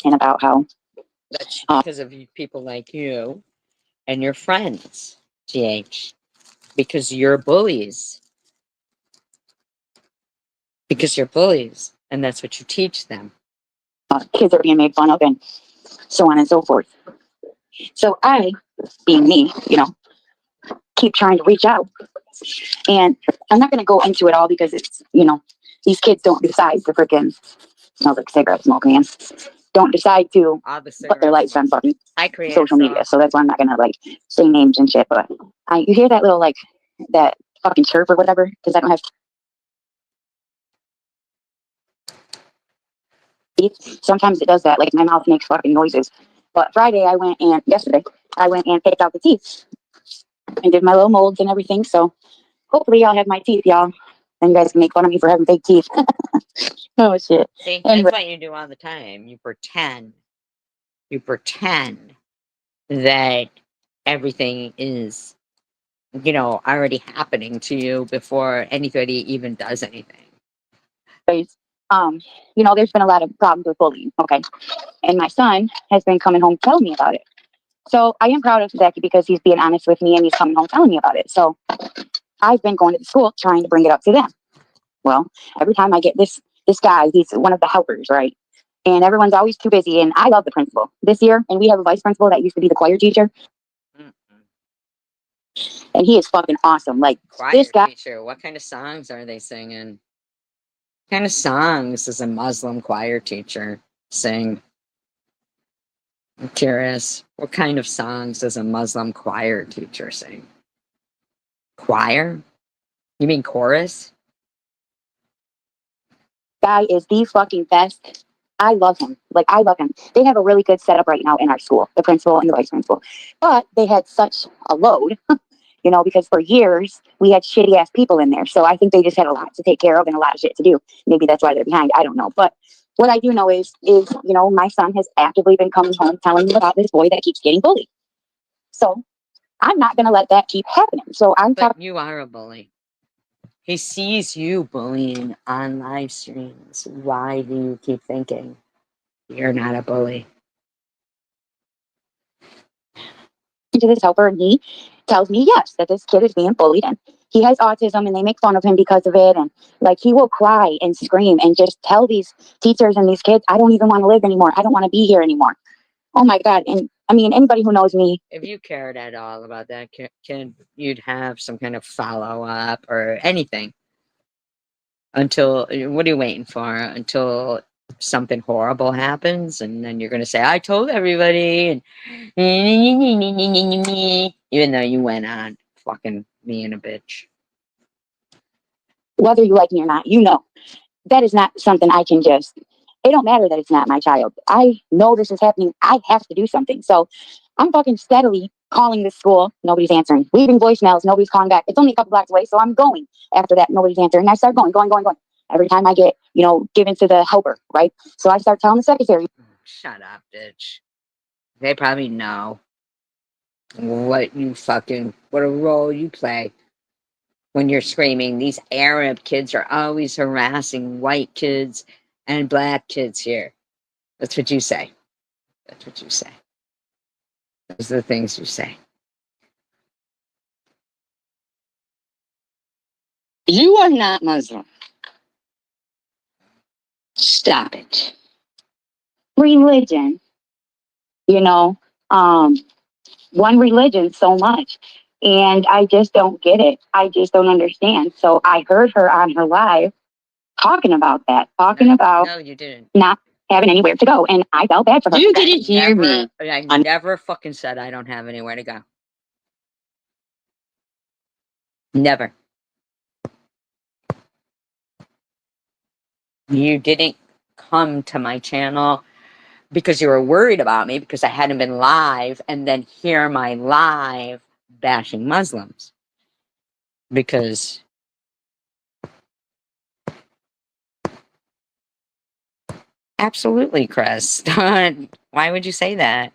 and about how That's because of people like you and your friends, GH. Because you're bullies. Because you're bullies. And that's what you teach them. kids are being made fun of and so on and so forth. So I, being me, you know, keep trying to reach out. And I'm not going to go into it all because it's, you know, these kids don't decide to freaking, smells like cigarette smoke, man, don't decide to All the put their lights on fucking I create social media. So that's why I'm not going to like say names and shit. But you hear that little like that fucking chirp or whatever? Because I don't have teeth. Sometimes it does that. Like my mouth makes fucking noises. But yesterday, I went and picked out the teeth and did my little molds and everything. So hopefully I'll have my teeth, y'all. Then you guys can make fun of me for having fake teeth. Oh shit. See, Anyway. that's what you do all the time. You pretend. You pretend that everything is, you know, already happening to you before anybody even does anything. You know, there's been a lot of problems with bullying, okay? And my son has been coming home telling me about it. So I am proud of Zachy because he's being honest with me and he's coming home telling me about it. So I've been going to the school trying to bring it up to them. Well, every time I get this guy, he's one of the helpers, right? And everyone's always too busy. And I love the principal this year. And we have a vice principal that used to be the choir teacher. And he is fucking awesome. Like Choir this guy. teacher, what kind of songs are they singing? What kind of songs does a Muslim choir teacher sing? I'm curious. What kind of songs does a Muslim choir teacher sing? Choir? You mean chorus? Guy is the fucking best. I love him. Like, I love him. They have a really good setup right now in our school, the principal and the vice principal. But they had such a load, you know, because for years we had shitty ass people in there. So I think they just had a lot to take care of and a lot of shit to do. Maybe that's why they're behind. I don't know. But what I do know is, you know, my son has actively been coming home telling me about this boy that keeps getting bullied. So I'm not going to let that keep happening. So But you are a bully. He sees you bullying on live streams. Why do you keep thinking you're not a bully? to this helper and he tells me, yes, that this kid is being bullied and he has autism and they make fun of him because of it. And like he will cry and scream and just tell these teachers and these kids, I don't even want to live anymore. I don't want to be here anymore. Oh my God. And I mean, anybody who knows me. If you cared at all about that kid, you'd have some kind of follow up or anything. Until, what are you waiting for? Until something horrible happens and then you're going to say, I told everybody. And even though you went on fucking being a bitch. Whether you like me or not, you know, that is not something I can just, it don't matter that it's not my child. I know this is happening. I have to do something. So I'm fucking steadily calling this school. Nobody's answering. Leaving voicemails. Nobody's calling back. It's only a couple blocks away. So I'm going after that. Nobody's answering. I start going. Every time I get, you know, given to the helper, right? So I start telling the secretary. Shut up, bitch. They probably know what a role you play when you're screaming. These Arab kids are always harassing white kids and black kids here. That's what you say. That's what you say. Those are the things you say. You are not Muslim. Stop it. Religion, you know, one religion so much. And I just don't get it. I just don't understand. So I heard her on her live talking about that, No, you didn't. not having anywhere to go. And I felt bad for her. You didn't hear me. I never fucking said I don't have anywhere to go. Never. You didn't come to my channel because you were worried about me because I hadn't been live and then hear my live bashing Muslims. Because absolutely, Chris. Why would you say that?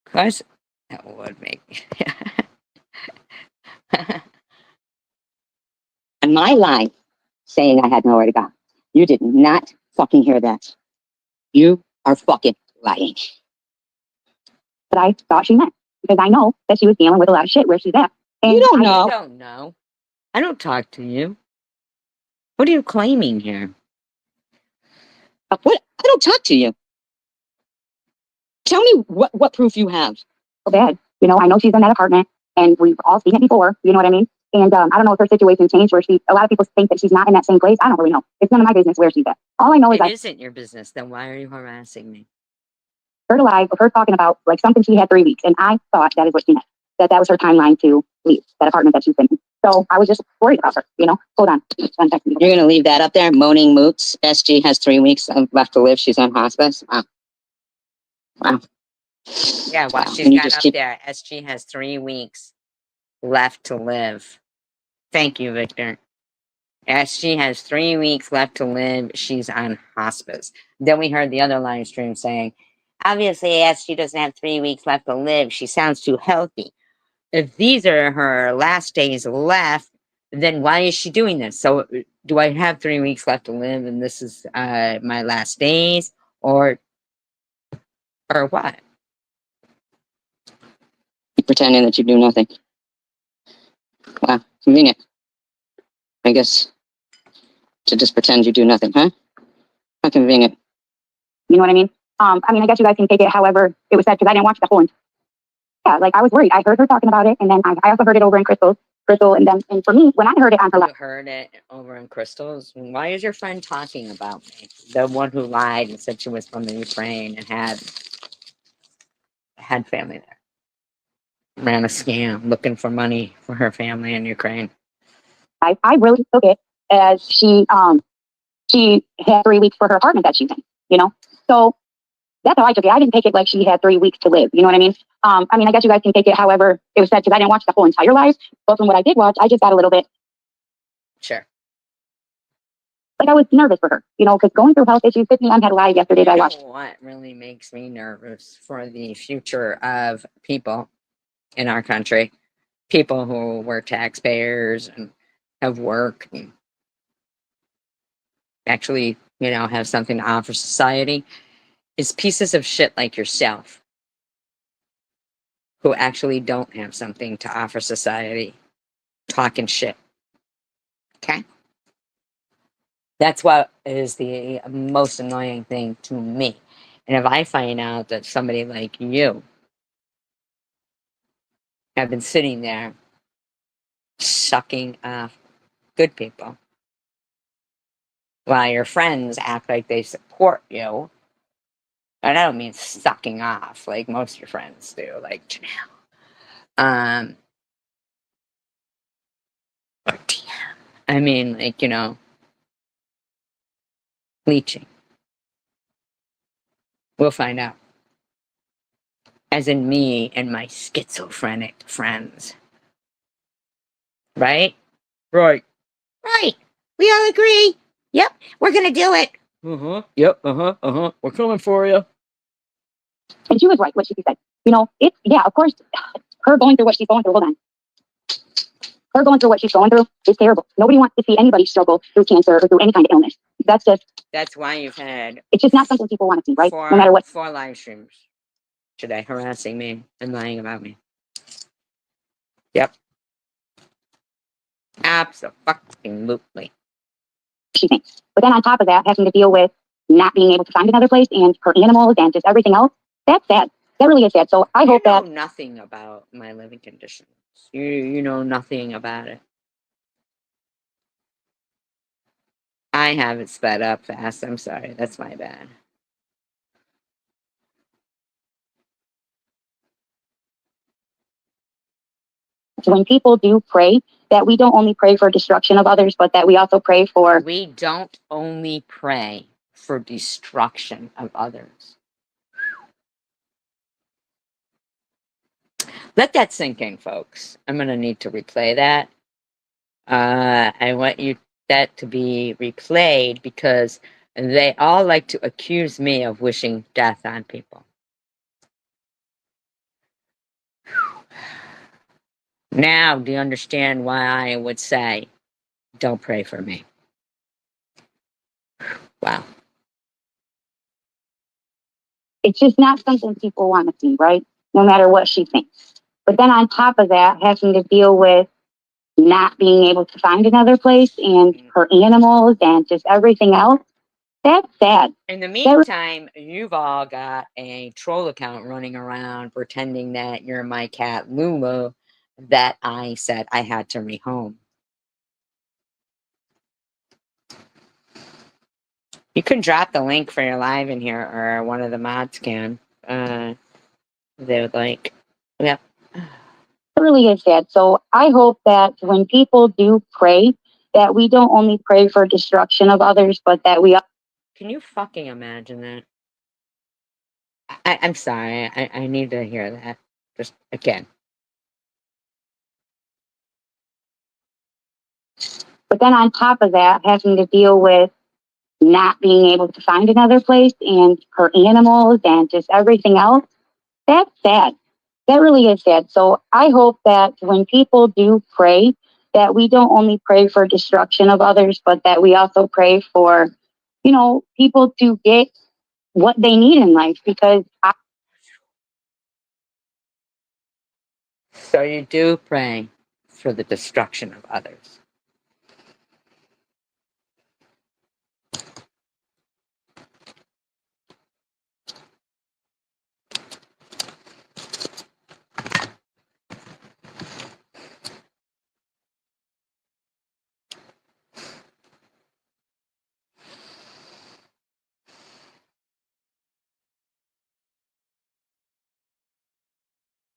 Chris, that would make. And my lie saying I had nowhere to go. You did not fucking hear that. You are fucking lying. But I thought she meant, because I know that she was dealing with a lot of shit where she's at. And You don't I know. don't know. I don't talk to you. What are you claiming here? What? I don't talk to you. Tell me what proof you have. so bad. You know, I know she's in that apartment and we've all seen it before. You know what I mean? And I don't know if her situation changed where a lot of people think that she's not in that same place. I don't really know. It's none of my business where she's at. All I know is It I isn't your business. Then why are you harassing me? heard a lie of her talking about like something she had 3 weeks. And I thought that is what she meant. That was her timeline to leave that apartment that she's in. So I was just worried about her, you know? Hold on. You're going to leave that up there? Moaning moots. SG has 3 weeks left to live. She's on hospice. Wow. Wow. Yeah, well, Wow. she's And you got just up keep. there. SG has 3 weeks left to live. Thank you, Victor. SG has 3 weeks left to live. She's on hospice. Then we heard the other live stream saying, obviously, SG doesn't have 3 weeks left to live. She sounds too healthy. If these are her last days left, then why is she doing this? So, do I have 3 weeks left to live and this is my last days? Or what? Pretending that you do nothing. Wow. Convenient. I guess. To just pretend you do nothing, huh? How convenient. You know what I mean? I mean, I guess you guys can take it however it was said because I didn't watch the whole one. Yeah, like I was worried. I heard her talking about it, and then I also heard it over in Crystal, and for me, when I heard it on her You heard it over in Crystal's. Why is your friend talking about me? The one who lied and said she was from the Ukraine and had family there. Ran a scam looking for money for her family in Ukraine. I really took it as she had 3 weeks for her apartment that she's in, you know? So that's how I took it. I didn't take it like she had 3 weeks to live. You know what I mean? I mean, I guess you guys can take it however it was said because I didn't watch the whole entire live. But from what I did watch, I just got a little bit Sure. like I was nervous for her, you know, because going through health issues, 50 had a live yesterday that I watched. What really makes me nervous for the future of people in our country, people who were taxpayers and have work and actually, have something to offer society, is pieces of shit like yourself who actually don't have something to offer society talking shit. Okay? That's what is the most annoying thing to me. And if I find out that somebody like you have been sitting there sucking off good people while your friends act like they support you, and I don't mean sucking off like most of your friends do, like Janelle. Or TM. I mean, like, leeching. We'll find out. As in me and my schizophrenic friends. Right? Right. Right. We all agree. Yep. We're going to do it. Yep. We're coming for you. And she was right, what she said. You know, of course, her going through what she's going through, hold on. Her going through what she's going through is terrible. Nobody wants to see anybody struggle through cancer or through any kind of illness. That's why you've had. It's just not something people want to see, right? No matter what. 4 live streams today harassing me and lying about me. Yep. Absolutely. She thinks. But then on top of that, having to deal with not being able to find another place and her animals and just everything else, that's sad. That really is sad. So I hope that. You know nothing about my living conditions. You know nothing about it. I have it sped up fast. I'm sorry. That's my bad. When people do pray, that we don't only pray for destruction of others, but that we also pray for. We don't only pray for destruction of others. Let that sink in, folks. I'm gonna need to replay that. I want that to be replayed because they all like to accuse me of wishing death on people. Now, do you understand why I would say, don't pray for me? Wow. It's just not something people want to see, right? No matter what she thinks. But then on top of that, having to deal with not being able to find another place and her animals and just everything else, that's sad. In the meantime, you've all got a troll account running around pretending that you're my cat Lulu that I said I had to rehome. You can drop the link for your live in here, or one of the mods can. They would like. Yeah. It really is sad. So I hope that when people do pray, that we don't only pray for destruction of others, but that we. Can you fucking imagine that? I'm sorry. I need to hear that. Just again. But then on top of that, having to deal with not being able to find another place and her animals and just everything else, that's sad. That really is sad. So I hope that when people do pray, that we don't only pray for destruction of others, but that we also pray for, people to get what they need in life. Because So you do pray for the destruction of others.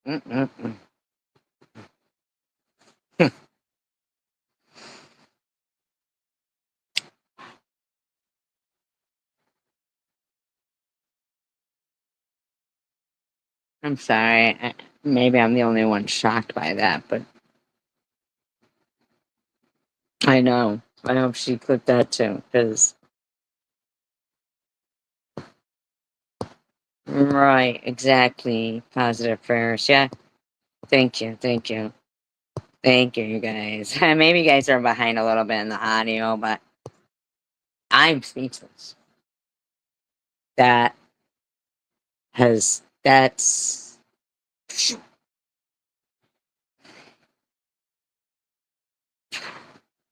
Mm-mm-mm. I'm sorry. Maybe I'm the only one shocked by that, but I know. I hope she clipped that too, because right, exactly. Positive prayers. Yeah. Thank you. Thank you. Thank you, you guys. Maybe you guys are behind a little bit in the audio, but I'm speechless. That's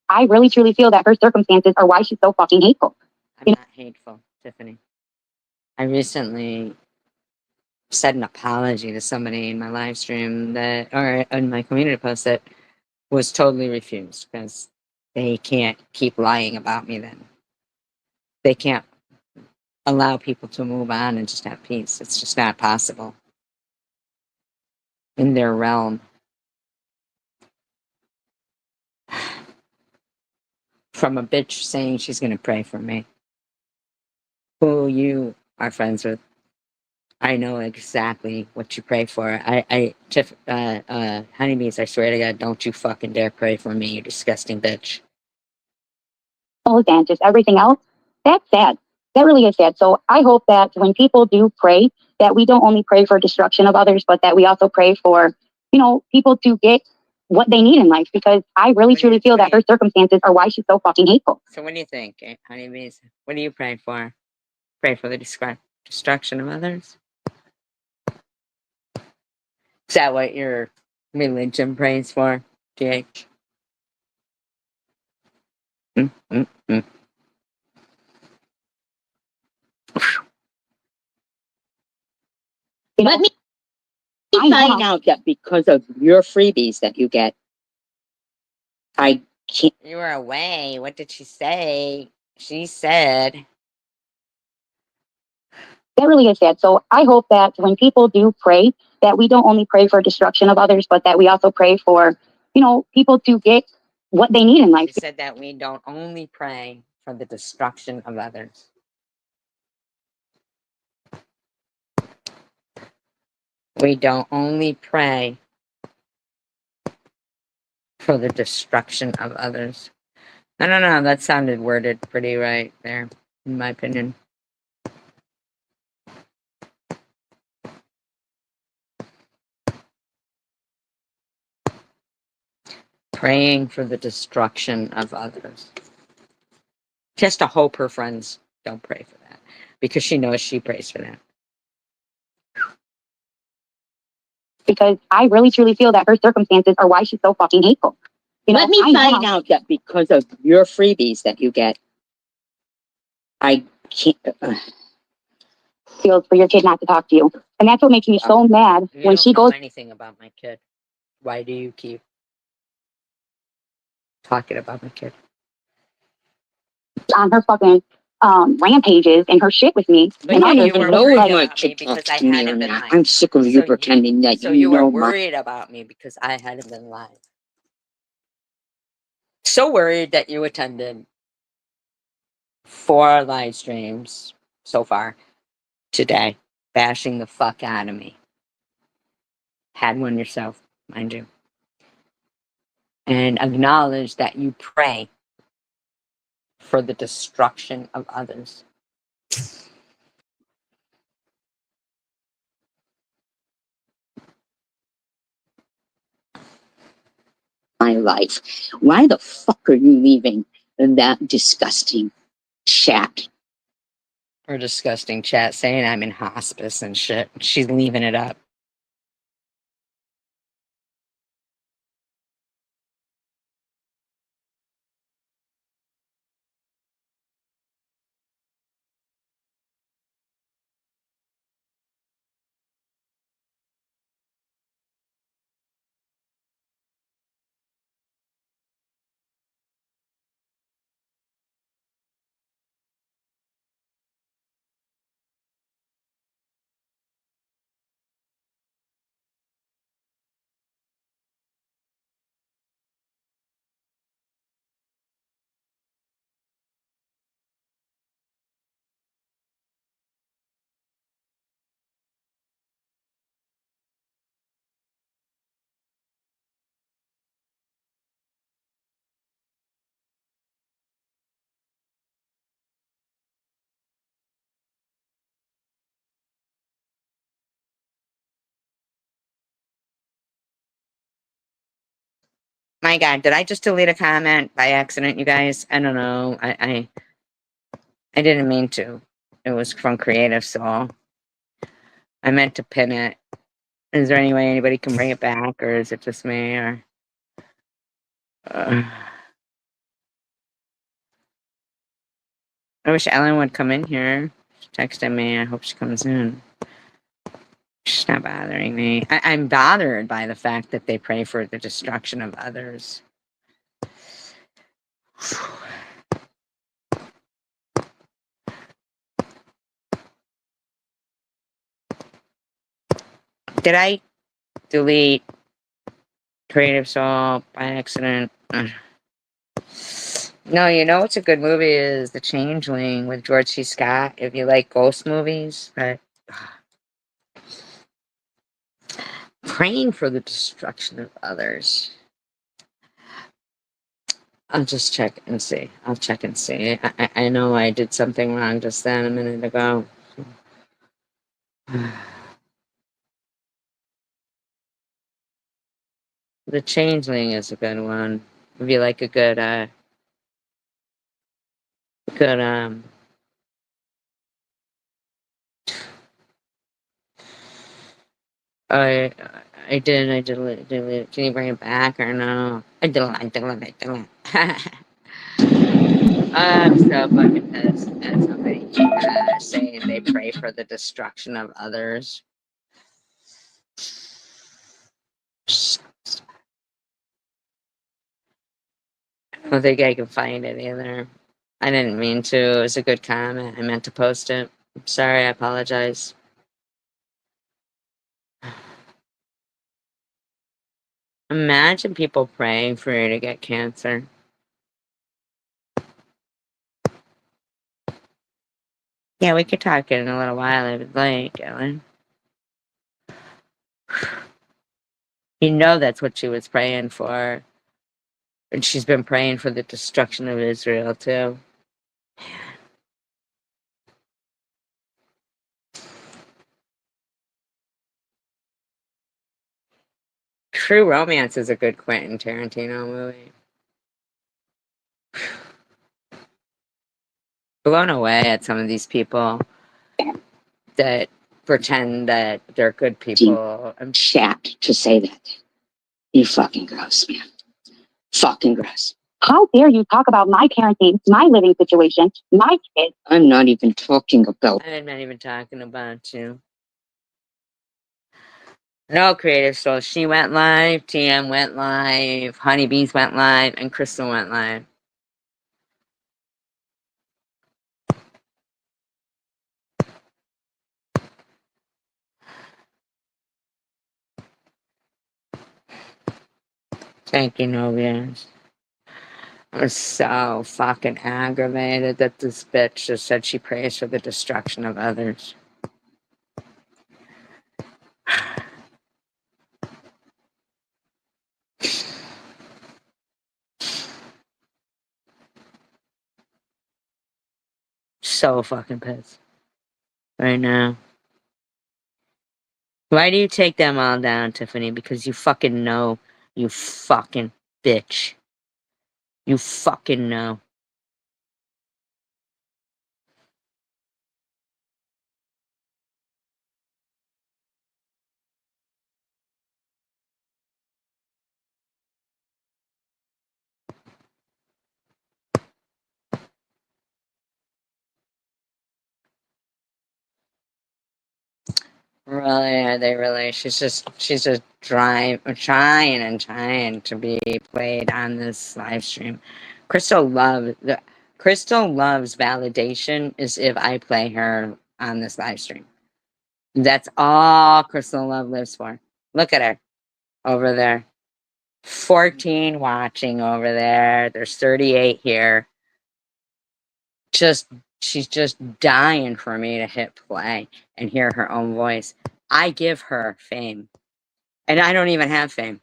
I really truly feel that her circumstances are why she's so fucking hateful. I'm not hateful, Tiffany. I recently said an apology to somebody in my live stream or in my community post that was totally refused because they can't keep lying about me then. They can't allow people to move on and just have peace. It's just not possible in their realm. From a bitch saying she's going to pray for me. Who you are friends with. I know exactly what you pray for. Honeybees, I swear to God, don't you fucking dare pray for me, you disgusting bitch. And just everything else, that's sad. That really is sad. So I hope that when people do pray, that we don't only pray for destruction of others, but that we also pray for, people to get what they need in life. Because I really truly feel that her circumstances are why she's so fucking hateful. So what do you think, honeybees? What do you pray for? Pray for the destruction of others? Is that what your religion prays for, GH? Mm-mm-mm. Let me find out that because of your freebies that you get, I can't. You were away. What did she say? She said. That really is sad. So I hope that when people do pray, that we don't only pray for destruction of others, but that we also pray for, people to get what they need in life. She said that we don't only pray for the destruction of others. We don't only pray for the destruction of others. I don't know, that sounded worded pretty right there, in my opinion. Praying for the destruction of others. Just to hope her friends don't pray for that, because she knows she prays for that. Because I really truly feel that her circumstances are why she's so fucking hateful. You know, Let me find out that because of your freebies that you get, I can't. feels for your kid not to talk to you. And that's what makes me so mad You when don't she know goes anything about my kid. Why do you keep talking about my kid? on her fucking rampages and her shit with me. But and yeah, others, you were and it's worried like, about me because I hadn't been lying. I'm sick of you So pretending that So you you were know my. worried about me because I hadn't been lying. So worried that you attended 4 live streams so far today, bashing the fuck out of me. Had one yourself, mind you. And acknowledge that you pray for the destruction of others. My life. Why the fuck are you leaving that disgusting chat? Or disgusting chat saying I'm in hospice and shit. She's leaving it up. My God, did I just delete a comment by accident, you guys? I don't know. I didn't mean to. It was from Creative Soul. I meant to pin it. Is there any way anybody can bring it back, or is it just me? Or I wish Ellen would come in here. She texted me. I hope she comes in. She's not bothering me. I'm bothered by the fact that they pray for the destruction of others. Did I delete Creative Soul by accident? No, you know what's a good movie is The Changeling with George C. Scott, if you like ghost movies. But praying for the destruction of others. I'll just check and see. I'll check and see. I know I did something wrong just then a minute ago. The Changeling is a good one. If you like a good I I delete it. Can you bring it back or no? I delete it. I'm so fucking pissed at somebody saying they pray for the destruction of others. I don't think I can find it either. I didn't mean to. It was a good comment. I meant to post it. I'm sorry. I apologize. Imagine people praying for you to get cancer. Yeah, we could talk in a little while if you'd like, Ellen. You know that's what she was praying for. And she's been praying for the destruction of Israel, too. True Romance is a good Quentin Tarantino movie. Blown away at some of these people that pretend that they're good people. Chat to say that. You fucking gross, man. Fucking gross. How dare you talk about my parenting, my living situation, my kids? I'm not even talking about. I'm not even talking about you. No creative soul. She went live, TM went live, Honeybees went live, and Crystal went live. Thank you, Novias. I'm so fucking aggravated that this bitch just said she prays for the destruction of others. So fucking pissed right now. Why do you take them all down, Tiffany? Because you fucking know, you fucking bitch. You fucking know. Really, are they really? She's just trying to be played on this live stream. Crystal loves validation as if I play her on this live stream. That's all Crystal Love lives for. Look at her over there. 14 watching over there. There's 38 here. She's just dying for me to hit play and hear her own voice. I give her fame. And I don't even have fame.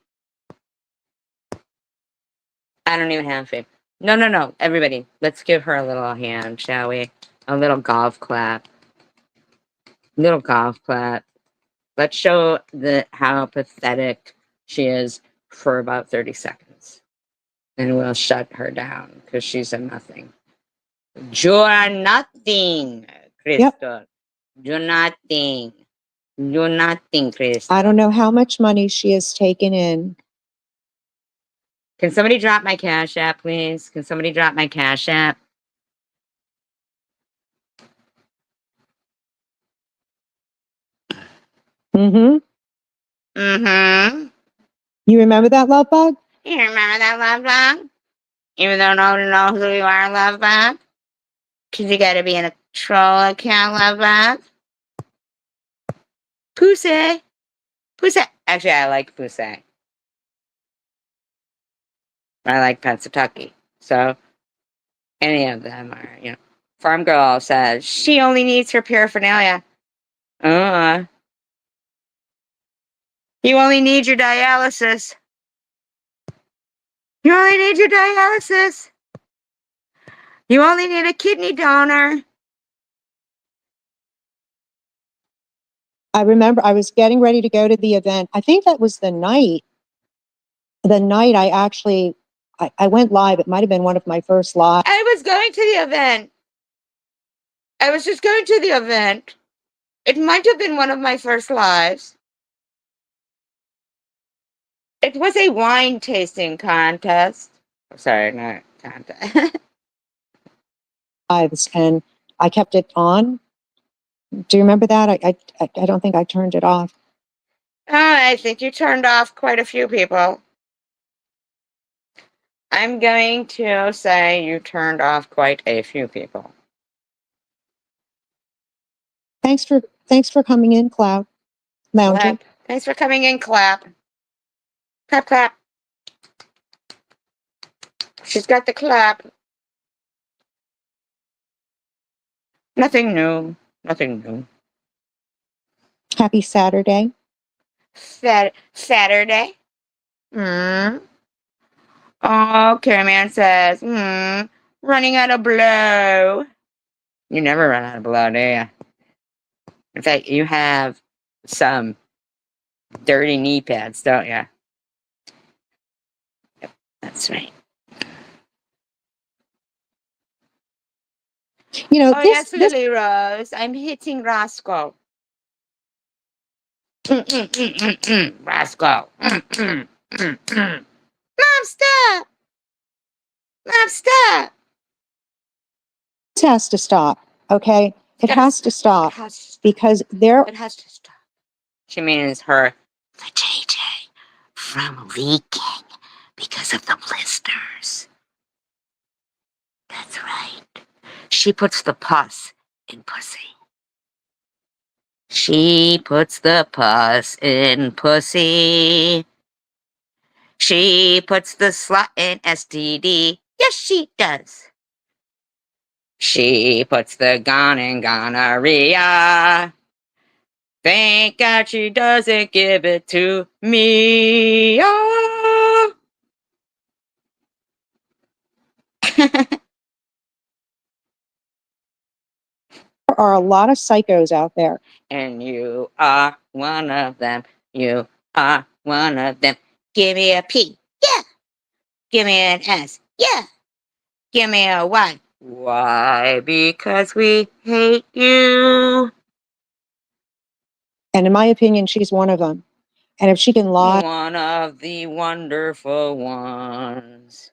I don't even have fame. No. Everybody, let's give her a little hand, shall we? A little golf clap. Little golf clap. Let's show how pathetic she is for about 30 seconds. And we'll shut her down because she's a nothing. You're nothing, Crystal. Yep. You're nothing. You're nothing, Crystal. I don't know how much money she has taken in. Can somebody drop my Cash App, please? Can somebody drop my Cash App? Mm-hmm. Mm-hmm. You remember that, love bug? You remember that, love bug? Even though nobody knows who you are, love bug? Because you gotta be in a troll account, love bug? Pussy. Pussy. Actually, I like Pussy. I like Pensatucky. So, any of them are, Farm Girl says, she only needs her paraphernalia. You only need your dialysis. You only need your dialysis. You only need a kidney donor. I remember I was getting ready to go to the event. I think that was the night I went live. It might have been one of my first live. I was going to the event. I was just going to the event. It might have been one of my first lives. It was a wine tasting contest. Sorry, not contest. Lives, and I kept it on. Do you remember that? I don't think I turned it off. I think you turned off quite a few people. I'm going to say you turned off quite a few people. Thanks for coming in, Cloud Lounger. Clap. Thanks for coming in, Clap. Clap, clap. She's got the clap. Nothing new. Nothing new. Happy Saturday. Saturday. Hmm. Oh, Careman says, running out of blow. You never run out of blow, do you? In fact, you have some dirty knee pads, don't you? Yep, that's right. You know, Oh, this, yes, Lily Rose. I'm hitting Roscoe. Roscoe. Mom, stop! Mom, stop! has to stop. Okay. It Yes, has to it stop has to stop. because there, It has to stop. She means her JJ from leaking because of the blisters. That's right. She puts the pus in pussy. She puts the pus in pussy. She puts the slut in STD. Yes, she does. She puts the gun in gonorrhea. Thank God she doesn't give it to me. Oh. are a lot of psychos out there. And you are one of them. You are one of them. Give me a P. Yeah. Give me an S. Yeah. Give me a Y. Why? Because we hate you. And in my opinion, she's one of them. And if she can lie, One of the wonderful ones.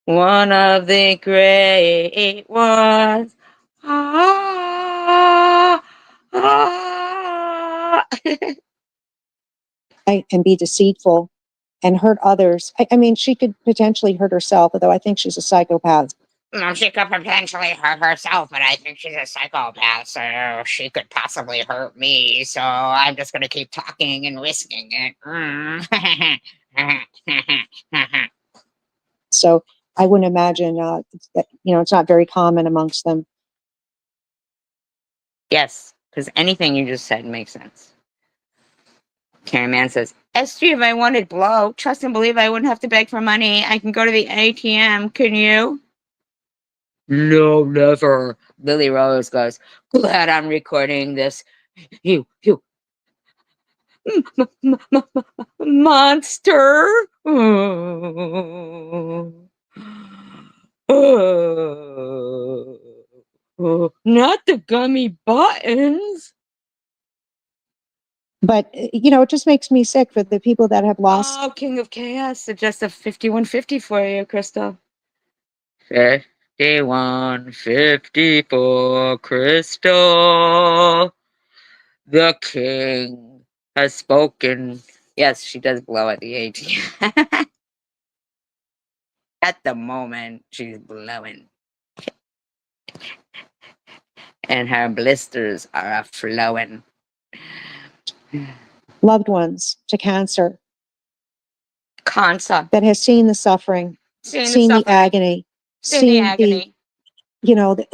One of the great ones. Ah, ah. and be deceitful and hurt others, I mean, she could potentially hurt herself, although I think she's a psychopath. She could potentially hurt herself, but I think she's a psychopath, so she could possibly hurt me. So I'm just gonna keep talking and risking it. So I wouldn't imagine that, you know, it's not very common amongst them. Yes, because anything you just said makes sense. Karen Man says, S3, if I wanted blow, trust and believe I wouldn't have to beg for money. I can go to the ATM. Can you? No, never. Lily Rose goes, glad I'm recording this. You, monster. Not the gummy buttons. But, you know, it just makes me sick for the people that have lost. Oh, King of Chaos suggests a 5150 for you, Crystal. 5150 for Crystal. The king has spoken. Yes, she does blow at the ATM. At the moment, she's blowing. And her blisters are flowing. Loved ones to cancer Cancer. that has seen the suffering, seen the agony, seen the, you know, the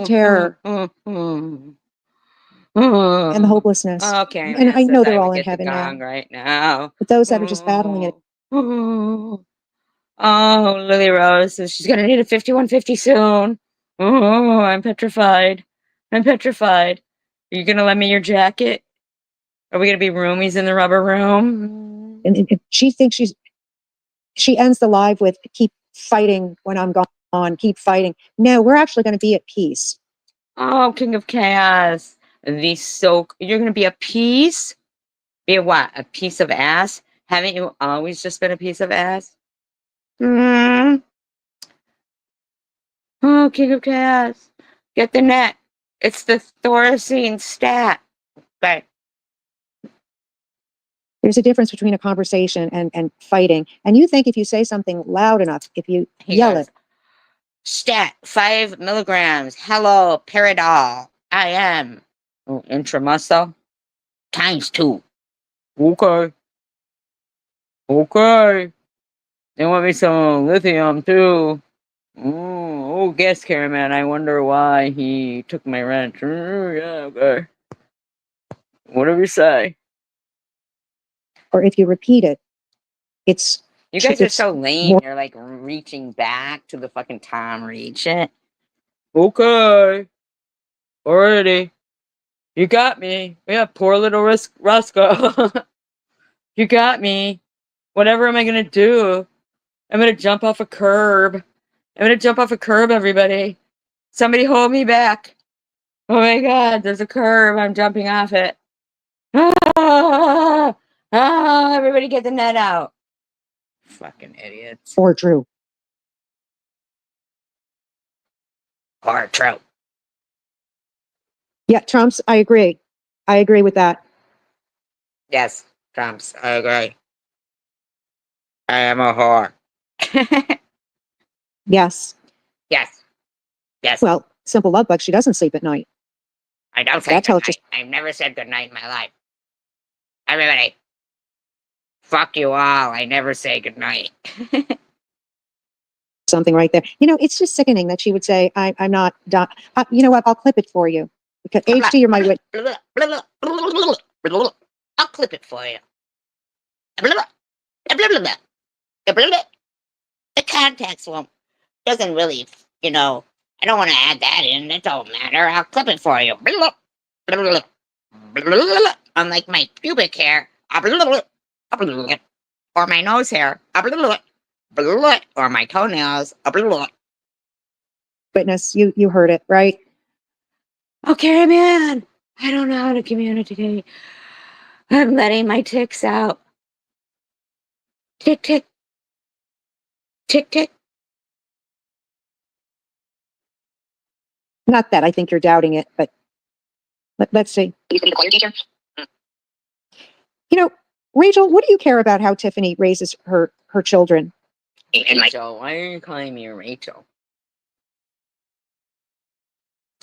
terror and the hopelessness. Okay, And I know they're all in get the heaven now. gong right now. But those that are just battling it, Oh, Lily Rose says she's gonna need a 5150 soon. Oh, I'm petrified. I'm petrified. Are you gonna lend me your jacket? Are we gonna be roomies in the rubber room? and she thinks she ends the live with keep fighting when I'm gone, keep fighting. No, we're actually going to be at peace. Oh, King of Chaos. You're gonna be a piece? Be a what? A piece of ass? Haven't you always just been a piece of ass? Oh, King of Chaos. Get the net. It's the Thoracine stat. But There's a difference between a conversation and fighting. And you think if you say something loud enough, if you yell it, stat 5 milligrams. Hello, Paradol. I am intramuscle times 2. Okay. Okay. They want me some lithium too. Oh, guess Caraman. I wonder why he took my wrench. Yeah, okay. Whatever you say. or if you repeat it, it's You guys are It's so lame. more- You're like reaching back to the fucking Tom Reed shit. Okay. Alrighty. You got me. Yeah, poor little Roscoe. You got me. Whatever am I gonna do? I'm gonna jump off a curb. I'm gonna jump off a curb, everybody. Somebody hold me back. Oh my god, there's a curb. I'm jumping off it. Ah, everybody get the net out. Fucking idiots. or true. Or true. Yeah, Trump's, I agree. I agree with that. Yes, Trumps. I agree. I am a whore. Yes. Yes. Yes. Well, Simple Love Bug, she doesn't sleep at night. I don't say That tells goodnight. I've never said goodnight in my life. Everybody. Fuck you all. I never say goodnight. Something right there. You know, it's just sickening that she would say, I'm not done. You know what? I'll clip it for you. Because HD, you're my wit. I'll clip it for you. The context doesn't really, I don't want to add that in. It don't matter. I'll clip it for you. Unlike my pubic hair, or my nose hair, or my toenails. Witness, you heard it, right? Okay, man. I don't know how to communicate. I'm letting my ticks out. Tick, tick. Tick, tick. Not that I think you're doubting it, but let's see. You think the choir teacher? You know, Rachel, what do you care about how Tiffany raises her children? Rachel, why are you calling me Rachel?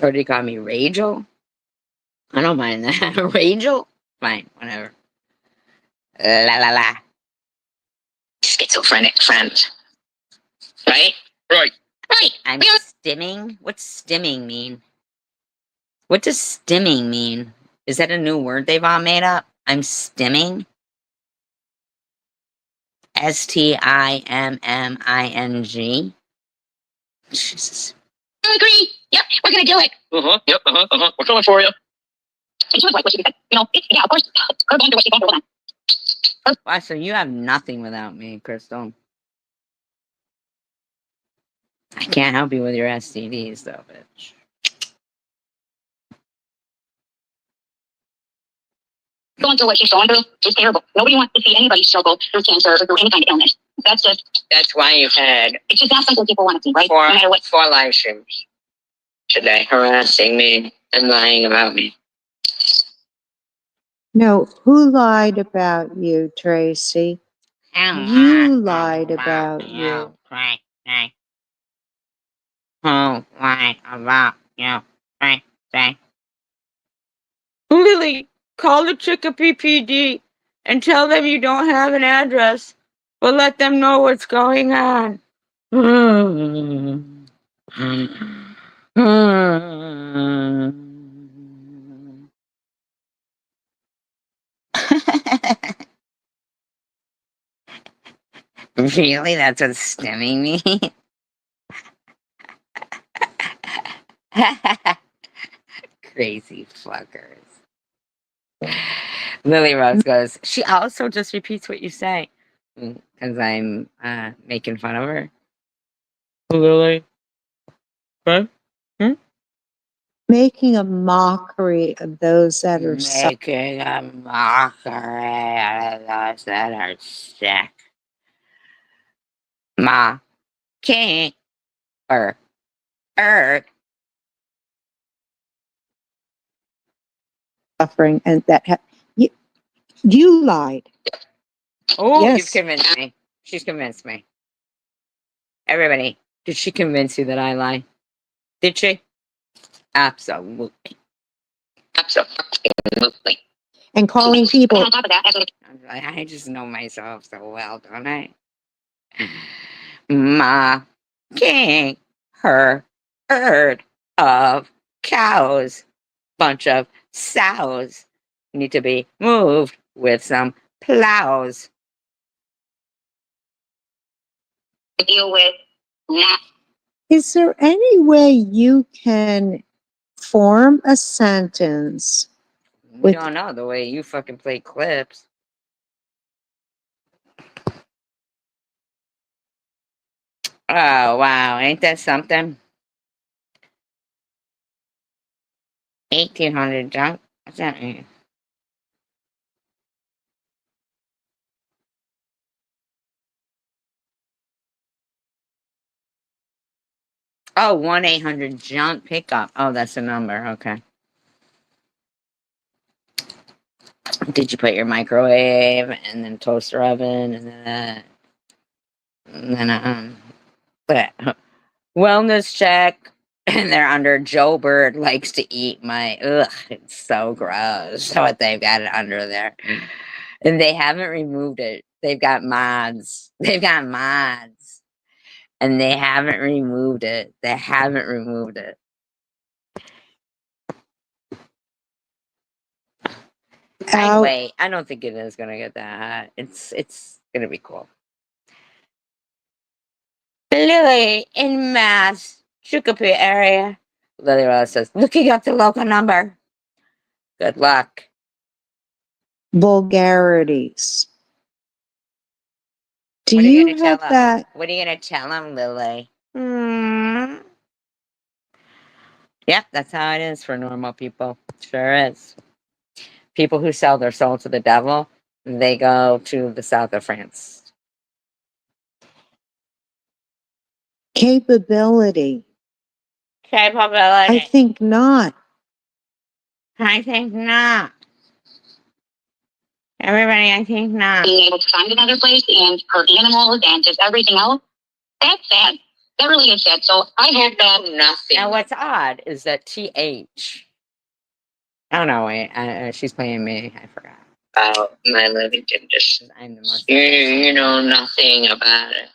Or do you call me Rachel? I don't mind that. Rachel? Fine, whatever. La la la. Schizophrenic friend. Right? Right. Right. I'm stimming? What's stimming mean? What does stimming mean? Is that a new word they've all made up? I'm stimming? STIMMING? Jesus. I agree. Yep, we're gonna do it. Yep. We're coming for you. And she was like, what she said. You know, yeah, of course. Her going through what she's going through. Hold on. Wow, so you have nothing without me, Crystal. I can't help you with your STDs, though, bitch. Going through what she's going through is terrible. Nobody wants to see anybody struggle through cancer or through any kind of illness. That's why you've had. It's just not something people want to see, right? No matter what. 4 live streams today harassing me and lying about me. No, who lied about you, Tracy? You lied about you. Who lied about you, Tracy? Lily, call the Chicopee PD and tell them you don't have an address, but let them know what's going on. Really? That's what stimming means? Crazy fuckers. Lily Rose goes, she also just repeats what you say. Because I'm making fun of her. Lily? What? Making a mockery of those that are suffering. Making a mockery out of those that are sick. Ma. King. And that you lied. Oh, Yes. you've convinced me. She's convinced me. Everybody, did she convince you that I lie? Did she? Absolutely. Absolutely. And calling people. On top of that, I just know myself so well, don't I? Ma king her herd of cows. Bunch of sows need to be moved with some plows. to deal with that. Is there any way you can form a sentence? We With- don't know the way you fucking play clips. Oh, wow. Ain't that something? 1800 junk? What's that mean? Oh, 1-800 junk pickup. Oh, that's the number. Okay. Did you put your microwave and then toaster oven and then but wellness check, and they're under Joe Bird likes to eat my it's so gross what they've got it under there. And they haven't removed it. They've got mods. And they haven't removed it. Anyway, I don't think it is gonna get that hot. It's gonna be cool. Lily in Mass, Chicopee area. Lily Rose says, looking up the local number. Good luck. vulgarities. Do What are you gonna tell have them? that? What are you gonna tell them, Lily? Yep, that's how it is for normal people. Sure is. People who sell their soul to the devil, they go to the south of France. Capability. I think not. I think not. Everybody, I think not. Being able to find another place and her animals and just everything else, that's sad. That really is sad. So I hope that nothing. Now, what's odd is that TH. Oh no, wait. She's playing me. I forgot. About my living conditions. I'm the most. You know nothing about it.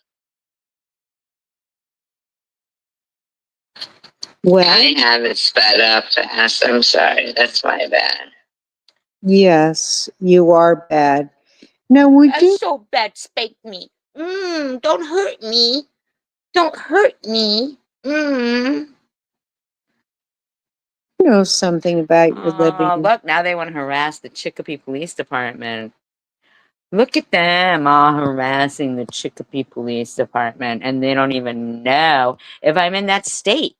Well, I have it sped up fast. I'm sorry. That's my bad. yes, you are bad. No, we do So bad, spank me. Don't hurt me. Don't hurt me. know something about your living. Look, now they want to harass the Chicopee Police Department. Look at them all harassing the Chicopee Police Department, and they don't even know if I'm in that state.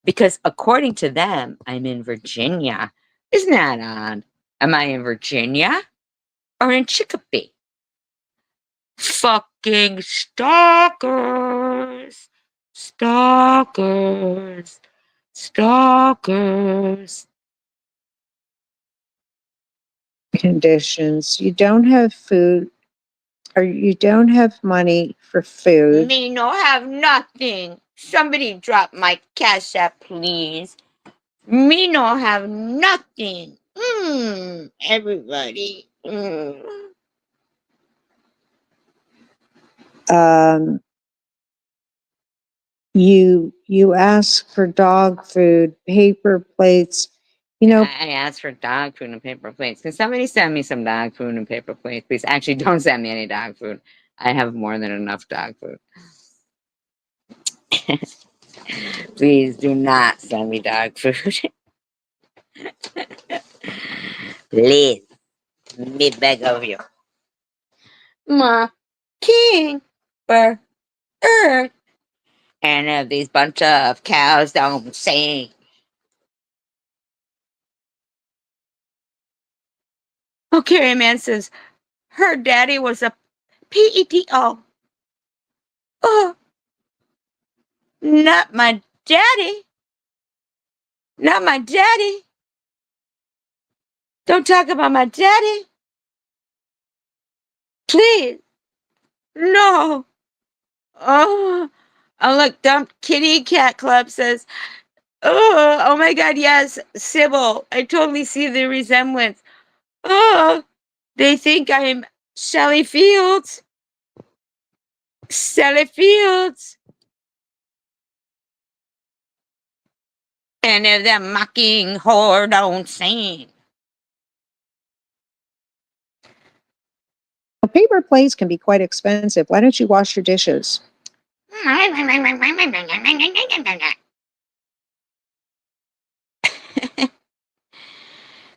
Because according to them, I'm in Virginia. Isn't that odd? Am I in Virginia or in Chicopee? Fucking stalkers. Stalkers. Stalkers. Conditions. You don't have food, or you don't have money for food. Me no have nothing. Somebody drop my cash app, please. Me no have nothing. Everybody. You ask for dog food, paper plates. You know, I asked for dog food and paper plates. Can somebody send me some dog food and paper plates, please? Actually, don't send me any dog food. I have more than enough dog food. Please do not send me dog food. Please. Me beg of you. Ma king for earth. And if these bunch of cows don't sing. Okay, man says her daddy was a PEDO. Oh, not my daddy. Not my daddy. Don't talk about my daddy. Please. No. Oh, look, Dump Kitty Cat Club says, oh my God, yes, Sybil. I totally see the resemblance. Oh, they think I'm Sally Fields. Sally Fields. And if that mocking whore don't sing. paper plates can be quite expensive. Why don't you wash your dishes?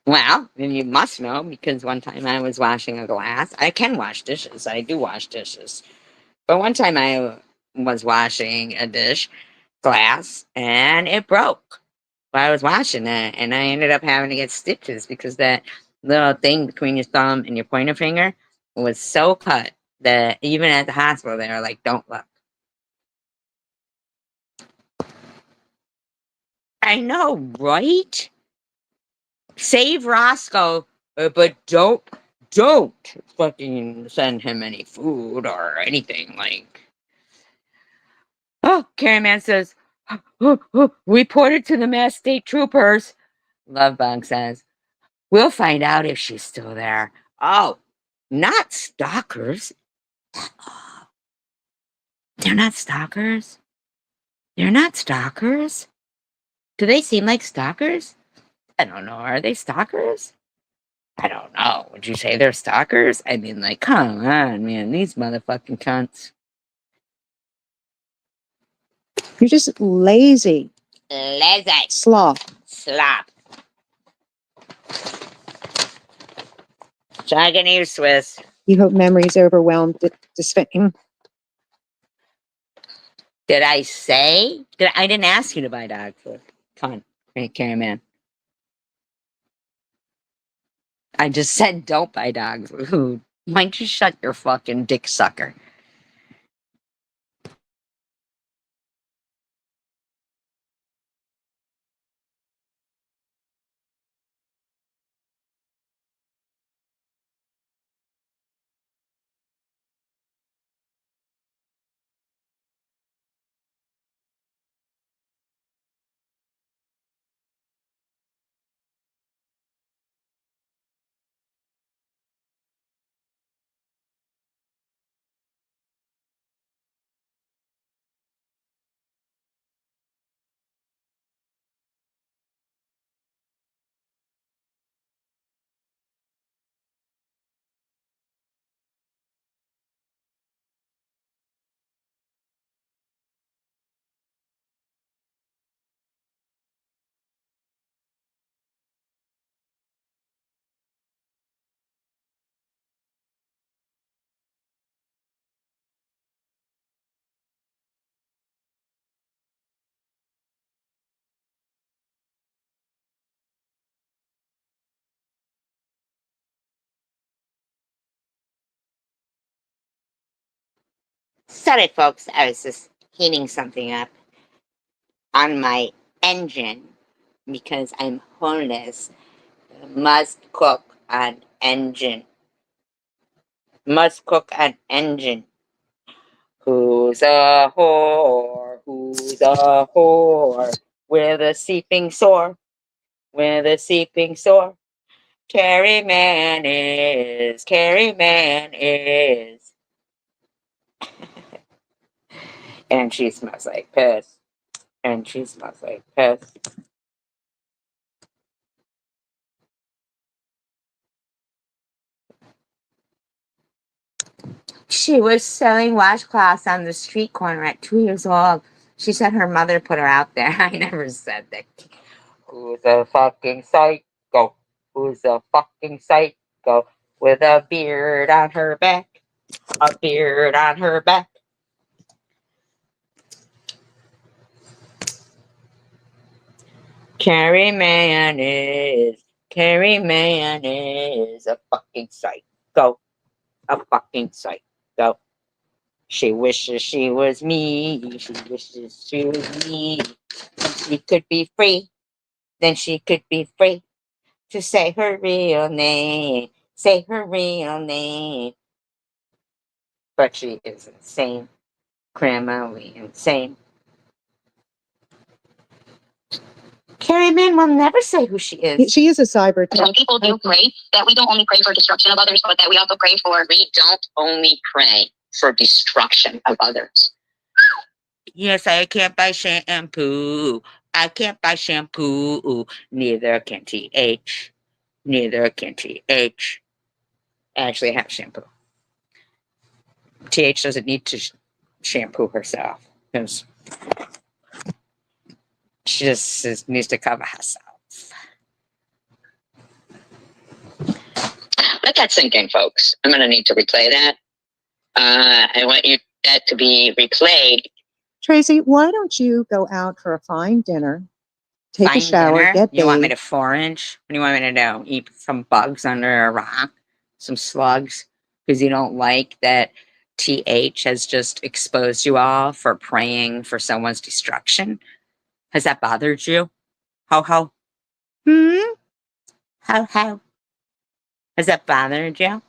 Well, then you must know, because one time I was washing a glass. I can wash dishes. I do wash dishes. But one time I was washing a glass, and it broke while I was washing it. And I ended up having to get stitches because that little thing between your thumb and your pointer finger was so cut that even at the hospital, they were like, don't look. I know, right? Save Roscoe, but don't fucking send him any food or anything. Like, oh, Carrie Man says, report it to the Mass State Troopers. Lovebug says, we'll find out if she's still there. Oh, not stalkers. They're not stalkers. They're not stalkers. Do they seem like stalkers? I don't know. Are they stalkers? I don't know. Would you say they're stalkers? I mean, like, come on, man. These motherfucking cunts. You're just lazy. Lazy. Sloth. Slop. Dragon you, Swiss. You hope memory's overwhelmed. Did I say? I didn't ask you to buy dog food. Come on. Hey, Carrie Man. I just said don't buy dog food. Why don't you shut your fucking dick sucker? Sorry, folks. I was just heating something up on my engine because I'm homeless. Must cook an engine. Must cook an engine. Who's a whore? Who's a whore? With a seeping sore. With a seeping sore. Carrie Man is. Carrie Man is. And she smells like piss. And she smells like piss. She was selling washcloths on the street corner at 2 years old. She said her mother put her out there. I never said that. Who's a fucking psycho? Who's a fucking psycho? With a beard on her back. A beard on her back. Carrie Man is a fucking psycho. A fucking psycho. She wishes she was me. She wishes she was me. She could be free. Then she could be free to say her real name. Say her real name. But she is insane. Criminally insane. Carrie Man will never say who she is. She is a cyber. When people do pray, that we don't only pray for destruction of others, but that we also pray for. We don't only pray for destruction of others. Yes, I can't buy shampoo. I can't buy shampoo. Neither can TH. Neither can TH. I actually have shampoo. TH doesn't need to shampoo herself. because she just needs to cover herself. Let that sink in, folks. I'm going to need to replay that. I want that to be replayed. Tracy, why don't you go out for a fine dinner, take a Fine shower, dinner? get You want me bathed? to forage? What do you want me to do? Eat some bugs under a rock? Some slugs? Because you don't like that TH has just exposed you all for praying for someone's destruction? Has that bothered you? Ho ho? Ho ho? Has that bothered you?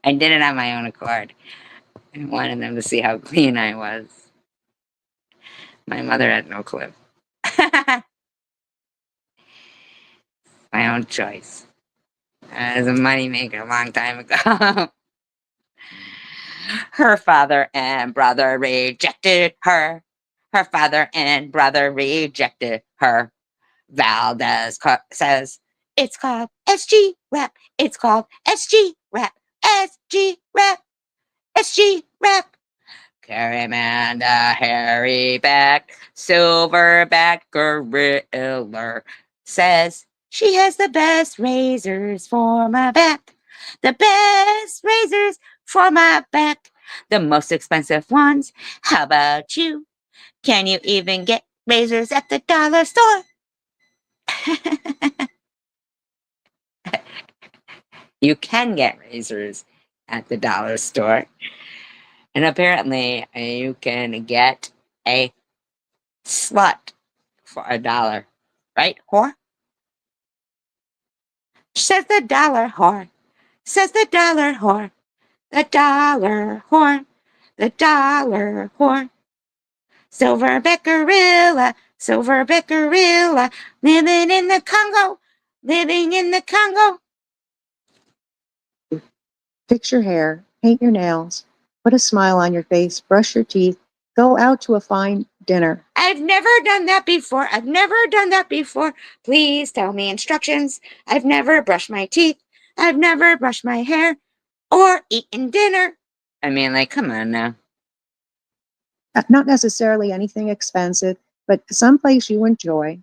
I did it on my own accord. I wanted them to see how clean I was. My mother had no clue. My own choice. I was a moneymaker a long time ago. Her father and brother rejected her. Her father and brother rejected her. Valdez says, it's called SG rap. It's called SG rap. SG rap. SG rap. Carrie Manda, Harry Back, Silverback Gorilla says she has the best razors for my back. The best razors for my back. The most expensive ones. How about you? Can you even get razors at the dollar store? You can get razors at the dollar store. And apparently you can get a slut for $1. Right, whore? Says the dollar whore. Says the dollar whore. The dollar whore. The dollar whore. Silverback gorilla. Silverback gorilla. Living in the Congo. Living in the Congo. Fix your hair, paint your nails, put a smile on your face, brush your teeth, go out to a fine dinner. I've never done that before. I've never done that before. Please tell me instructions. I've never brushed my teeth. I've never brushed my hair or eaten dinner. I mean, like, come on now. Not necessarily anything expensive, but someplace you enjoy.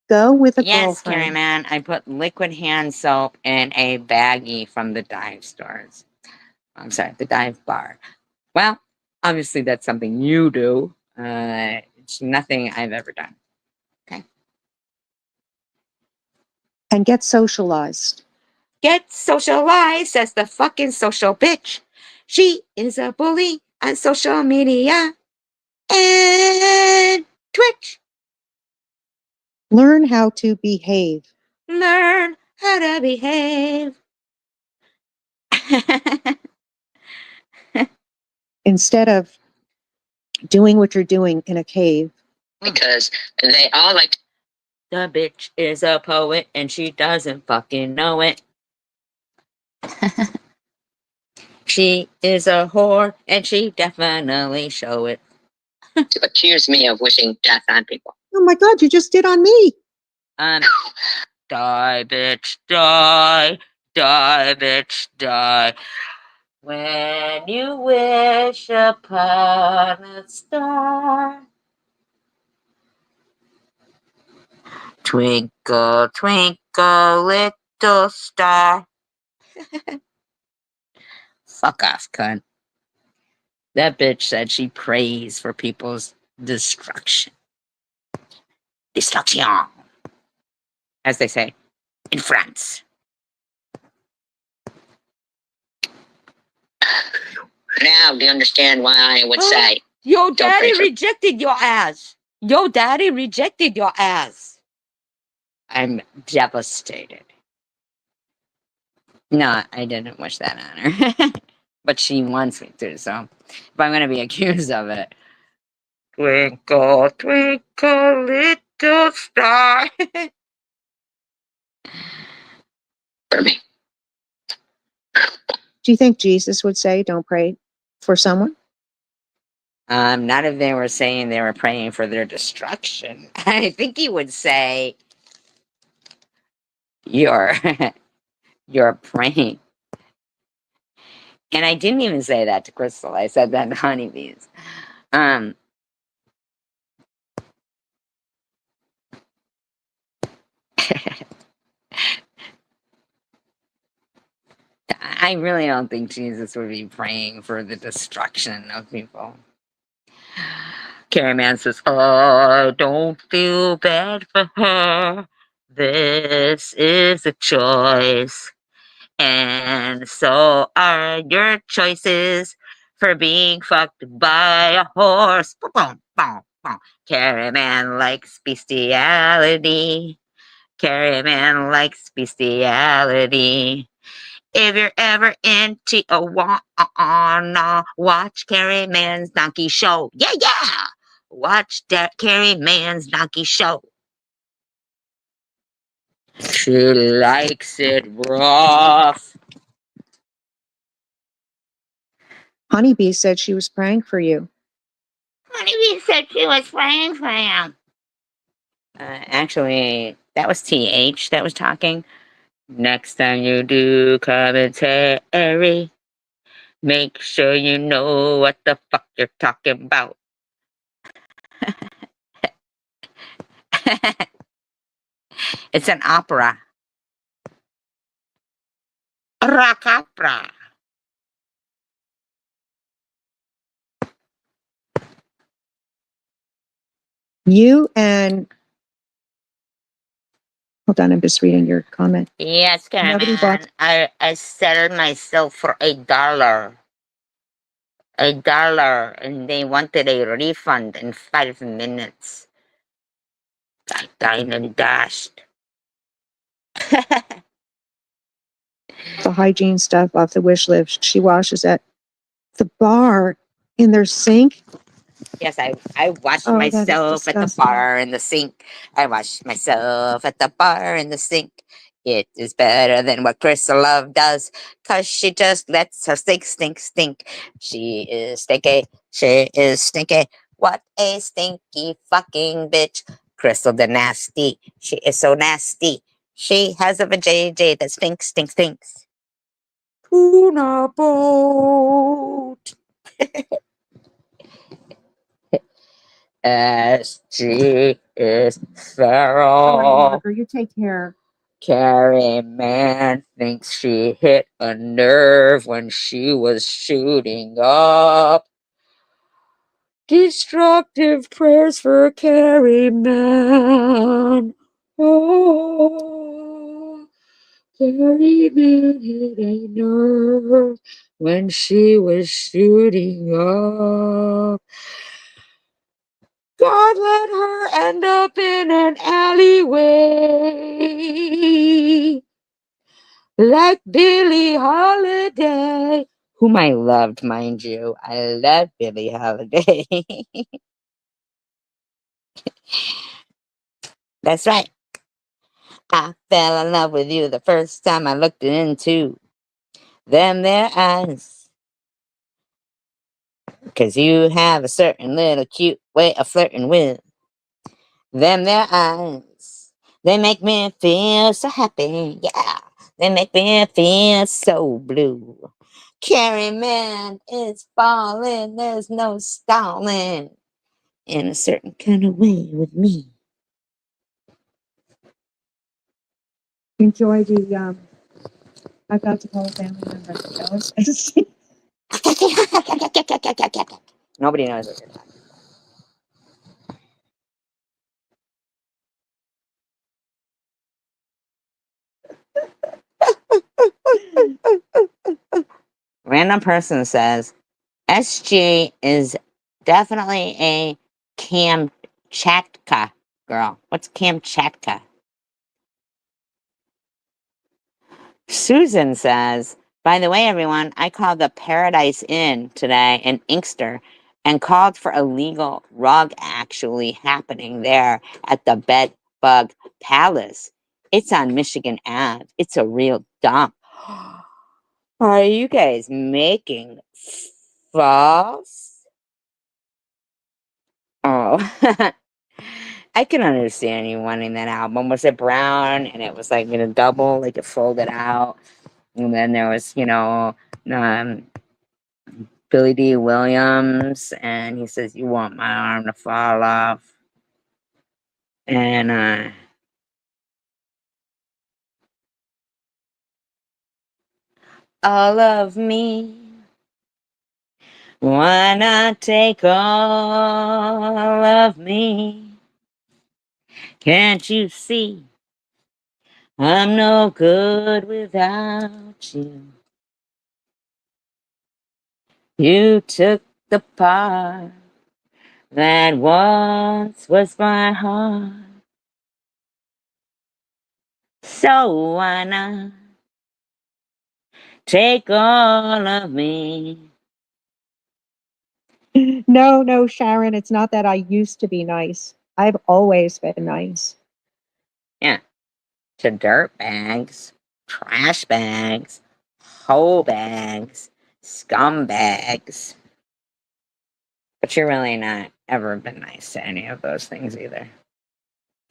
Go with a Yes, Carrie girlfriend. Man. I put liquid hand soap in a baggie from the dive stores. I'm sorry, the dive bar. Well, obviously that's something you do. It's nothing I've ever done. Okay. And get socialized. Get socialized, says the fucking social bitch. She is a bully on social media and Twitch. Learn how to behave. Learn how to behave. Instead of doing what you're doing in a cave. Because they all like. The bitch is a poet and she doesn't fucking know it. She is a whore and she definitely show it. To accuse me of wishing death on people. Oh my God, you just did on me. Die, bitch, die. Die, bitch, die. When you wish upon a star. Twinkle, twinkle, little star. Fuck off, cunt. That bitch said she prays for people's destruction. Destruction, as they say in France. Now, do you understand why I would say? Yo, Don't daddy pray for- rejected your ass. Yo, daddy rejected your ass. I'm devastated. No, I didn't wish that on her. But she wants me to, so if I'm going to be accused of it. Twinkle, twinkle, little star. For me. Do you think Jesus would say, don't pray for someone? Not if they were saying they were praying for their destruction. I think he would say, you're You're praying. And I didn't even say that to Crystal. I said that to honeybees. I really don't think Jesus would be praying for the destruction of people. Carrie Man says, "Oh, don't feel bad for her. This is a choice. And so are your choices for being fucked by a horse." Boom, boom, boom, boom. Carrie Man likes bestiality. Carrie Man likes bestiality. If you're ever into a watch Carrie Man's donkey show. Yeah, yeah! Watch that Carrie Man's donkey show. She likes it rough. Honeybee said she was praying for you. Honeybee said she was praying for him. Actually, that was TH that was talking. Next time you do commentary, make sure you know what the fuck you're talking about. It's an opera. Rock opera. You and hold on, I'm just reading your comment. Yes, Nobody bought- Carmen. I settled myself for $1. $1, and they wanted a refund in 5 minutes. I died and dashed. the hygiene stuff off the wish list. She washes at the bar in their sink. Yes, I washed Oh, that is myself at the disgusting. bar in the sink. I washed myself at the bar in the sink. It is better than what Crystal Love does, 'cause she just lets her sink stink. She is stinky. She is stinky. What a stinky fucking bitch. Crystal the nasty. She is so nasty. She has a vajayjay that stinks. Tuna boat. SG is All right, feral. Margaret, you take care. Carrie Man thinks she hit a nerve when she was shooting up. Destructive prayers for Carrie Man. Oh, Carrie Man hit a nerve when she was shooting up. God let her end up in an alleyway like Billie Holiday, whom I loved, mind you. I loved Billie Holiday. That's right. I fell in love with you the first time I looked into them there eyes. 'Cause you have a certain little cute way of flirting with them there eyes. They make me feel so happy, yeah. They make me feel so blue. Carrie Man is falling, there's no stalling. In a certain kind of way with me. Enjoy the I got to call a family member. Nobody knows what you're talking. Random person says SG is definitely a Kamchatka girl. What's Kamchatka? Susan says, by the way, everyone, I called the Paradise Inn today in Inkster and called for a legal rug actually happening there at the Bed Bug Palace. It's on Michigan Ave. It's a real dump. Are you guys making false? Oh, I can understand you wanting that album. Was it brown and it was like in a double, like it folded out? And then there was, um, Billy D. Williams, and he says, "You want my arm to fall off?" And all of me. Why not take all of me? Can't you see I'm no good without you? You took the part that once was my heart. So why not take all of me? No, Sharon, it's not that I used to be nice. I've always been nice. Yeah. To dirt bags, trash bags, hoe bags, scumbags. But you're really not ever been nice to any of those things either.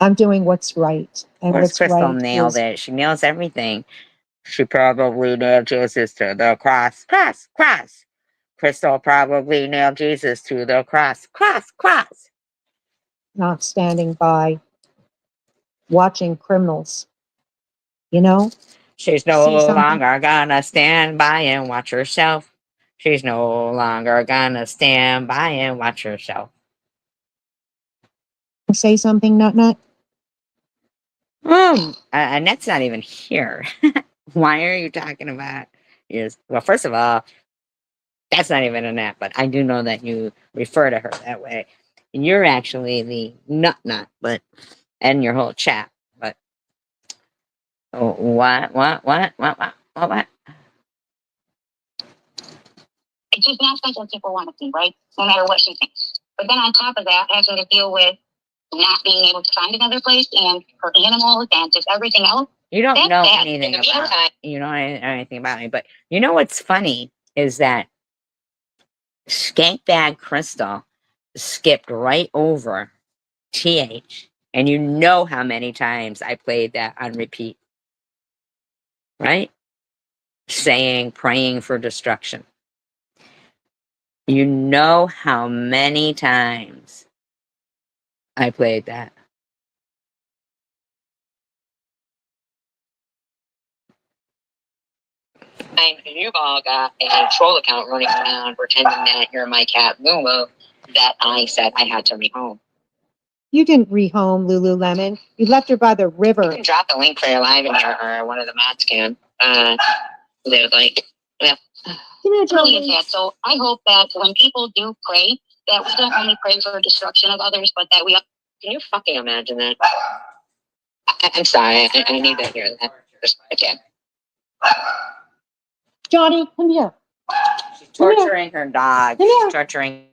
I'm doing what's right. And Whereas what's Crystal right nailed is it. She nails everything. She probably nailed Jesus to the cross. Cross, cross. Crystal probably nailed Jesus to the cross. Cross, cross. not standing by watching criminals. You know? She's See no something? longer gonna stand by and watch herself. She's no longer gonna stand by and watch herself. Say something, Nut Nut? Annette's not even here. Why are you talking about? Well, first of all, that's not even Annette, but I do know that you refer to her that way. You're actually the nut, but and your whole chat. But what? It's just not something people want to see, right? No matter what she thinks. But then on top of that, having to deal with not being able to find another place and her animals and just everything else. You don't know bad. anything about you don't know anything about me, but you know what's funny is that Skankbag Crystal skipped right over TH, and you know how many times I played that on repeat, right? Saying, praying for destruction. You know how many times I played that. You've all got a troll account running around pretending that you're my cat Lulu that I said I had to rehome. You didn't rehome Lululemon. You left her by the river. You can drop the link for your live in here, or one of the mods can. They would like, yeah. So I hope that when people do pray, that we don't only pray for destruction of others, but that we. Can you fucking imagine that? I'm sorry. I need to hear that. Just again. Johnny, come here. She's torturing her dog. Come here. She's torturing.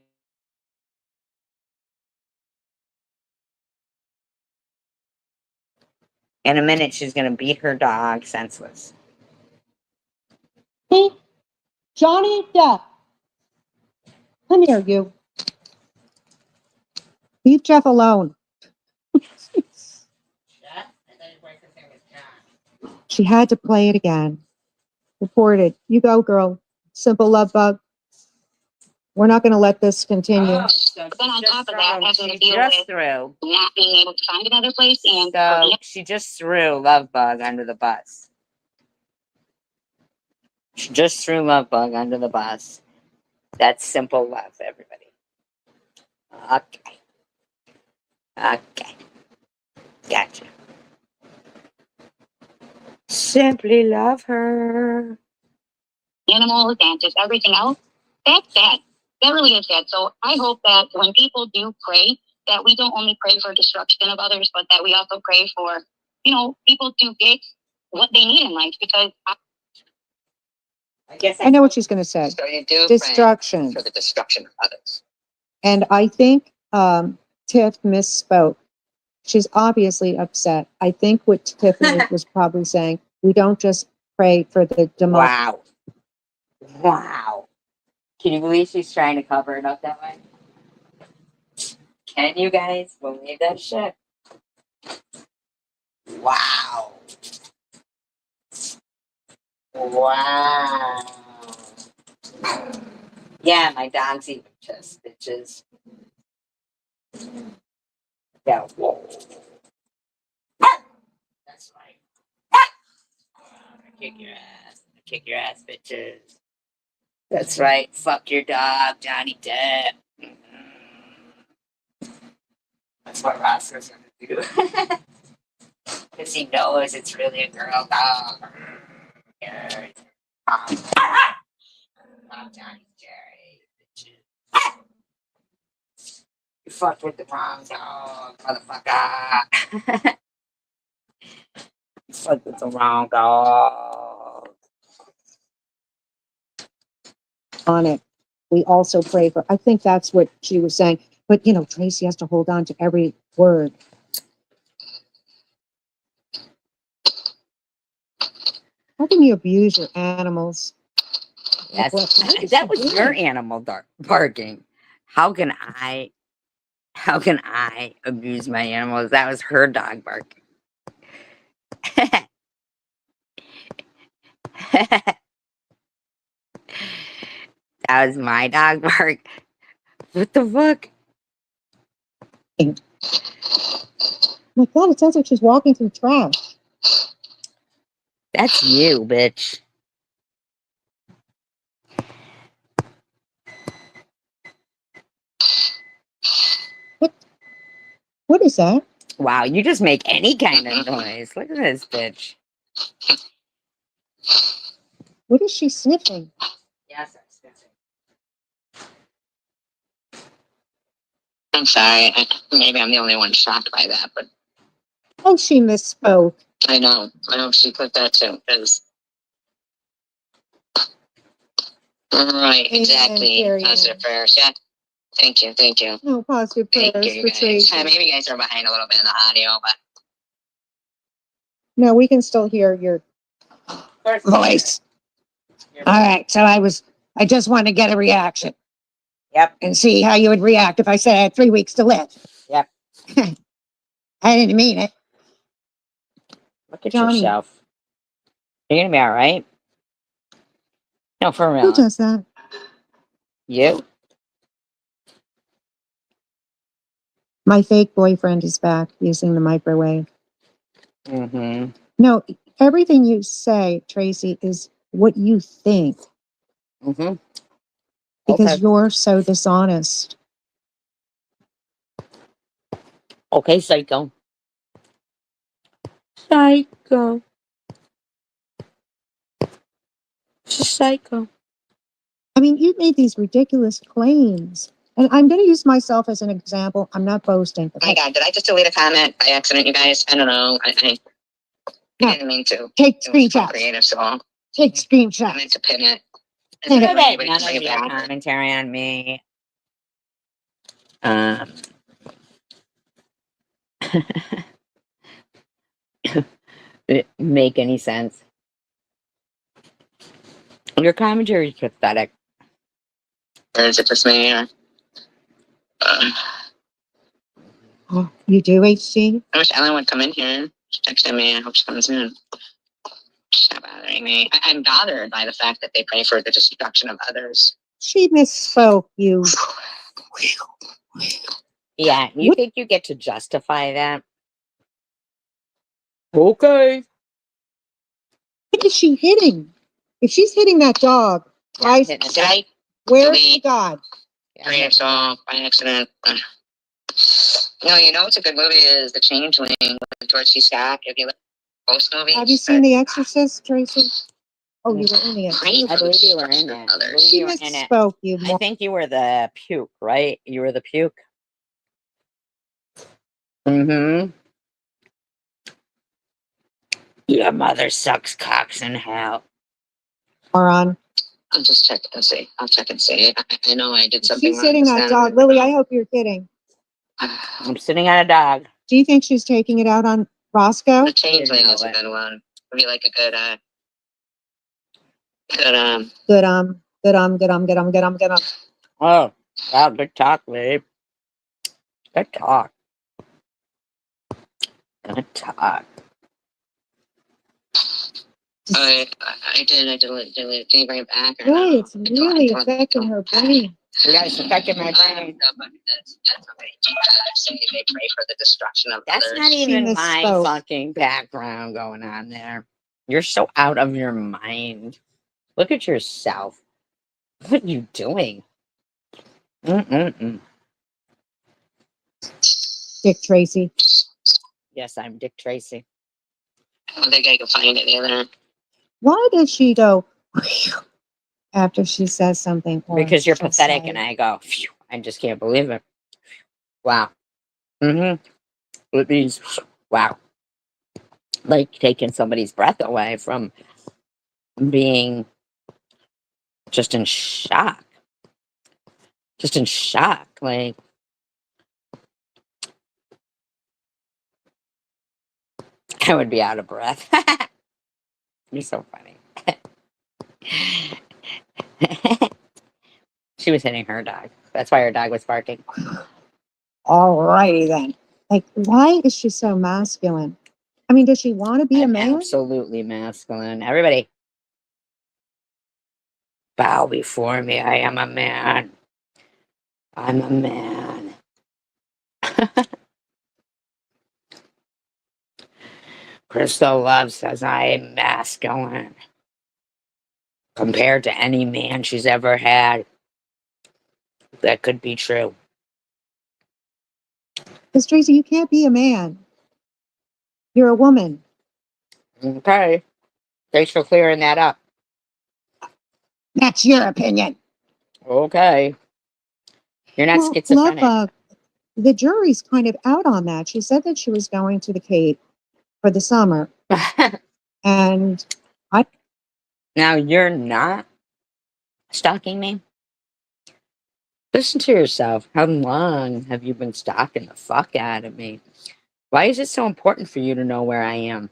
In a minute, she's going to beat her dog senseless. Hey, Johnny, yeah. Come here, you. Leave Jeff alone. She had to play it again. Reported. You go, girl. Simple love bug. We're not going to let this continue. Oh, so then on top of that, having to deal just with threw. not being able to find another place and So she just threw Love Bug under the bus. She just threw Love Bug under the bus. That's simple love, everybody. Okay. Okay. Gotcha. Simply love her. animals and just everything else. That's sad. That really is sad. So I hope that when people do pray, that we don't only pray for destruction of others, but that we also pray for, people to get what they need in life. Because I guess I know what she's going to say. So you do Destruction. for the destruction of others. And I think Tiff misspoke. She's obviously upset. I think what Tiffany was probably saying, we don't just pray for the demise. Wow. Wow. Can you believe she's trying to cover it up that way? Can you guys believe that shit? Wow. Wow. Yeah, my dog's even just bitches. Yeah, whoa. That's right. Kick your ass. Kick your ass, bitches. That's right. Fuck your dog, Johnny Depp. That's what Roscoe's gonna do. Because he knows it's really a girl dog. Yeah. Tom Johnny Jerry. Bitches. You fucked with the wrong dog, motherfucker. You fucked with the wrong dog. On it. We also pray for, I think that's what she was saying. But, you know, Tracy has to hold on to every word. How can you abuse your animals? Yes, What is that she was your doing? animal barking. How can I? How can I abuse my animals? That was her dog barking. That was my dog bark. What the fuck? My God, it sounds like she's walking through trash. That's you, bitch. What is that? Wow, you just make any kind of noise. Look at this bitch. What is she sniffing? Yes, I'm sniffing. I'm sorry. Maybe I'm the only one shocked by that, but Oh, she misspoke. I know. I hope she put that too. Because right, Amen, exactly. Carrie Positive Ann. prayers. Yeah. Thank you. Thank you. No positive Thank prayers you, for guys. Tracy. Maybe you guys are behind a little bit in the audio, but No, we can still hear your voice. All right, so I just want to get a reaction. Yep. And see how you would react if I said I had 3 weeks to live. Yep. I didn't mean it. Look at Johnny. yourself. You're gonna be all right. No, for Who real. does that? You? My fake boyfriend is back using the microwave. Mm-hmm. No, everything you say, Tracy, is what you think Mm-hmm. because Okay. you're so dishonest. Okay, psycho. Psycho. Psycho. I mean, you made these ridiculous claims. And I'm going to use myself as an example. I'm not boasting. oh my God, did I just delete a comment by accident, you guys? I don't know. I No. didn't mean to. Take It was screenshots. creative, so Take I screenshots. meant to pin it. Is Pin there it. I any bet way none to bring of it your back? commentary on me um make any sense. Your commentary is pathetic. Or is it just me? Or, Oh, you do, HG? I wish Ellen would come in here. She texted me. I hope she comes in. She's not bothering me. I'm bothered by the fact that they pray for the destruction of others. She misspoke, you. Yeah, you What? think you get to justify that? Okay. What is she hitting? If she's hitting that dog, Yeah, guys, hitting Did I where's the God? create song by accident? No, you know what's a good movie is The Changeling with George C. Scott. If you like most movies, Have you seen The Exorcist, Tracy? Oh, you were in The praying Exorcist. I for the believe you were in destruction of it. I others. believe She you were in it. misspoke, you. I think you were the puke, right? You were the puke. Mm-hmm. Your mother sucks cocks in hell. Moron. I'll just check and see. I'll check and see. I know I did something She's wrong hitting this that time. dog. Lily, I hope you're kidding. I'm sitting on a dog. Do you think she's taking it out on Roscoe? The Changeling You know is a it. good one. Would be like a good, Good. Oh, wow, good talk, babe. Good talk. Good talk. I did it. Can you bring it back? Or Right, no? it's really affecting her brain. Yes, affected my brain. That's okay. So they pray for the destruction of That's others. not even my misspoke. fucking background going on there. You're so out of your mind. Look at yourself. What are you doing? Mm-mm-mm. Dick Tracy. Yes, I'm Dick Tracy. I don't think I can find it either. Why does she go after she says something? Or Because you're she'll pathetic, say, and I go, phew, I just can't believe it. Wow. It means, wow. Like taking somebody's breath away from being just in shock. Just in shock. Like, I would be out of breath. You're so funny. She was hitting her dog. That's why her dog was barking. all righty then. Like, why is she so masculine? I mean, does she want to be a I'm man? absolutely masculine. Everybody, bow before me. I am a man. I'm a man. Crystal Love says I am masculine. Compared to any man she's ever had. That could be true. Because Tracy, you can't be a man. You're a woman. Okay. Thanks for clearing that up. That's your opinion. Okay. You're not Well, schizophrenic. Love, the jury's kind of out on that. She said that she was going to the Cape for the summer. And Now you're not stalking me? Listen to yourself. How long have you been stalking the fuck out of me? Why is it so important for you to know where I am?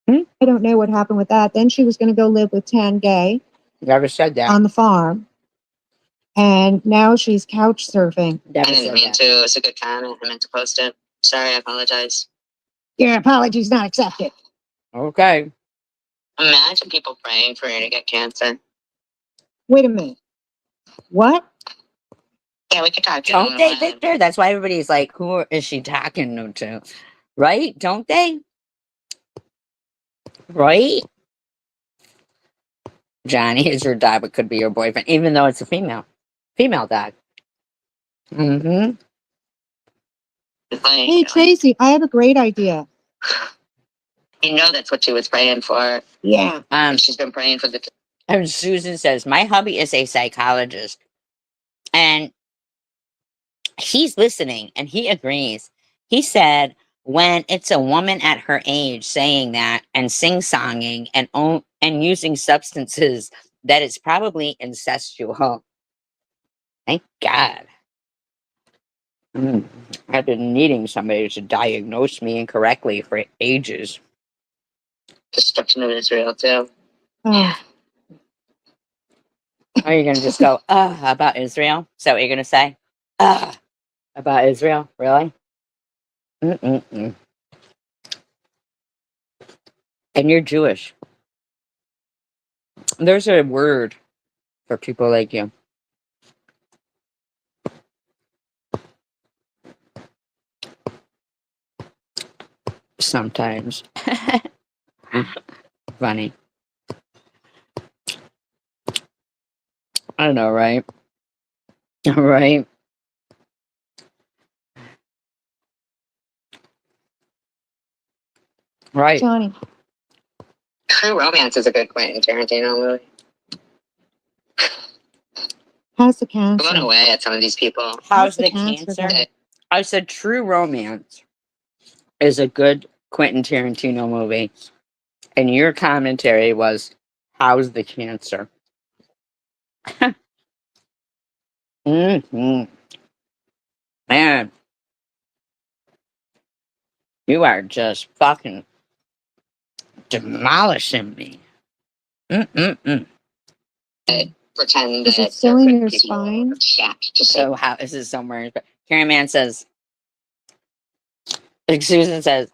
I don't know what happened with that. Then she was going to go live with Tan Gay Never said that. on the farm. And now she's couch surfing. I Never didn't said mean that. to. It's a good comment. I meant to post it. Sorry, I apologize. Your apology's not accepted. Okay. Imagine people praying for you to get cancer. Wait a minute. What? Yeah, we could talk. Don't they, Victor? That's why everybody's like, who is she talking to? Right? Don't they? Right? Johnny is your dog, but could be your boyfriend, even though it's a female. Female dog. Mm-hmm. Hey, Tracy, I have a great idea. You know that's what she was praying for. Yeah. She's been praying for the. And Susan says, my hubby is a psychologist. And he's listening and he agrees. He said, when it's a woman at her age saying that and sing-songing and using substances, that it's probably incestual. Thank God. I've been needing somebody to diagnose me incorrectly for ages. Destruction of Israel, too. Oh, Are you going to just go, about Israel? Is that what you're going to say? About Israel? Really? Mm-mm-mm. And you're Jewish. There's a word for people like you. Sometimes. Funny. I know, right? Right? Right. Johnny. True Romance is a good Quentin Tarantino movie. How's the I'm cancer? blown away at some of these people. How's the cancer cancer? going? I said True Romance is a good Quentin Tarantino movie. And your commentary was, how's the cancer? Mm-hmm. Man, you are just fucking demolishing me. Mm-mm-mm. Pretend Is that it still they're in good your people. spine? Shack to say. So how is this somewhere? But Carrie Man says, like Susan says,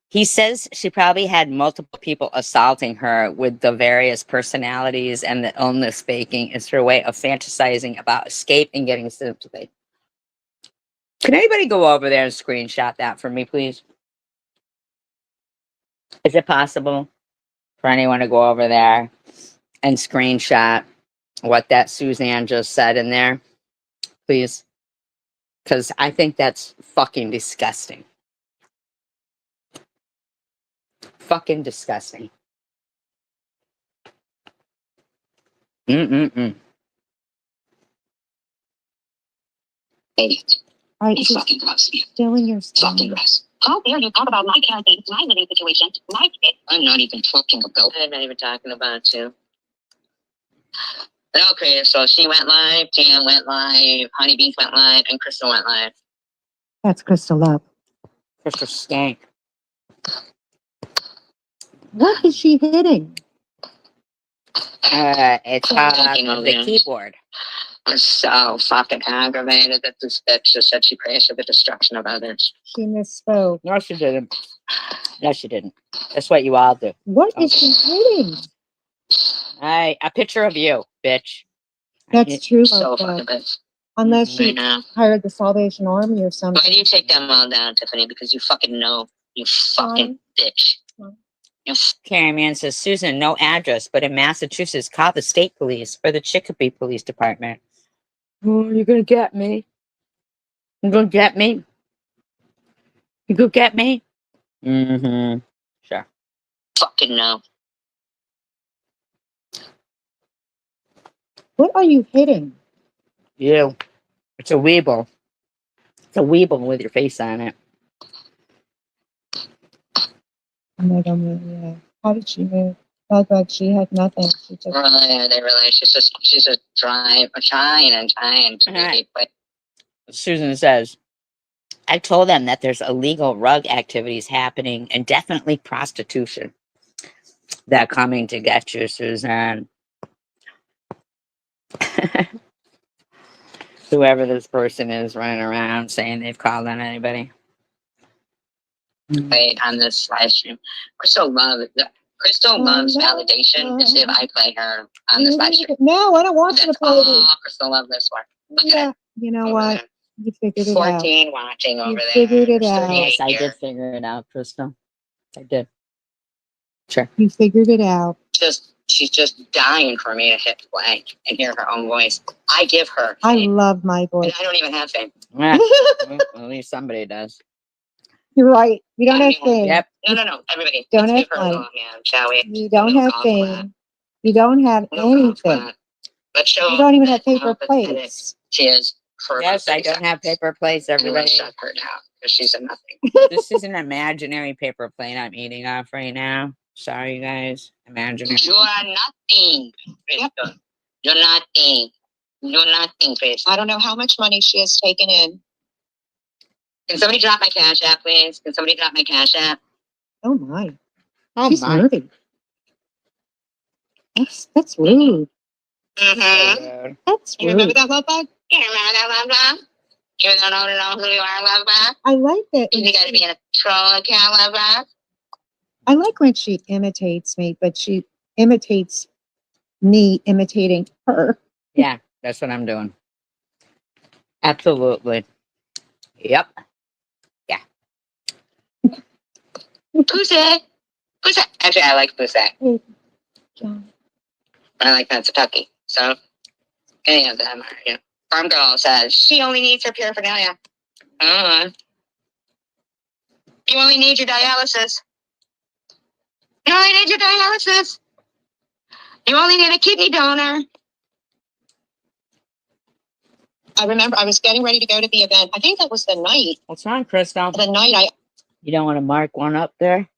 He says she probably had multiple people assaulting her with the various personalities, and the illness faking is her way of fantasizing about escape and getting sympathy. Can anybody go over there and screenshot that for me, please? Is it possible for anyone to go over there and screenshot what that Suzanne just said in there, please? Because I think that's fucking disgusting. Fucking disgusting. Mm-mm-mm. Hey, All right, you she's fucking gross. still in your Fucking stomach. gross. How dare you talk about my parenting, my living situation, my kid? I'm not even talking about. I'm not even talking about you. Okay, so she went live, Jan went live, Honeybees went live, and Crystal went live. That's Crystal Love. Crystal Skank. What is she hitting? It's Thinking of the this. keyboard. I'm so fucking aggravated that this bitch just said she prays for the destruction of others. She misspoke. No, she didn't. No, she didn't. That's what you all do. What is she hitting? A picture of you, bitch. That's true. So Of, fucking bitch. unless Right she now. hired the Salvation Army or Why something. do you take them all down, Tiffany? Because you fucking know. You fucking bitch. You Carrie Man says, Susan, no address, but in Massachusetts, call the state police or the Chicopee Police Department. Oh, you're gonna get me. You're gonna get me. You gonna get me? Mm-hmm. Sure. fucking know. What are you hitting? You. It's a Weeble. It's a Weeble with your face on it. Oh my God, yeah. How did she move? Felt like she had nothing. She just Really, they really. She's just trying to be quick. Susan says, I told them that there's illegal rug activities happening and definitely prostitution. They're coming to get you, Susan. Whoever this person is running around saying they've called on anybody. Wait on this live stream. Crystal loves validation. To see if I play her on this live stream. No, I don't want you to That's play all this. Crystal loves this for. Look Yeah, at you know over what? there. You figured it out. 14 watching over there. figured it There's out. 38 Yes, I here. did figure it out, Crystal. I did. Sure. You figured it out. She's just dying for me to hit play and hear her own voice. I give her I fame, love my and voice. I don't even have fame. Yeah, well, at least somebody does. You're right. You don't have fame. Yep. No. Everybody, Don't let's have give her a little money. hand, shall we? You don't No have golf fame. clap. You don't have No golf anything. clap. Let's show You don't even have how paper pathetic plates. she is. For Yes, about I 30 don't have seconds. paper plates, And let's everybody. shut her down because she's a nothing. This is an imaginary paper plate I'm eating off right now. Sorry, you guys. Imaginary. You are nothing, Crystal. You're nothing. You're nothing, Crystal. I don't know how much money she has taken in. Can somebody drop my cash app, please? Can somebody drop my cash app? Oh my. Oh She's my. nervy. That's rude. Mm-hmm. Dude. That's You remember rude. that love bug? You remember that, love bug? You don't know who you are, love bug? I like that. You gotta be in a troll account, love bug? I like when she imitates me, but she imitates me imitating her. Yeah, that's what I'm doing. Absolutely. Yep. Pussy. Pussy. Actually, I like pussy. Hey, John. I like Pennsatucky. So, any of them are, you know. Farm Girl says she only needs her paraphernalia. You only need your dialysis. You only need your dialysis. You only need a kidney donor. I remember I was getting ready to go to the event. I think that was the night. What's wrong, Crystal? The night I You don't want to mark one up there?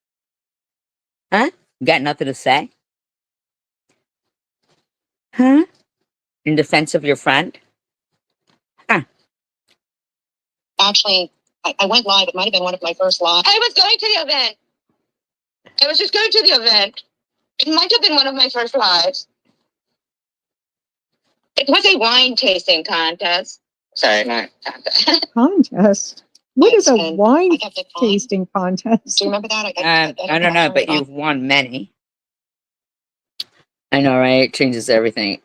Huh? You got nothing to say? Huh? In defense of your friend? actually I went live. It might have been one of my first lives. I was going to the event. I was just going to the event. It might have been one of my first lives. It was a wine tasting contest. Sorry, not contest. Contest. What is a And wine I kept it fine. tasting contest? Do you remember that? I don't know, but you've won many. I know, right? It changes everything.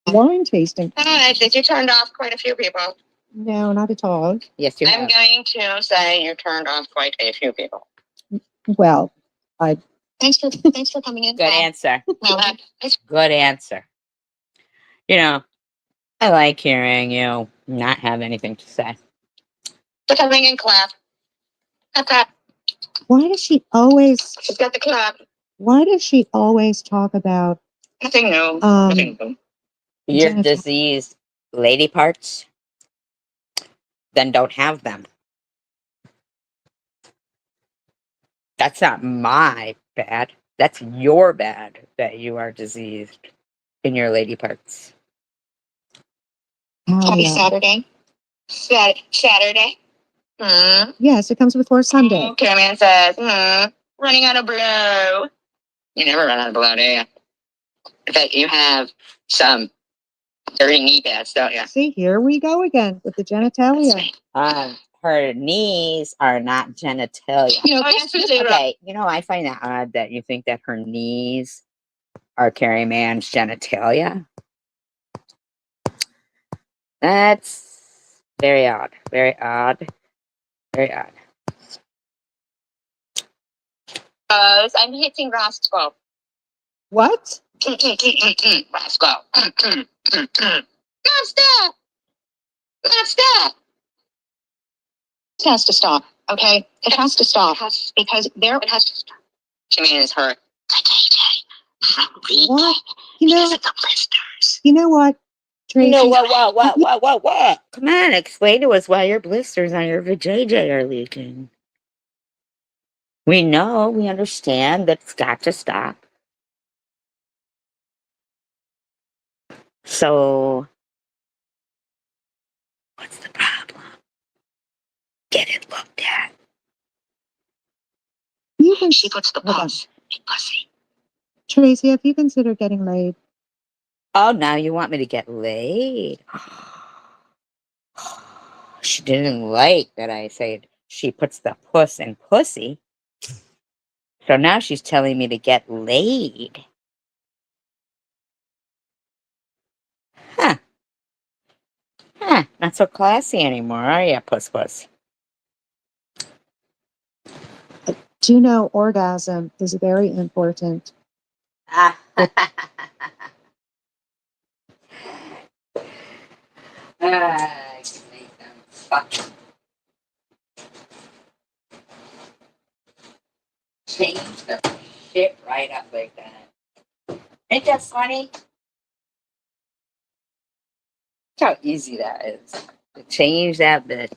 Wine tasting? I think you turned off quite a few people. No, not at all. Yes, you I'm have. going to say you turned off quite a few people. Well, Thanks for coming in. Good answer. No, Good answer. You know, I like hearing you not have anything to say. for coming in, clap. Clap, clap. why does she always? She's got the clap. Why does she always talk about? Nothing new. Um, Nothing new. Your Genital- diseased lady parts, then don't have them. That's not my bad. That's your bad that you are diseased in your lady parts. Happy yeah. Saturday. Saturday. Yes, it comes before Sunday. Okay, man says, running out of blow. You never run out of blow, do you? I bet you have some dirty knee pads, don't you? See, here we go again with the genitalia. Her knees are not genitalia. You know, this is Okay, you know, I find that odd that you think that her knees are Carrie Mann's genitalia. That's very odd. Very odd. Very odd. I'm hitting Roscoe. What? Roscoe. Stop! Stop! It has to stop, okay? It has to stop. Because it has to stop. She means her. What? You know, The blisters. you know what, Tracy? You know what? Come on, explain to us why your blisters on your vajayjay are leaking. We know, we understand that it's got to stop. So, what's the problem? Get it looked at. You can, She puts the hold on. puss in pussy. Tracy, have you considered getting laid? Oh, now you want me to get laid? She didn't like that I said she puts the puss in pussy. So now she's telling me to get laid. Huh. Not so classy anymore, are you, puss? Do you know orgasm is very important? Ah. I can make them fucking change the shit right up like that. Ain't that funny? Look how easy that is to change that bitch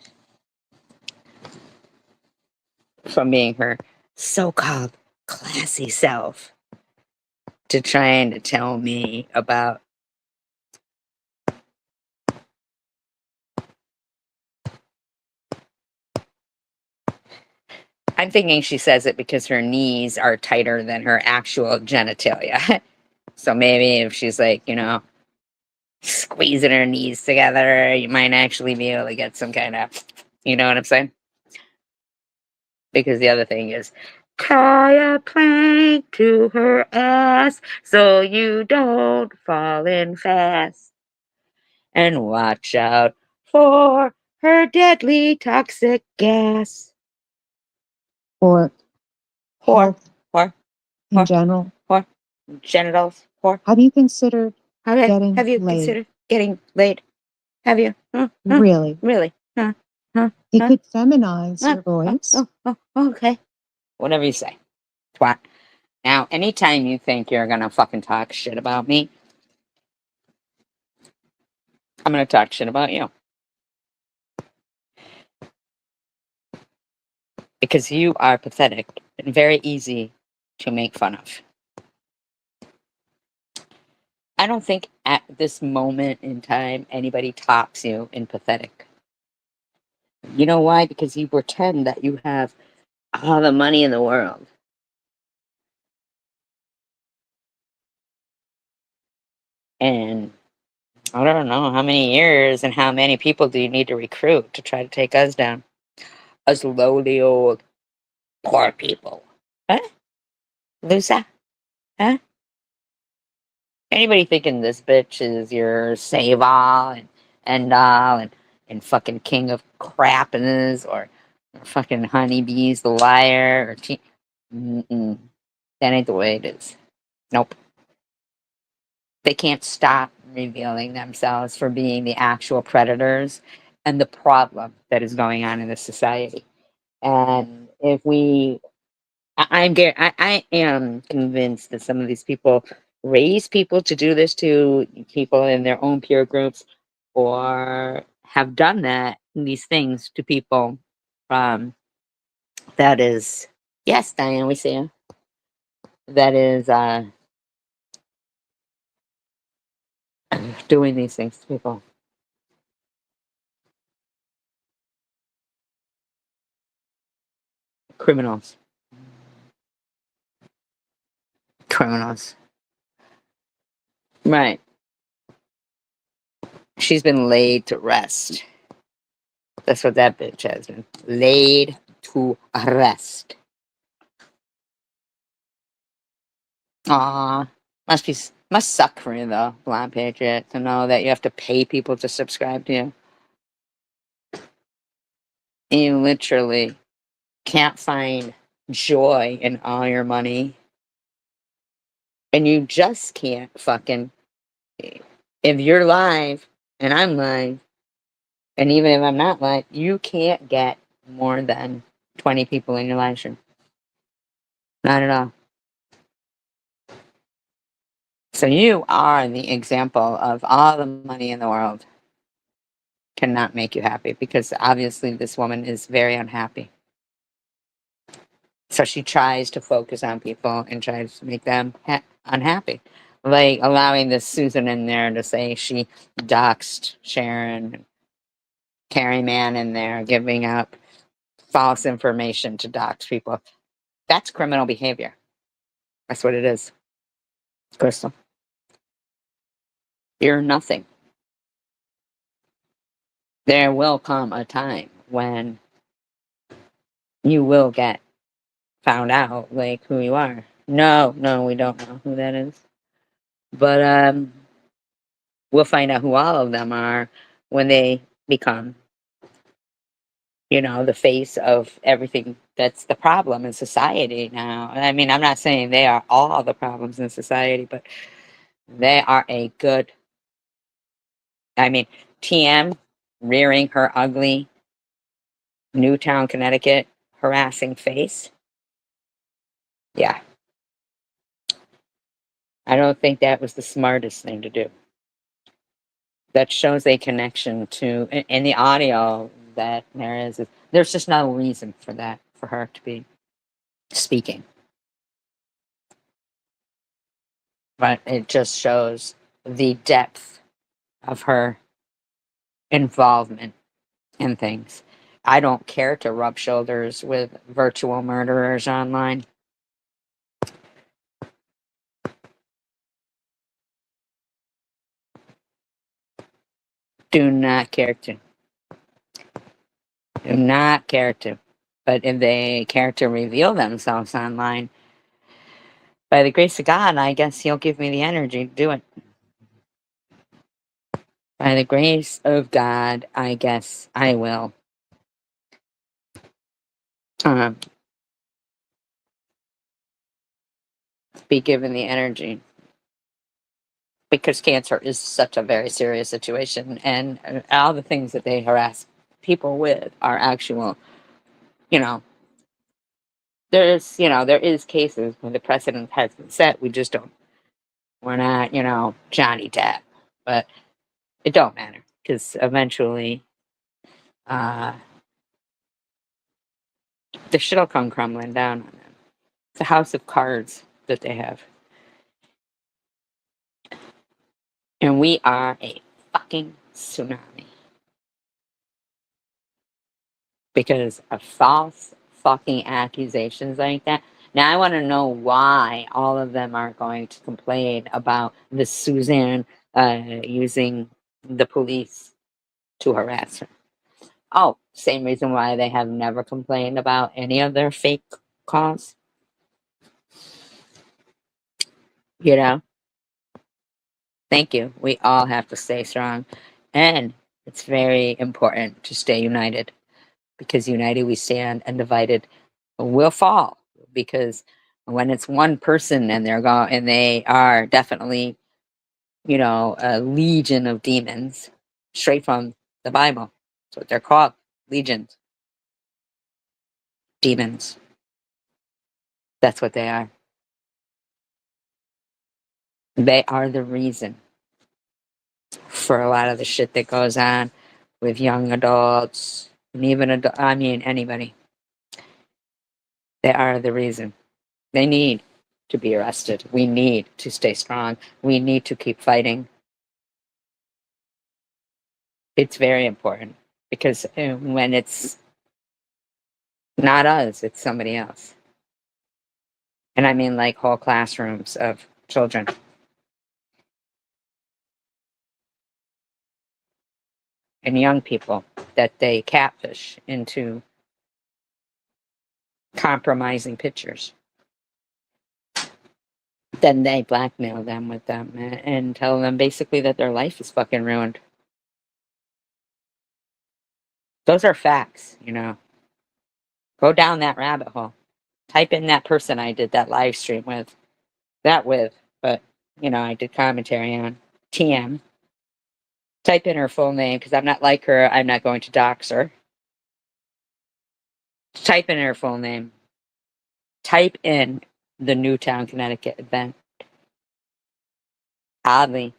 from being her so-called classy self to trying to tell me about I'm thinking she says it because her knees are tighter than her actual genitalia. So maybe if she's like, you know, squeezing her knees together, you might actually be able to get some kind of, you know what I'm saying? Because the other thing is, tie a plank to her ass so you don't fall in fast. And watch out for her deadly toxic gas. Or Whore, health whore, in whore. general? whore, genitals, whore. Have you considered getting Have you laid? considered getting laid? Have you? Really? Really? It Huh? could feminize your voice. Okay. Whatever you say. Twat. Now, anytime you think you're gonna fucking talk shit about me, I'm gonna talk shit about you. Because you are pathetic and very easy to make fun of. I don't think at this moment in time anybody tops you in pathetic. You know why? Because you pretend that you have all the money in the world. And I don't know how many years and how many people do you need to recruit to try to take us down? Us lowly old poor people. Huh? Lusa? Huh? Anybody thinking this bitch is your save all and end all and fucking king of crapness or fucking honeybees the liar or Mm-mm. That ain't the way it is. Nope. They can't stop revealing themselves for being the actual predators and the problem that is going on in this society. And if we, I am convinced that some of these people raise people to do this to people in their own peer groups, or have done these things to people. That is, yes, Diane, we see you. That is doing these things to people. Criminals. Criminals. Right. She's been laid to rest. That's what that bitch has been. Laid to rest. Aw. Must suck for you though, Blonde Patriot, to know that you have to pay people to subscribe to you. You literally can't find joy in all your money. And you just can't fucking, if you're live and I'm live, and even if I'm not live, you can't get more than 20 people in your live stream. Not at all. So you are the example of all the money in the world cannot make you happy, because obviously this woman is very unhappy. So she tries to focus on people and tries to make them unhappy. Like allowing this Susan in there to say she doxed Sharon, Carrie Mann in there, giving up false information to dox people. That's criminal behavior. That's what it is. Crystal. You're nothing. There will come a time when you will get found out, like, who you are. No, we don't know who that is. But we'll find out who all of them are when they become, the face of everything that's the problem in society now. I mean, I'm not saying they are all the problems in society, but they are a good, I mean, TM rearing her ugly Newtown, Connecticut harassing face. Yeah. I don't think that was the smartest thing to do. That shows a connection to, in the audio that there's just no reason for that, for her to be speaking. But it just shows the depth of her involvement in things. I don't care to rub shoulders with virtual murderers online. Do not care to. Do not care to. But if they care to reveal themselves online, by the grace of God, I guess He'll give me the energy to do it. By the grace of God, I guess I will. Be given the energy, because cancer is such a very serious situation, and all the things that they harass people with are actual, there is cases when the precedent has been set. We're not, Johnny Depp, but it don't matter, because eventually the shit'll come crumbling down on them. It's a house of cards that they have. And we are a fucking tsunami. Because of false fucking accusations like that. Now I want to know why all of them are going to complain about the Suzanne using the police to harass her. Oh, same reason why they have never complained about any of their fake calls. You know, thank you. We all have to stay strong. And it's very important to stay united, because united we stand and divided we'll fall. Because when it's one person and they are definitely, a legion of demons, straight from the Bible. That's what they're called, legions, demons. That's what they are. They are the reason for a lot of the shit that goes on with young adults and even anybody. They are the reason. They need to be arrested. We need to stay strong. We need to keep fighting. It's very important, because when it's not us, it's somebody else. And I mean like whole classrooms of children. And young people that they catfish into compromising pictures. Then they blackmail them with them and tell them basically that their life is fucking ruined. Those are facts, Go down that rabbit hole. Type in that person I did that live stream with. But, I did commentary on TM. Type in her full name, because I'm not like her. I'm not going to dox her. Type in her full name. Type in the Newtown, Connecticut event. Oddly,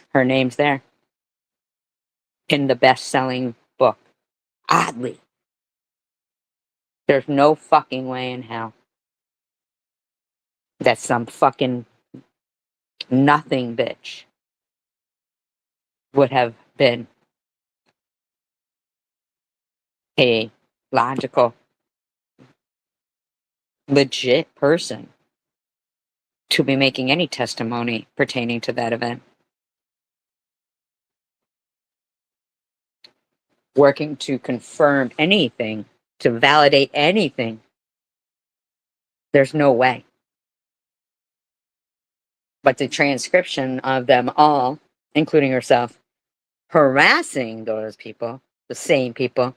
her name's there in the best-selling book. Oddly. There's no fucking way in hell that some fucking nothing bitch would have been a logical, legit person to be making any testimony pertaining to that event. Working to confirm anything, to validate anything. There's no way. But the transcription of them all, including herself, harassing those people, the same people,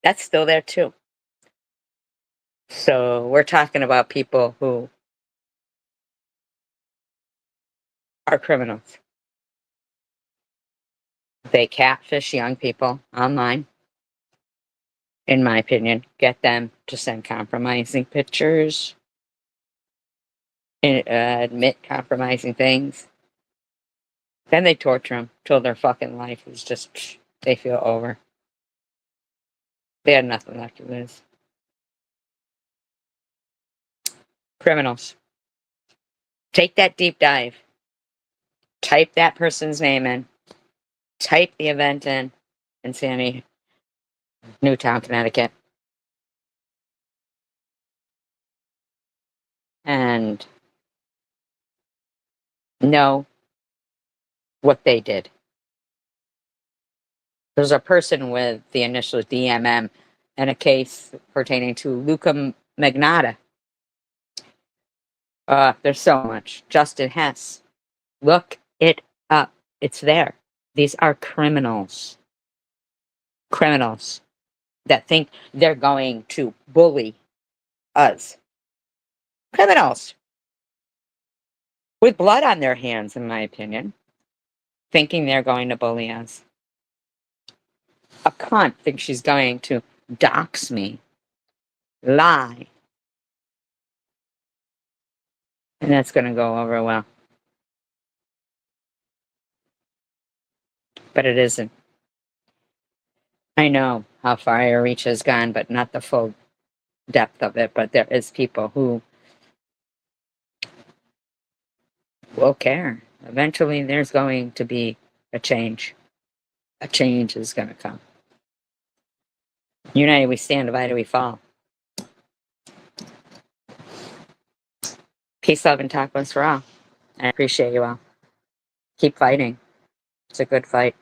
that's still there too. So we're talking about people who are criminals. They catfish young people online, in my opinion, get them to send compromising pictures, admit compromising things. Then they torture them till their fucking life is just, they feel over. They had nothing left to lose. Criminals. Take that deep dive. Type that person's name in. Type the event in Sandy, Newtown, Connecticut. And know what they did. There's a person with the initials DMM in a case pertaining to Luca Magnotta. There's so much. Justin Hess. Look it up. It's there. These are criminals. Criminals that think they're going to bully us. Criminals. With blood on their hands, in my opinion. Thinking they're going to bully us. A cunt thinks she's going to dox me. Lie. And that's going to go over well. But it isn't. I know how far your reach has gone, but not the full depth of it. But there is people who will care. Eventually, there's going to be a change. A change is going to come. United we stand, divided we fall. Peace, love, and tacos for all. I appreciate you all. Keep fighting. It's a good fight.